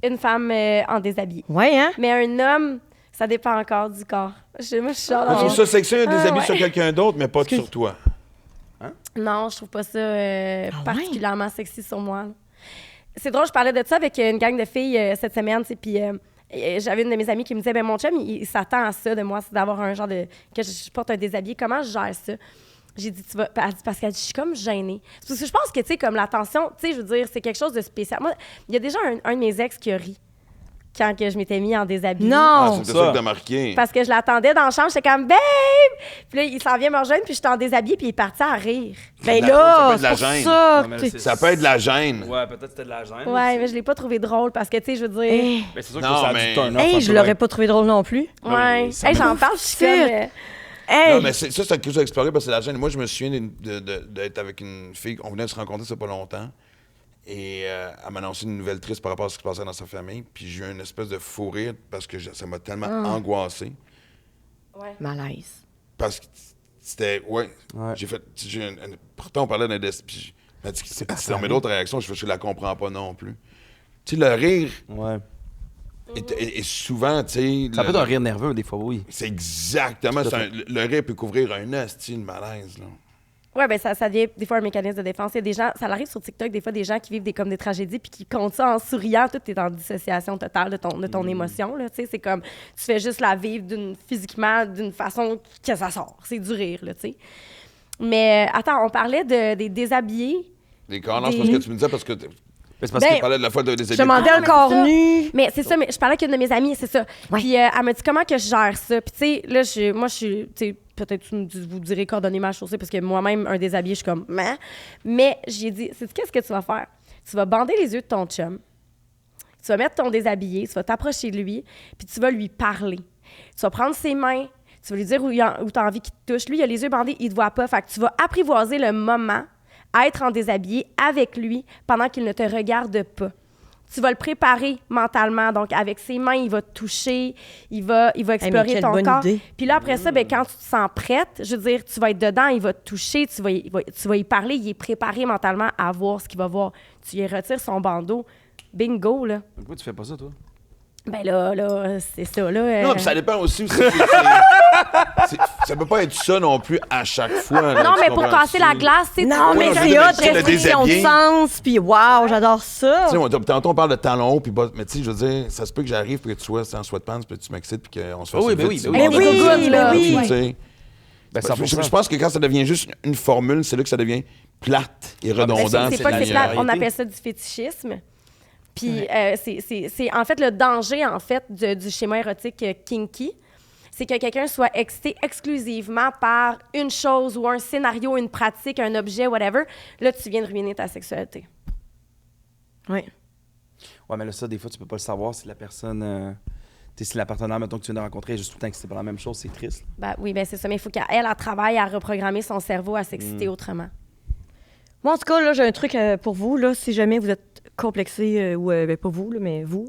Une femme en déshabillé. Ouais, hein? Mais un homme, ça dépend encore du corps. Moi, je suis genre Moi, je dans trouve ça sexy, un déshabillé ouais. sur quelqu'un d'autre, mais pas sur toi. Non, je trouve pas ça particulièrement sexy sur moi. là. C'est drôle, je parlais de ça avec une gang de filles cette semaine, tu sais, puis j'avais une de mes amies qui me disait, ben mon chum, il s'attend à ça de moi, c'est d'avoir un genre de... que je porte un déshabillé. Comment je gère ça? J'ai dit, elle dit, parce qu'elle dit, je suis comme gênée. Parce que je pense que, tu sais, comme l'attention, tu sais, je veux dire, c'est quelque chose de spécial. Moi, il y a déjà un de mes ex qui a ri quand que je m'étais mis en déshabillé. Ah, Non! c'est ça que t'as marqué. Parce que je l'attendais dans la chambre, j'étais comme, babe! Puis là, il s'en vient me rejoindre, puis j'étais en déshabillé, puis il est parti à rire. Ben Ça là, peut être de la c'est pour gêne. ça. Ouais, mais que c'est- Ça peut être de la gêne. Ouais, peut-être c'était de la gêne. Ouais, mais je l'ai pas trouvé drôle parce que, tu sais, je veux dire. Hey, Mais c'est sûr que Non, ça a mais- du turn-off. hey, un je peu, l'aurais ouais. pas trouvé drôle non plus. Ouais. oui, ça Hey, j'en me parle, je suis comme. Hey! Non, mais c'est quelque chose à explorer parce que c'est la gêne. Moi, je me souviens d'être avec une fille, on venait de se rencontrer ça pas longtemps, et elle m'a annoncé une nouvelle triste par rapport à ce qui se passait dans sa famille, puis j'ai eu une espèce de fou rire parce que ça m'a tellement angoissé. Malaise. Parce que c'était... Ouais. J'ai fait... pourtant, on parlait d'un... Puis elle m'a dit, c'est dans mes d'autres réactions, je la comprends pas non plus. Tu sais, le rire... Ouais. Et souvent, tu sais... Ça peut être un rire nerveux, des fois, oui. C'est exactement... le rire peut couvrir un esti, une malaise, là. Ouais, ben ça devient des fois un mécanisme de défense. Il y a des gens, ça arrive sur TikTok, des fois, des gens qui vivent comme des tragédies puis qui comptent ça en souriant. Tout est en dissociation totale de ton émotion, là, tu sais. C'est comme, tu fais juste la vivre physiquement d'une façon que ça sort. C'est du rire, là, tu sais. Mais, attends, on parlait des déshabillés. Les corps, non, c'est parce que tu me disais, parce que... C'est parce Tu que... parlais de la fois des Je demandais le corps nu. Mais c'est ça, mais je parlais avec une de mes amies, c'est ça. Ouais. Puis elle m'a dit comment que je gère ça. Puis tu sais, là, moi, je suis, tu sais, peut-être vous direz coordonner ma chaussée parce que moi-même, un déshabillé, je suis comme, mais j'ai dit, c'est qu'est-ce que tu vas faire? Tu vas bander les yeux de ton chum. Tu vas mettre ton déshabillé, tu vas t'approcher de lui, puis tu vas lui parler. Tu vas prendre ses mains, tu vas lui dire où tu as envie qu'il te touche. Lui, il a les yeux bandés, il te voit pas. Fait que tu vas apprivoiser le moment à être en déshabillé avec lui pendant qu'il ne te regarde pas. Tu vas le préparer mentalement. Donc, avec ses mains, il va te toucher, il va explorer ton corps. Puis là, après ça, quand tu te sens prête, je veux dire, tu vas être dedans, il va te toucher, tu vas y parler, il est préparé mentalement à voir ce qu'il va voir. Tu lui retires son bandeau. Bingo, là. Pourquoi tu fais pas ça, toi? Ben là, c'est ça, là. Non, puis ça dépend aussi. Ça peut pas être ça non plus à chaque fois. Là, non, mais pour casser la glace, c'est... Non, mais c'est hot, restriction de sens, puis wow, j'adore ça. Tu sais, tantôt, on parle de talons hauts, puis mais tu sais, je veux dire, ça se peut que j'arrive, puis que tu sois en sweatpants, puis que tu m'excites, puis qu'on se fasse oui, vite. Je pense que quand ça devient juste une formule, c'est là que ça devient plate et redondant. C'est pas que c'est plate, on appelle ça du fétichisme. Puis c'est en fait le danger en fait du schéma érotique kinky, c'est que quelqu'un soit excité exclusivement par une chose ou un scénario, une pratique, un objet, whatever. Là, tu viens de ruiner ta sexualité. Oui. Ouais, mais là, ça, des fois, tu peux pas le savoir si la personne... si la partenaire, mettons, que tu viens de rencontrer est juste tout le temps excitée par la même chose, c'est triste. Oui, c'est ça. Mais il faut qu'elle travaille à reprogrammer son cerveau à s'exciter autrement. Moi, en tout cas, là, j'ai un truc pour vous. Là, si jamais vous êtes complexé, ou pas vous, là, mais vous.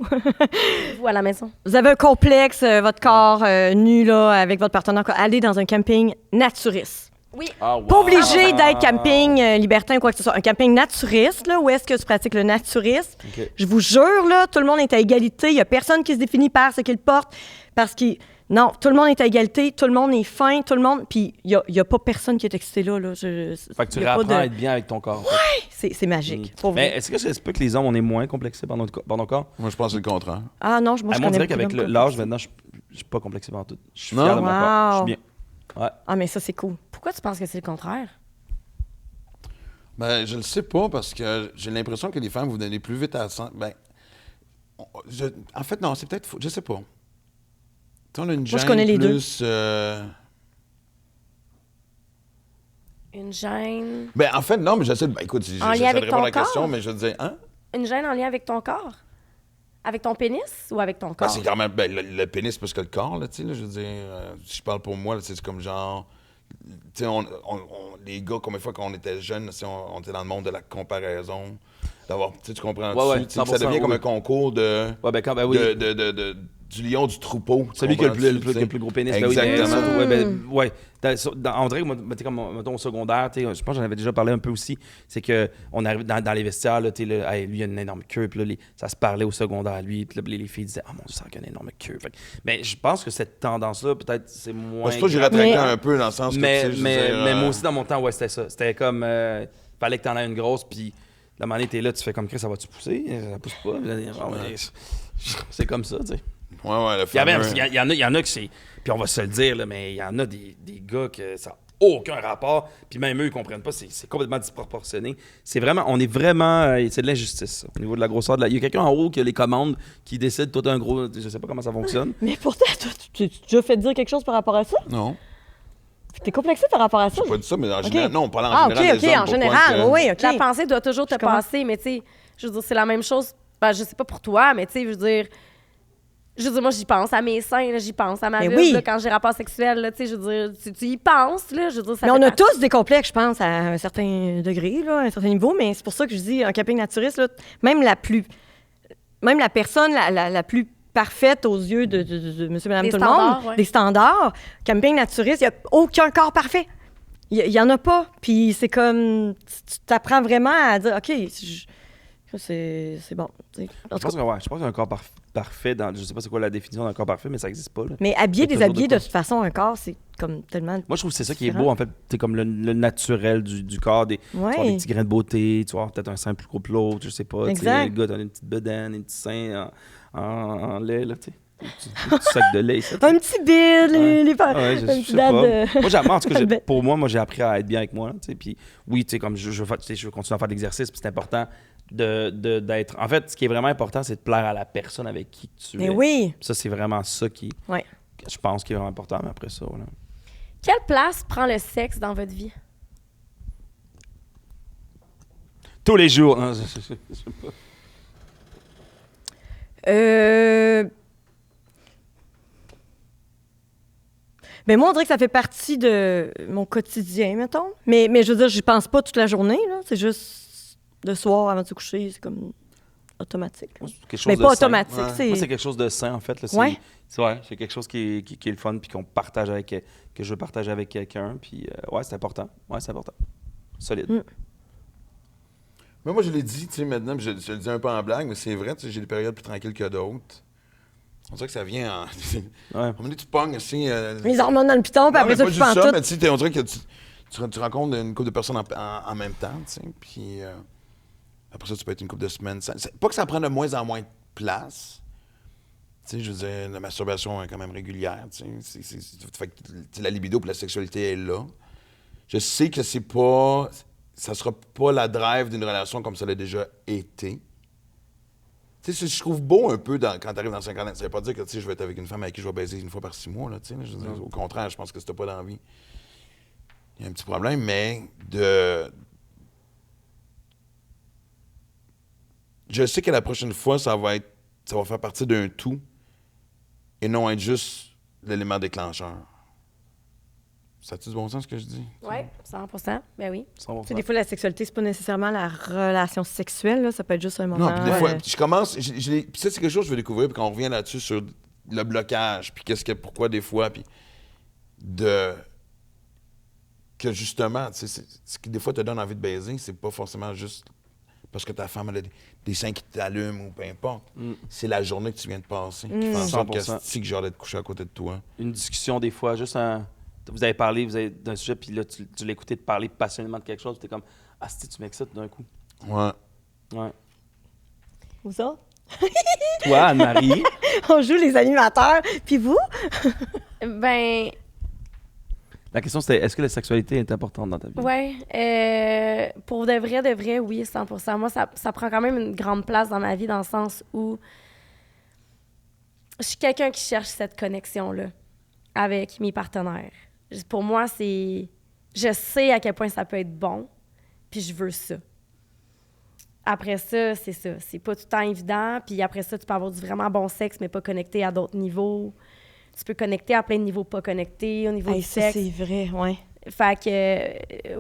Vous, à la maison. Vous avez un complexe, votre corps nu, là, avec votre partenaire. Allez dans un camping naturiste. Oui. Oh, wow. Pas obligé d'être camping libertin ou quoi que ce soit. Un camping naturiste, là, où est-ce que tu pratiques le naturisme. Okay. Je vous jure, là, tout le monde est à égalité. Il n'y a personne qui se définit par ce qu'il porte. Parce que, non, tout le monde est à égalité. Tout le monde est fin. Tout le monde... Puis, il n'y a pas personne qui est excité là. Fait que tu réapprends à être bien avec ton corps. Ouais! C'est magique. Pour Mais est-ce que ça se peut que les hommes, on est moins complexés par nos corps? Moi, je pense que c'est le contraire. Ah non, moi, je on connais dirait qu'avec l'âge, maintenant, je suis pas complexé par tout. Je suis Non? fier de mon corps. Je suis bien. Ouais. Ah, mais ça, c'est cool. Pourquoi tu penses que c'est le contraire? Ben, je le sais pas, parce que j'ai l'impression que les femmes, vous donnez plus vite à... en fait, non, c'est peut-être faux. Je sais pas. On a une gêne je connais les plus... Une gêne... Ben, en fait, non, mais j'essaie de... Ben, écoute, En lien j'essaie de avec répondre à la ton question, corps? mais je dis, hein? Une gêne en lien avec ton corps? Avec ton pénis ou avec ton Ben, corps? c'est quand même... Ben, le pénis plus que le corps, là, tu sais, là, je veux dire... si je parle pour moi, là, c'est comme genre... Tu sais, les gars, combien de fois qu'on était jeunes, on était dans le monde de la comparaison, d'avoir... Tu comprends? Ouais, ça devient comme un concours de... Ouais, ben, du lion du troupeau. Celui qui a le plus gros pénis. Exactement. On dirait que moi, comme mettons, au secondaire, je pense que j'en avais déjà parlé un peu aussi, c'est qu'on arrive dans les vestiaires, là, lui, il a une énorme queue, puis là, ça se parlait au secondaire, lui, puis les filles disaient « Ah, mon Dieu, ça a une énorme queue. » Mais je pense que cette tendance-là, peut-être, c'est moins... C'est pas que j'ai rétracté un peu dans le sens que... Mais moi aussi, dans mon temps, ouais, c'était ça. C'était comme... fallait que t'en aies une grosse, puis la moment donné, t'es là, tu fais comme Chris, ça va-tu pousser? Ça pousse pas. C'est comme ça, tu sais. Ouais, le fameux... Il y en a que c'est... Puis on va se le dire, là, mais il y en a des gars que ça n'a aucun rapport. Puis même eux, ils comprennent pas. C'est complètement disproportionné. C'est vraiment... On est vraiment... c'est de l'injustice, au niveau de la grosseur de la... Il y a quelqu'un en haut qui a les commandes, qui décide tout un gros... Je sais pas comment ça fonctionne. Mais pourtant, tu as déjà fait dire quelque chose par rapport à ça? Non. T'es complexé par rapport à ça? J'ai pas dit ça, mais en général... Non, on parlait en général des hommes. En général, oui, OK. La pensée doit toujours te passer, mais tu sais, je veux dire, c'est la même chose. Ben, je sais pas pour toi, mais tu sais, je veux dire, moi, j'y pense à mes seins, là, j'y pense à ma vulve, là, quand j'ai rapport sexuel, là, tu sais, je veux dire, tu y penses, là, je veux dire, ça. Mais on a tous des complexes, je pense, à un certain degré, là, à un certain niveau, mais c'est pour ça que je dis, un camping naturiste, là, même la personne la plus parfaite aux yeux de monsieur, madame, Des tout le standards, monde. ouais. Des standards. Camping naturiste, il n'y a aucun corps parfait. Il n'y en a pas. Puis c'est comme, tu t'apprends vraiment à dire, OK, c'est bon. En Je tout pense cas, je pense qu'un corps parfait, je sais pas c'est quoi la définition d'un corps parfait, mais ça n'existe pas. Là. mais habiller, Il y a toujours déshabiller, de de quoi. toute façon, un corps, c'est comme tellement... Moi, je trouve que c'est ça qui est différent. beau, en fait. C'est comme le naturel du corps. Tu vas avoir des Ouais. petits grains de beauté, tu vas avoir peut-être un sein plus gros que l'autre, je sais pas. Tu sais, Exact. le gars, t'as une petite bedaine, un petit sein en lait, là, tu sais. Un petit sac de lait, ça. tu sais. Un petit bide, les Ah ouais, je un sais petit pas. dad de- Moi, en tout cas, Albert. pour moi, j'ai appris à être bien avec moi. Tu sais, puis oui, tu sais, comme je veux continuer à faire de l'exercice, puis c'est important d'être... En fait, ce qui est vraiment important, c'est de plaire à la personne avec qui tu Mais es. oui. Ça, c'est vraiment ça qui... Ouais. Je pense qui est vraiment important, mais après ça, voilà. Quelle place prend le sexe dans votre vie? Tous les jours. Non, je sais pas. Ben moi, on dirait que ça fait partie de mon quotidien, mettons. Mais je veux dire, j'y pense pas toute la journée, là. C'est juste le soir avant de se coucher, c'est comme automatique. Moi, c'est quelque chose Mais de pas sain. automatique, Ouais. Moi, c'est c'est... quelque chose de sain, en fait. Là. Ouais. C'est quelque chose qui est le fun, puis qu'on partage avec... que je veux partager avec quelqu'un. Puis, ouais, c'est important. Ouais, c'est important. Solide. Mm. Mais moi, je l'ai dit, tu sais, maintenant, puis je le dis un peu en blague, mais c'est vrai, tu sais, j'ai des périodes plus tranquilles que d'autres. On dirait que ça vient en... Ouais. À un moment donné, tu pognes aussi... Les hormones dans le piton, puis Non, après mais ça, pas tu juste penses ça, tout. mais tu sais, on dirait que tu rencontres une couple de personnes en même temps, tu sais, puis après ça, tu peux être une couple de semaines. Pas que ça prenne de moins en moins de place. Tu sais, je veux dire, la masturbation est quand même régulière, tu sais. Fait que la libido pour la sexualité est là. Je sais que c'est pas... Ça sera pas la drive d'une relation comme ça l'a déjà été. Tu sais, je trouve beau un peu quand t'arrives dans 50 ans. Ça veut pas dire que, tu sais, je vais être avec une femme avec qui je vais baiser une fois par 6 mois, là, tu sais. Je veux dire, au contraire, je pense que si t'as pas d'envie, il y a un petit problème, mais je sais que la prochaine fois, ça va faire partie d'un tout et non être juste l'élément déclencheur. Ça a-tu du bon sens ce que je dis? Oui, 100%. Ben oui. Tu sais, des fois, la sexualité, c'est pas nécessairement la relation sexuelle, là. Ça peut être juste un moment... Non, puis des fois, je commence, puis ça, c'est quelque chose que je veux découvrir, puis qu'on revient là-dessus sur le blocage, puis pourquoi des fois, puis que justement, tu sais, ce qui des fois te donne envie de baiser, c'est pas forcément juste parce que ta femme elle a des seins qui t'allument ou peu importe. C'est la journée que tu viens de passer qui fait en sorte 100%. que j'ai hâte d'être couché à côté de toi. Une discussion, des fois, juste un... Vous avez parlé d'un sujet, puis là, tu l'as écouté de parler passionnément de quelque chose, puis t'es comme, ah, si tu m'excites d'un coup. Ouais. Ouais. Où ça? Toi, Anne-Marie, On joue les animateurs. Puis vous? Ben, la question c'était, est-ce que la sexualité est importante dans ta vie? ouais. Pour de vrai, oui, 100%. Moi, ça prend quand même une grande place dans ma vie, dans le sens où je suis quelqu'un qui cherche cette connexion-là avec mes partenaires. Pour moi, c'est... Je sais à quel point ça peut être bon, puis je veux ça. Après ça, c'est ça. C'est pas tout le temps évident. Puis après ça, tu peux avoir du vraiment bon sexe, mais pas connecté à d'autres niveaux. Tu peux connecter à plein de niveaux pas connectés, au niveau Hey, du ça, sexe. c'est vrai, ouais. Fait que,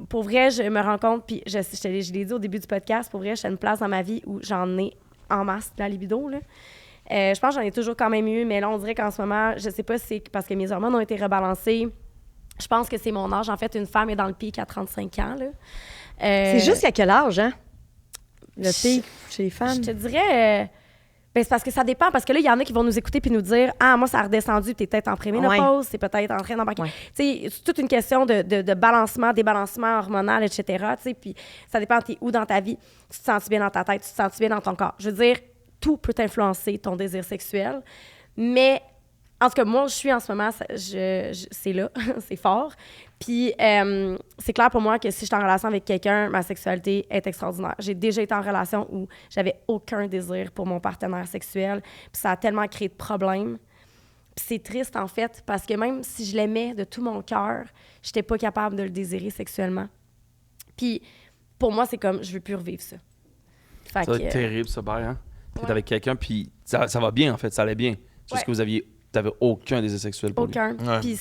pour vrai, je me rends compte, puis je l'ai dit au début du podcast, pour vrai, j'ai une place dans ma vie où j'en ai en masse de la libido, là. Je pense que j'en ai toujours quand même eu, mais là, on dirait qu'en ce moment, je sais pas si c'est parce que mes hormones ont été rebalancées. Je pense que c'est mon âge. En fait, une femme est dans le pic à 35 ans, là. C'est juste à quel âge, hein? Le pic chez les femmes. Je te dirais... ben, c'est parce que ça dépend. Parce que là, il y en a qui vont nous écouter puis nous dire « Ah, moi, ça a redescendu, t'es peut-être en préménopause, c'est peut-être en train d'embarquer. Ouais. Tu sais, c'est toute une question de balancement, débalancement hormonal, etc. Tu sais, puis ça dépend, t'es où dans ta vie. Tu te sens bien dans ta tête, tu te sens bien dans ton corps. Je veux dire, tout peut influencer ton désir sexuel. Mais, en tout cas, moi, je suis en ce moment, c'est là, c'est fort. Puis, c'est clair pour moi que si je suis en relation avec quelqu'un, ma sexualité est extraordinaire. J'ai déjà été en relation où j'avais aucun désir pour mon partenaire sexuel. Puis ça a tellement créé de problèmes. Puis c'est triste, en fait, parce que même si je l'aimais de tout mon cœur, j'étais pas capable de le désirer sexuellement. Puis, pour moi, c'est comme, je veux plus revivre ça. Fait Ça va que, être terrible, ça, Barry, hein? T'es ouais. avec quelqu'un, puis ça va bien, en fait, ça allait bien. Juste Ouais. que t'avais aucun désir sexuel pour lui. aucun. Ouais. Puis,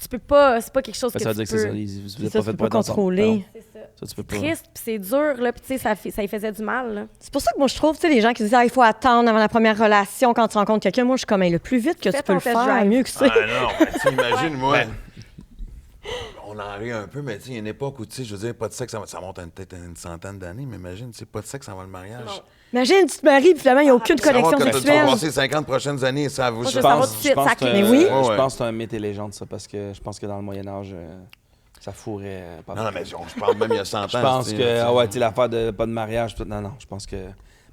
tu peux pas, c'est pas quelque chose que Ça veut tu dire que c'est ça. peux... Vous êtes Ça, pas tu fait peux pour pas être ensemble. contrôler. C'est ça. Ça, tu peux pas. Triste, puis c'est dur, là, puis tu sais, ça y faisait du mal, là. C'est pour ça que moi, je trouve, tu sais, les gens qui disent, il faut attendre avant la première relation quand tu rencontres quelqu'un. Moi, je suis comme, le plus vite que Fais tu peux ton le test faire, drive. mieux que ça. Ah non, ben, tu sais, imagine, moi. On en rit un peu, mais tu sais, il y a une époque où, tu sais, je veux dire, pas de sexe, ça monte peut-être une centaine d'années, mais imagine, tu sais, pas de sexe avant le mariage. Non. Imagine, tu te maries, puis finalement, il n'y a aucune connexion Tu vas sexuelle. passer 50 prochaines années, ça vous Moi, je Je Ça va pense, tout de je suite, pense ça que c'est Mais un- oui. je Ouais. pense que c'est un mythe et légende, ça, parce que je pense que dans le Moyen-Âge, ça fourrait pas Non, mal. mais je parle même il y a 100 ans. Je pense tu que, sais, ah ouais, tu sais, l'affaire de pas de mariage, tout, non, je pense que.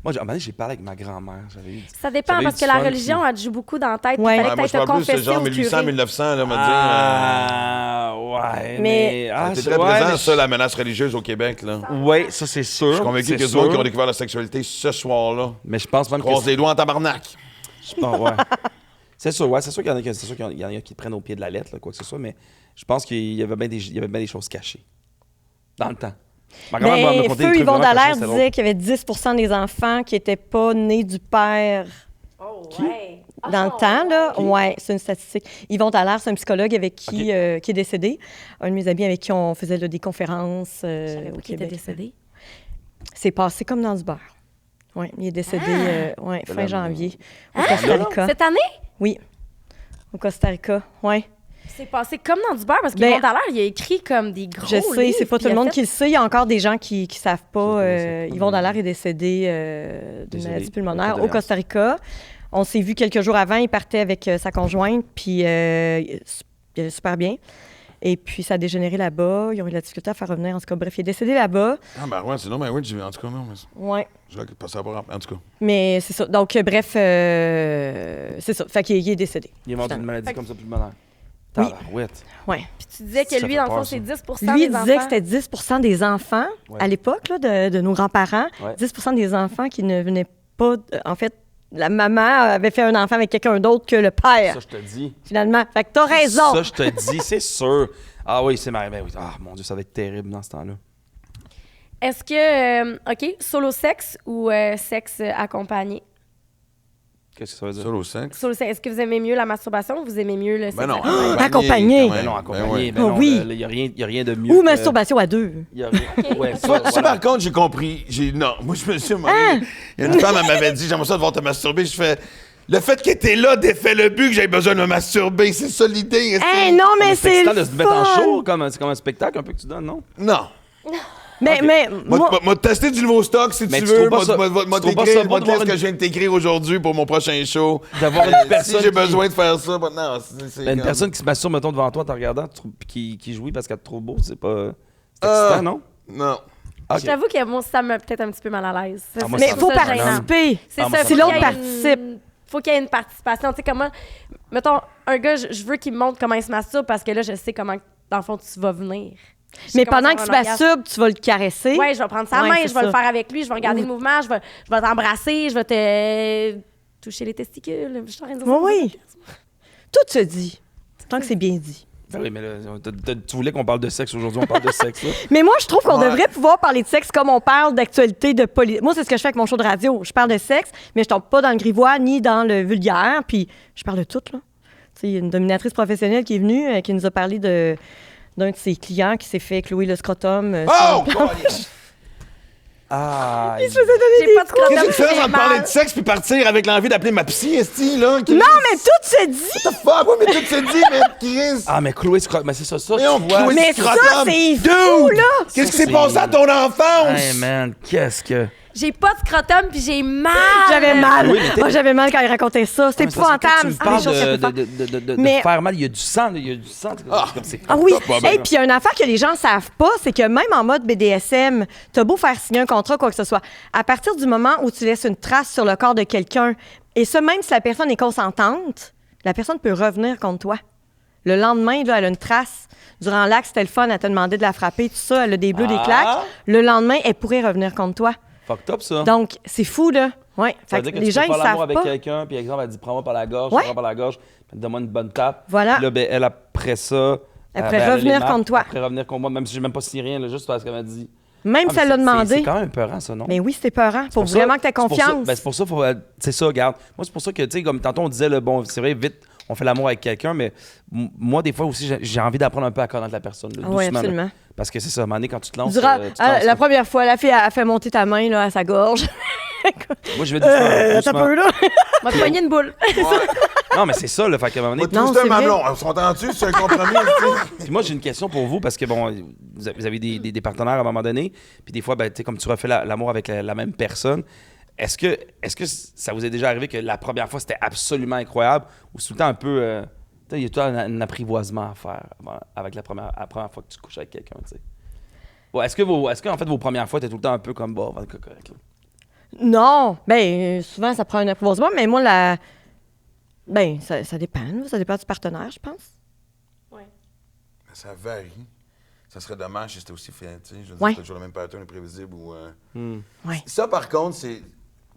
Moi, à un moment donné, j'ai parlé avec ma grand-mère. Ça dépend, J'avais eu parce du que la fun, religion, puis- elle te joue beaucoup dans la tête. Ouais. Il Ouais, fallait moi, que je tu te parle plus, c'est confesser genre au 1800, curé. 1900, là, me dire. Ah, ouais, mais. Ah, C'est je- très ouais, présent, mais ça, la menace religieuse au Québec, là. Ouais, ça, c'est sûr. Je suis convaincu c'est qu'il y a des gens qui ont sûr. découvert la sexualité ce soir-là. Mais je pense même que. Croise les doigts en tabarnak. Je pense, ouais. C'est sûr, ouais, c'est sûr qu'il y en a, c'est sûr qu'il y en a qui te prennent au pied de la lettre, là, quoi que ce soit, mais je pense qu'il y avait bien des choses cachées. Dans le temps. Ma grand-mère me Mais contait des Feu trucs Yvon vraiment Dallaire cachés, c'était disait qu'il y avait 10 des enfants qui n'étaient pas nés du père Oh, ouais. dans le temps, là. Ouais, c'est une statistique. Yvon Dallaire, c'est un psychologue avec qui, qui est décédé. Un de mes amis avec qui on faisait là, des conférences Je savais au pas qu'il était Québec. décédé. C'est passé comme dans du beurre. Oui, il est décédé fin là, janvier au Costa Rica. Cette année, Oui, au Costa Rica, oui. c'est passé comme dans du beurre, parce que Ben, Yvon Dallaire, il a écrit comme des gros Je sais, livres, c'est pas puis tout le il a monde fait- qui le sait. Il y a encore des gens qui ne savent pas. Je connaissais pas, Yvon mais- Dallaire est décédé d'une Désolé. maladie pulmonaire au Condoléances. Costa Rica. On s'est vu quelques jours avant. Il partait avec sa conjointe, puis il allait super bien. Et puis, ça a dégénéré là-bas. Ils ont eu de la difficulté à faire revenir. En tout cas, bref, il est décédé là-bas. Ah, ben ouais, sinon, ben oui, en tout cas, non, mais Ouais. je vais passer à voir, en tout cas. Mais c'est ça. Donc, bref, c'est ça. Fait qu'il est décédé. Il est mort d'une maladie Fait que- comme ça, pulmonaire. Oui. Tabarouette. Ouais. Puis tu disais que Ça lui, fait dans le peur, fond, ça. c'est 10 Lui, il des disait que enfants. c'était 10 des enfants, Ouais. à l'époque, là, de nos grands-parents. Ouais. 10 des enfants qui ne venaient pas. En fait, la maman avait fait un enfant avec quelqu'un d'autre que le père, Ça, je te dis. finalement. Fait que t'as raison. Ça, je te dis, c'est sûr. Ah oui, c'est ma. Ben oui. Ah, mon Dieu, ça va être terrible dans ce temps-là. Est-ce que, OK, solo sexe ou sexe accompagné? Qu'est-ce que ça veut dire? Solo sexe. Solo sexe, est-ce que vous aimez mieux la masturbation ou vous aimez mieux le sexe Ben non, accompagné? Accompagné. quand Ben même. non, Ben accompagné. ouais. Ben non, oui. Il n'y a rien de mieux. Ou que- masturbation à deux. Il y a rien. Ouais, Tu vois, ça, voilà. par contre, j'ai compris. Non, moi, je me suis demandé. Il y a une femme, elle m'avait dit, j'aimerais ça devoir te masturber. Je fais, le fait que t'es là défait le but que j'ai besoin de me masturber. C'est ça l'idée. est-ce que- Hey, non, mais C'est c'est excitant le de se mettre en fun. show, c'est comme un spectacle un peu que tu donnes, non? Non. Mais, Ok. mais moi, M'a tester du nouveau stock si Mais tu tu veux. trouves pas ça- M'a tu trouves pas t'écrire ça beau m'a de voir ce que une- je viens de t'écrire aujourd'hui pour mon prochain show. D'avoir une Si personne j'ai qui- besoin de faire ça, non, c'est Ben, une comme- personne qui se masturbe, mettons, devant toi, en te regardant, puis qui jouit parce qu'elle te trouve beau, c'est pas. C'est Ah. excitant, non? Non. Ok. Je t'avoue que moi, ça me met peut-être un petit peu mal à l'aise. Ah, moi, mais ça il faut me- ça me- participer. C'est Ah, moi, ça. ça Si me- l'autre faut qu'il y ait participe. faut qu'il y ait une participation. Tu sais, comment... Mettons, un gars, je veux qu'il me montre comment il se masturbe parce que là, je sais comment, dans le fond, tu vas venir. Je sais Mais comment pendant ça que tu va un orgasme. masturbes, tu vas le caresser. Ouais, je vais prendre sa Ouais, main, c'est je vais le ça. faire avec lui, je vais regarder le mouvement, je vais t'embrasser, je vais te toucher les testicules. Je suis en train de dire ça. Oui. Tout se dit. Tant que c'est bien dit. Ben oui, mais là, tu voulais qu'on parle de sexe aujourd'hui, on parle de sexe, là. Mais moi, je trouve qu'on Ouais. devrait pouvoir parler de sexe comme on parle d'actualité, de politique. Moi, c'est ce que je fais avec mon show de radio. Je parle de sexe, mais je tombe pas dans le grivois ni dans le vulgaire. Puis je parle de tout, là. Tu sais, il y a une dominatrice professionnelle qui est venue, qui nous a parlé d'un de ses clients qui s'est fait clouer le scrotum. Oh! Ah, Il se faisait donner J'ai des pas de coups. scrotum. Qu'est-ce que tu fais j'ai avant de parler mal. de sexe puis partir avec l'envie d'appeler ma psy, esti, là? Non, mais tout se dit. What the fuck? Ouais, mais tout se dit, mais Chris. Ah, mais Chloé Scrot, mais c'est ça, Mais tu on vois. Chloé Mais Scrotum. ça, c'est Dude! fou, là. Qu'est-ce qui Ça, s'est passé à ton enfance? Hey, man, qu'est-ce que. J'ai pas de scrotum puis j'ai mal. J'avais mal. Oui, mais t'es- Moi, j'avais mal quand il racontait ça. C'était Ah, mais c'est parce que quand épouvantable. tu me C'est des parles choses qu'elle peut de faire. Mais- faire mal, il y a du sang, là, il y a du sang. C'est comme c'est. Ah oui. Pas bien. Et puis, il y a une affaire que les gens ne savent pas, c'est que même en mode BDSM, t'as beau faire signer un contrat, quoi que ce soit, à partir du moment où tu laisses une trace sur le corps de quelqu'un, et ce, même si la personne est consentante, la personne peut revenir contre toi. Le lendemain, là, elle a une trace. Durant l'acte, c'était le fun, elle t'a demandé de la frapper, tout ça, elle a des bleus, des Ah. claques. Le lendemain, elle pourrait revenir contre toi. Fucked up, ça. Donc, c'est fou, là. Ouais. Ça Fait veut dire que que les tu gens, peux ils faire l'amour savent avec pas. quelqu'un, puis exemple, elle dit prends-moi par la gorge, Ouais. prends-moi par la gorge, puis donne-moi une bonne tape. Voilà. Puis là, ben, elle, après ça. Elle pourrait ben, a les revenir marques, contre toi. Elle pourrait revenir contre moi, même si j'ai même pas signé rien, là, juste parce qu'elle m'a dit. Même Ah, si elle mais l'a demandé. C'est quand même peurant, ça, non? Mais oui, c'était peurant. Faut pour ça- vraiment que tu aies c'est pour ça- confiance. ben, c'est pour ça, c'est ça, regarde. Moi, c'est pour ça que, tu sais, comme tantôt, on disait, le bon, c'est vrai, vite, on fait l'amour avec quelqu'un, mais moi, des fois aussi, j'ai envie d'apprendre un peu à connaître la personne. Là, Oui, doucement, absolument. là. Parce que c'est ça, à un moment donné, quand tu te lances. Durant, tu te lances, la première fois, la fille a fait monter ta main là, à sa gorge. Moi, je vais doucement. T'as peu, là. On va te pogner une boule. Non, mais c'est ça, le fait qu'à un moment donné. Moi, Non, tout, c'est un c'est vrai. mamelon. Ils sont entendus, c'est un compromis. Puis moi, j'ai une question pour vous, parce que, bon, vous avez des partenaires à un moment donné, puis des fois, ben, tu sais, comme tu refais l'amour avec la même personne, est-ce que ça vous est déjà arrivé que la première fois, c'était absolument incroyable, ou c'est tout le temps un peu... tu sais, il y a tout un apprivoisement à faire avec la première fois que tu couches avec quelqu'un, tu sais. Bon, est-ce que en fait, vos premières fois, t'es tout le temps un peu comme, bon, correct, là? Non. Ben, souvent, ça prend un apprivoisement, mais moi, ben, ça dépend. Là. Ça dépend du partenaire, je pense. Ça varie. Ça serait dommage si c'était aussi fait. Tu sais, je veux dire, Ouais. c'est toujours le même pattern imprévisible. Ou, Ouais. Ça, par contre, c'est.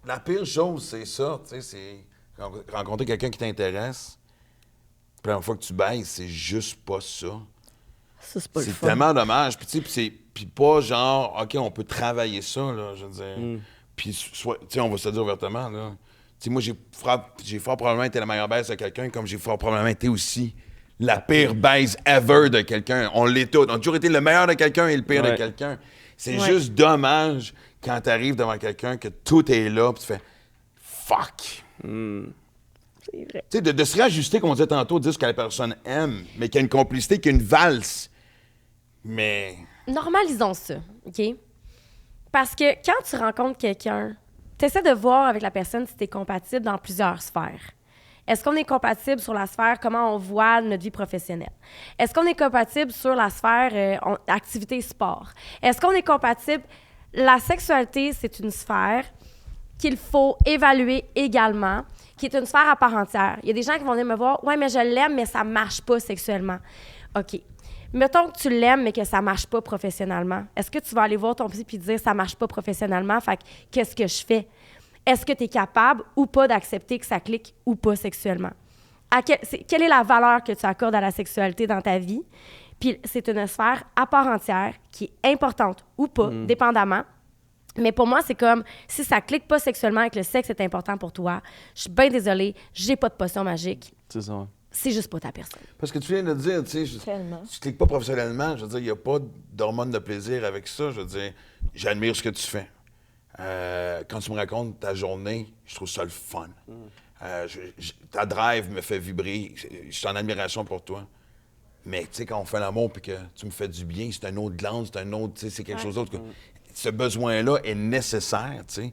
La pire chose, c'est ça. Tu sais, c'est rencontrer quelqu'un qui t'intéresse. La première fois que tu baisses, c'est juste pas ça. Ça, c'est pas le C'est fun. tellement dommage. Puis, tu sais, puis pas genre, OK, on peut travailler ça, là, je veux dire. Puis, tu sais, on va se le dire ouvertement, là. Tu sais, moi, j'ai fort probablement été la meilleure baisse de quelqu'un, comme j'ai fort probablement été aussi la pire baise ever de quelqu'un. On l'est tous. On a toujours été le meilleur de quelqu'un et le pire de Ouais. quelqu'un. C'est Ouais. juste dommage quand tu arrives devant quelqu'un que tout est là, puis tu fais « fuck ». C'est vrai. Tu sais, de se réajuster, comme on disait tantôt, de dire ce que la personne aime, mais qu'il y a une complicité, qu'il y a une valse. Mais... Normalisons ça, OK? Parce que quand tu rencontres quelqu'un, tu essaies de voir avec la personne si tu es compatible dans plusieurs sphères. Est-ce qu'on est compatible sur la sphère comment on voit notre vie professionnelle? Est-ce qu'on est compatible sur la sphère activité sport? Est-ce qu'on est compatible... La sexualité, c'est une sphère qu'il faut évaluer également, qui est une sphère à part entière. Il y a des gens qui vont venir me voir, « Ouais, mais je l'aime, mais ça marche pas sexuellement. » OK. Mettons que tu l'aimes, mais que ça marche pas professionnellement. Est-ce que tu vas aller voir ton psy et dire, « Ça marche pas professionnellement, fait que qu'est-ce que je fais? » Est-ce que tu es capable ou pas d'accepter que ça clique ou pas sexuellement? Quelle est la valeur que tu accordes à la sexualité dans ta vie? Puis c'est une sphère à part entière qui est importante ou pas, dépendamment. Mais pour moi, c'est comme si ça clique pas sexuellement et que le sexe est important pour toi, je suis bien désolée, j'ai pas de potion magique. C'est ça, ouais. C'est juste pas ta personne. Parce que tu viens de dire, tu sais, Tellement. tu cliques pas professionnellement, je veux dire, il n'y a pas d'hormones de plaisir avec ça. Je veux dire, j'admire ce que tu fais. Quand tu me racontes ta journée, je trouve ça le fun. Ta drive me fait vibrer. Je suis en admiration pour toi. Mais tu sais, quand on fait l'amour et que tu me fais du bien, c'est un autre glande, c'est un autre, tu sais, c'est quelque chose d'autre. Ce besoin-là est nécessaire, tu sais.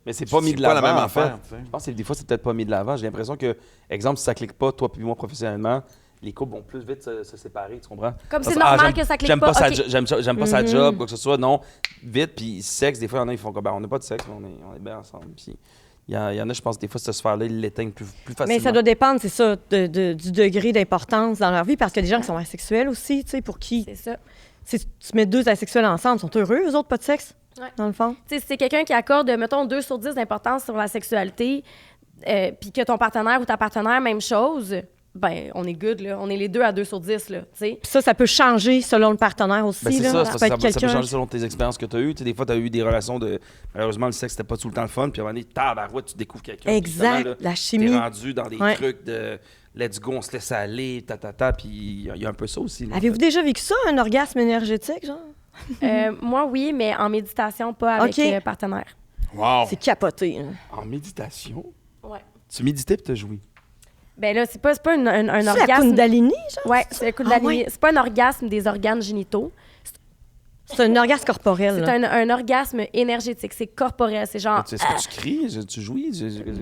Mais c'est pas mis C'est de pas l'avant, la même en fait. affaire, tu sais. Je pense que des fois, c'est peut-être pas mis de l'avant. J'ai l'impression que, exemple, si ça clique pas, toi puis moi, professionnellement, les couples vont plus vite se séparer, tu comprends? Comme c'est Parce normal que ça clique j'aime pas, sa ok. j'aime pas sa job, quoi que ce soit, non. Vite, puis sexe, des fois, il y en a, ils font comme, ben, on n'a pas de sexe, mais on est bien ensemble. Puis il y en a, je pense, des fois, cette sphère-là, ils l'éteignent plus facilement. Mais ça doit dépendre, c'est ça, du degré d'importance dans leur vie, parce qu'il y a des gens qui sont asexuels aussi, tu sais, pour qui... C'est ça. Si tu mets deux asexuels ensemble, ils sont heureux, eux autres, pas de sexe, Ouais. dans le fond. Tu sais, si c'est quelqu'un qui accorde, mettons, 2 sur 10 d'importance sur la sexualité, puis que ton partenaire ou ta partenaire, même chose, ben on est good, là. On est les deux à 2 sur 10, là, tu sais. Puis ça peut changer selon le partenaire aussi, Ben, c'est là. ça, Ça c'est peut parce être que ça peut quelqu'un... changer selon tes expériences que tu as eues. Tu sais, des fois, tu as eu des relations de. Malheureusement, le sexe, c'était pas tout le temps le fun. Puis à un moment donné, tabarouette, tu découvres quelqu'un. Exact, justement, là, la chimie. T'es rendu dans des Ouais. trucs de let's go, on se laisse aller, puis il y a un peu ça aussi. là, en Avez-vous fait. déjà vécu ça, un orgasme énergétique, genre? Moi, oui, mais en méditation, pas avec OK. partenaire. Wow! C'est capoté, hein. En méditation, Ouais. tu méditais puis t'as joué. Ben là, c'est pas un C'est la orgasme. Kundalini, genre? Ouais, c'est le coup de Ah la nuit. ouais? C'est pas un orgasme des organes génitaux. C'est un orgasme corporel, C'est là. un orgasme énergétique. C'est corporel. C'est genre. Est-ce que tu cries, tu jouis?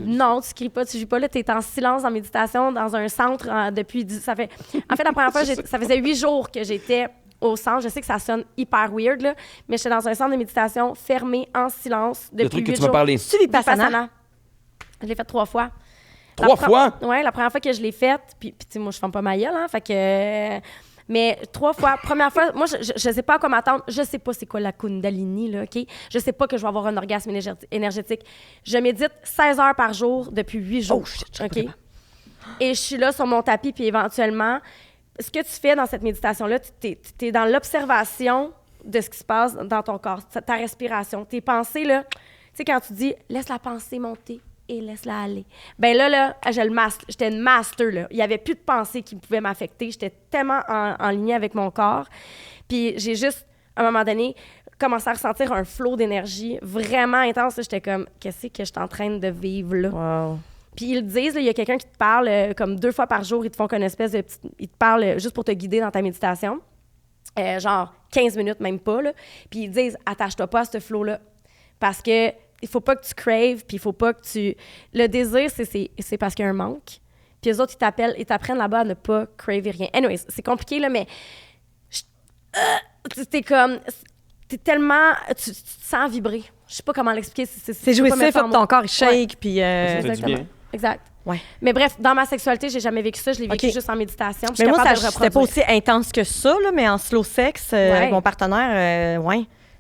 Non, tu cries pas, tu joues pas. Là, t'es en silence, en méditation, dans un centre depuis... ça fait... En fait, la première fois, ça faisait 8 jours que j'étais au centre. Je sais que ça sonne hyper weird, là, mais j'étais dans un centre de méditation fermé, en silence, depuis Le truc que 8 tu m'as jours. parlé. Tu Vipassana? Vipassana. Je l'ai fait 3 fois. 3 fois? Oui, la première fois que je l'ai faite, puis tu sais, moi, je ferme pas ma gueule, hein, fait que... mais 3 fois. Première fois, moi, je sais pas à quoi m'attendre. Je sais pas c'est quoi la Kundalini, là, OK? Je sais pas que je vais avoir un orgasme énergétique. Je médite 16 heures par jour depuis 8 jours. Oh, shit, je serais pas OK? Et je suis là sur mon tapis, puis éventuellement, ce que tu fais dans cette méditation-là, tu es dans l'observation de ce qui se passe dans ton corps, ta respiration, tes pensées, là. Tu sais, quand tu dis « laisse la pensée monter », et laisse-la aller. Ben là, j'étais une master, là. Il n'y avait plus de pensée qui pouvait m'affecter. J'étais tellement en ligne avec mon corps. Puis j'ai juste, à un moment donné, commencé à ressentir un flot d'énergie vraiment intense. J'étais comme, qu'est-ce que je suis en train de vivre là? Wow. Puis ils le disent, il y a quelqu'un qui te parle comme 2 fois par jour. Ils te font une espèce de ils te parlent juste pour te guider dans ta méditation. Genre 15 minutes, même pas. Là. Puis ils disent, attache-toi pas à ce flow-là. Parce que il faut pas que tu craves, puis il faut pas que tu... Le désir, c'est parce qu'il y a un manque. Puis eux autres, ils t'apprennent là-bas à ne pas craver rien. Anyways, c'est compliqué, là, mais... t'es comme... T'es tellement... Tu te sens vibrer. Je sais pas comment l'expliquer. C'est jouissif, faut que ton corps il shake, puis... Ça fait du bien. Exact. Ouais. Mais bref, dans ma sexualité, j'ai jamais vécu ça. Je l'ai vécu juste en méditation. Mais moi, c'était pas aussi intense que ça, là, mais en slow sex, avec mon partenaire,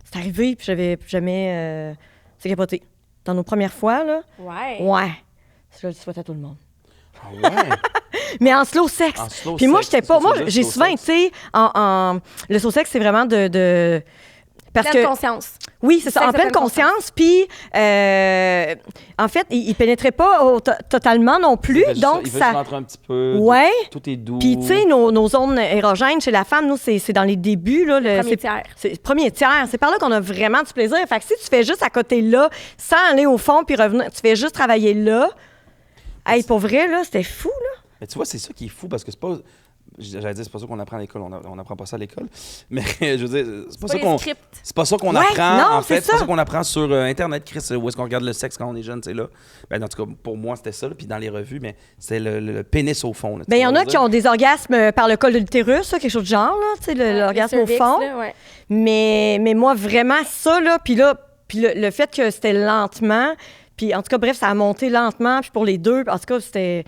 c'est arrivé, puis j'avais jamais... c'est capoté. Dans nos premières fois, là. Ouais. Je le souhaite à tout le monde. Ah ouais? Mais en slow sex. Puis moi, j'étais pas... Moi, j'ai souvent été en... Le slow sex, c'est vraiment de... Parce pleine que, conscience. Oui, c'est ça, en pleine conscience. Puis, en fait, il pénétrait pas totalement non plus. Donc, il veut ça. se rentrer un petit peu. Ouais. Tout est doux. Puis, tu sais, nos zones érogènes chez la femme, nous, c'est dans les débuts. Là, premier tiers. C'est premier tiers. C'est par là qu'on a vraiment du plaisir. Fait que si tu fais juste à côté là, sans aller au fond puis revenir, tu fais juste travailler là. Hey, pour vrai, là, c'était fou, là. Mais tu vois, c'est ça qui est fou parce que c'est pas. J'allais dire, c'est pas ça qu'on apprend à l'école. On n'apprend pas ça à l'école. Mais je veux dire, c'est pas ça qu'on apprend. Non, en fait, c'est pas ça qu'on apprend sur Internet, Chris, où est-ce qu'on regarde le sexe quand on est jeune, tu sais, là. Ben, en tout cas, pour moi, c'était ça. Là, puis dans les revues, mais c'est le pénis au fond. Ben, il y en a qui ont des orgasmes par le col de l'utérus, quelque chose de genre, là, tu sais, l'orgasme au fond. Là, mais moi, vraiment, ça, là, puis le fait que c'était lentement, puis en tout cas, bref, ça a monté lentement, puis pour les deux, en tout cas, c'était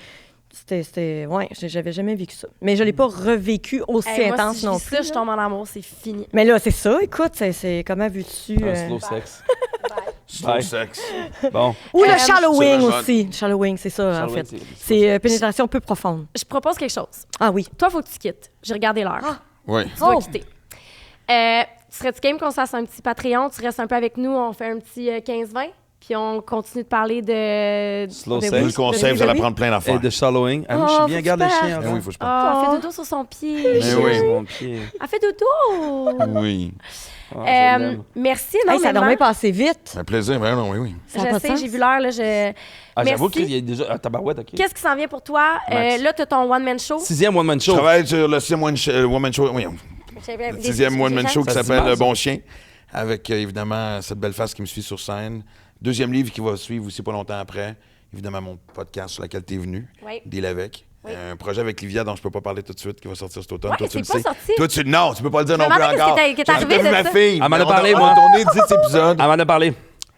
ouais, j'avais jamais vécu ça. Mais je l'ai pas revécu aussi intense moi, non si plus. Ça, je tombe en amour, c'est fini. Mais là, c'est ça, écoute, c'est comment veux-tu... slow sex. Slow sex. Bon. Ou le shallowing c'est aussi. Le shallowing, c'est ça, en Shallowing, fait. C'est pénétration peu profonde. Je propose quelque chose. Ah oui. Toi, faut que tu quittes. J'ai regardé l'heure. Oui. Tu dois quitter. Serais-tu game qu'on se fasse un petit Patreon? Tu restes un peu avec nous, on fait un petit 15-20? Puis on continue de parler de... Slow Vous sex. le conseil, vous allez apprendre plein Et d'affaires. de shallowing. Ah, moi, je suis bien, garde le chien. Ben oui, faut que je Oh, parle. elle fait dodo sur son pied. Mais oui. Mon pied. Elle fait dodo. Oui. Ah, je l'aime. Merci Hey, énormément. ça dormait passé vite. Un plaisir, ben non, oui. Ça a pas Je de sais, sens. j'ai vu l'heure. Là, J'avoue Merci. qu'il y a déjà... Ah, tabarouette, OK. Qu'est-ce qui s'en vient pour toi? Max. Là, tu as ton one-man show. 6e one-man Je show. travaille sur le 6e one-man show. Oui, le 6e one-man show qui Ça se s'appelle dimanche, Bon Chien, avec évidemment cette belle face qui me suit sur scène. 2e livre qui va suivre aussi pas longtemps après. Évidemment, mon podcast sur lequel tu es venu, Oui. Deal avec. Oui. Un projet avec Livia dont je peux pas parler tout de suite, qui va sortir cet automne. Ouais, Toi, tu c'est le pas sais. sorti. Toi, non, tu peux pas le dire Je me non plus demandais encore. qu'est-ce qui est arrivé J'ai de vu ma ça. fille. Elle m'en a On parlé, on moi. a tourné 10 épisodes. Elle m'en a parlé.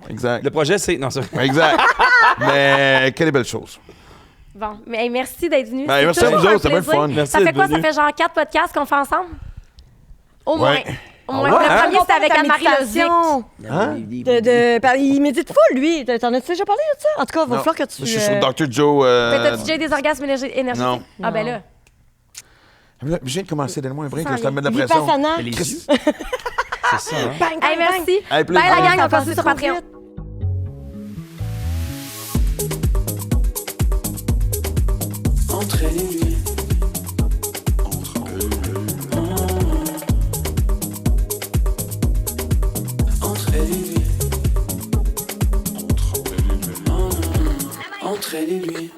Exact. Le projet, c'est... Non, c'est... Exact. Mais quelle belle chose. Bon, mais hey, merci d'être venu. Ben, C'est merci à toujours vous un autres, c'était bien le plaisir. fun. Merci Ça fait d'être quoi? Ça venu. fait genre 4 podcasts qu'on fait ensemble? Au moins. Ouais. Au moins. ouais, Le hein? premier, c'était avec Anne-Marie Lozic. Hein? Il médite full, lui. T'en as-tu déjà parlé de ça? En tout cas, il va Non. falloir que tu... Je suis sur Dr. Joe. Mais t'as-tu déjà eu des orgasmes énergétiques? Non. Ah, ben là. Je viens de commencer, donne-moi un vrai, Ça que ça me met de la Il pression. passe à Nant. Mais les yeux. C'est ça, hein? Bang, bang, Hey, merci. Hey, plaisir. Bye, la gang. On Ça passe continue sur trop Patreon. vite. Entre elle et lui. Entre elle et lui. Entre elle et lui.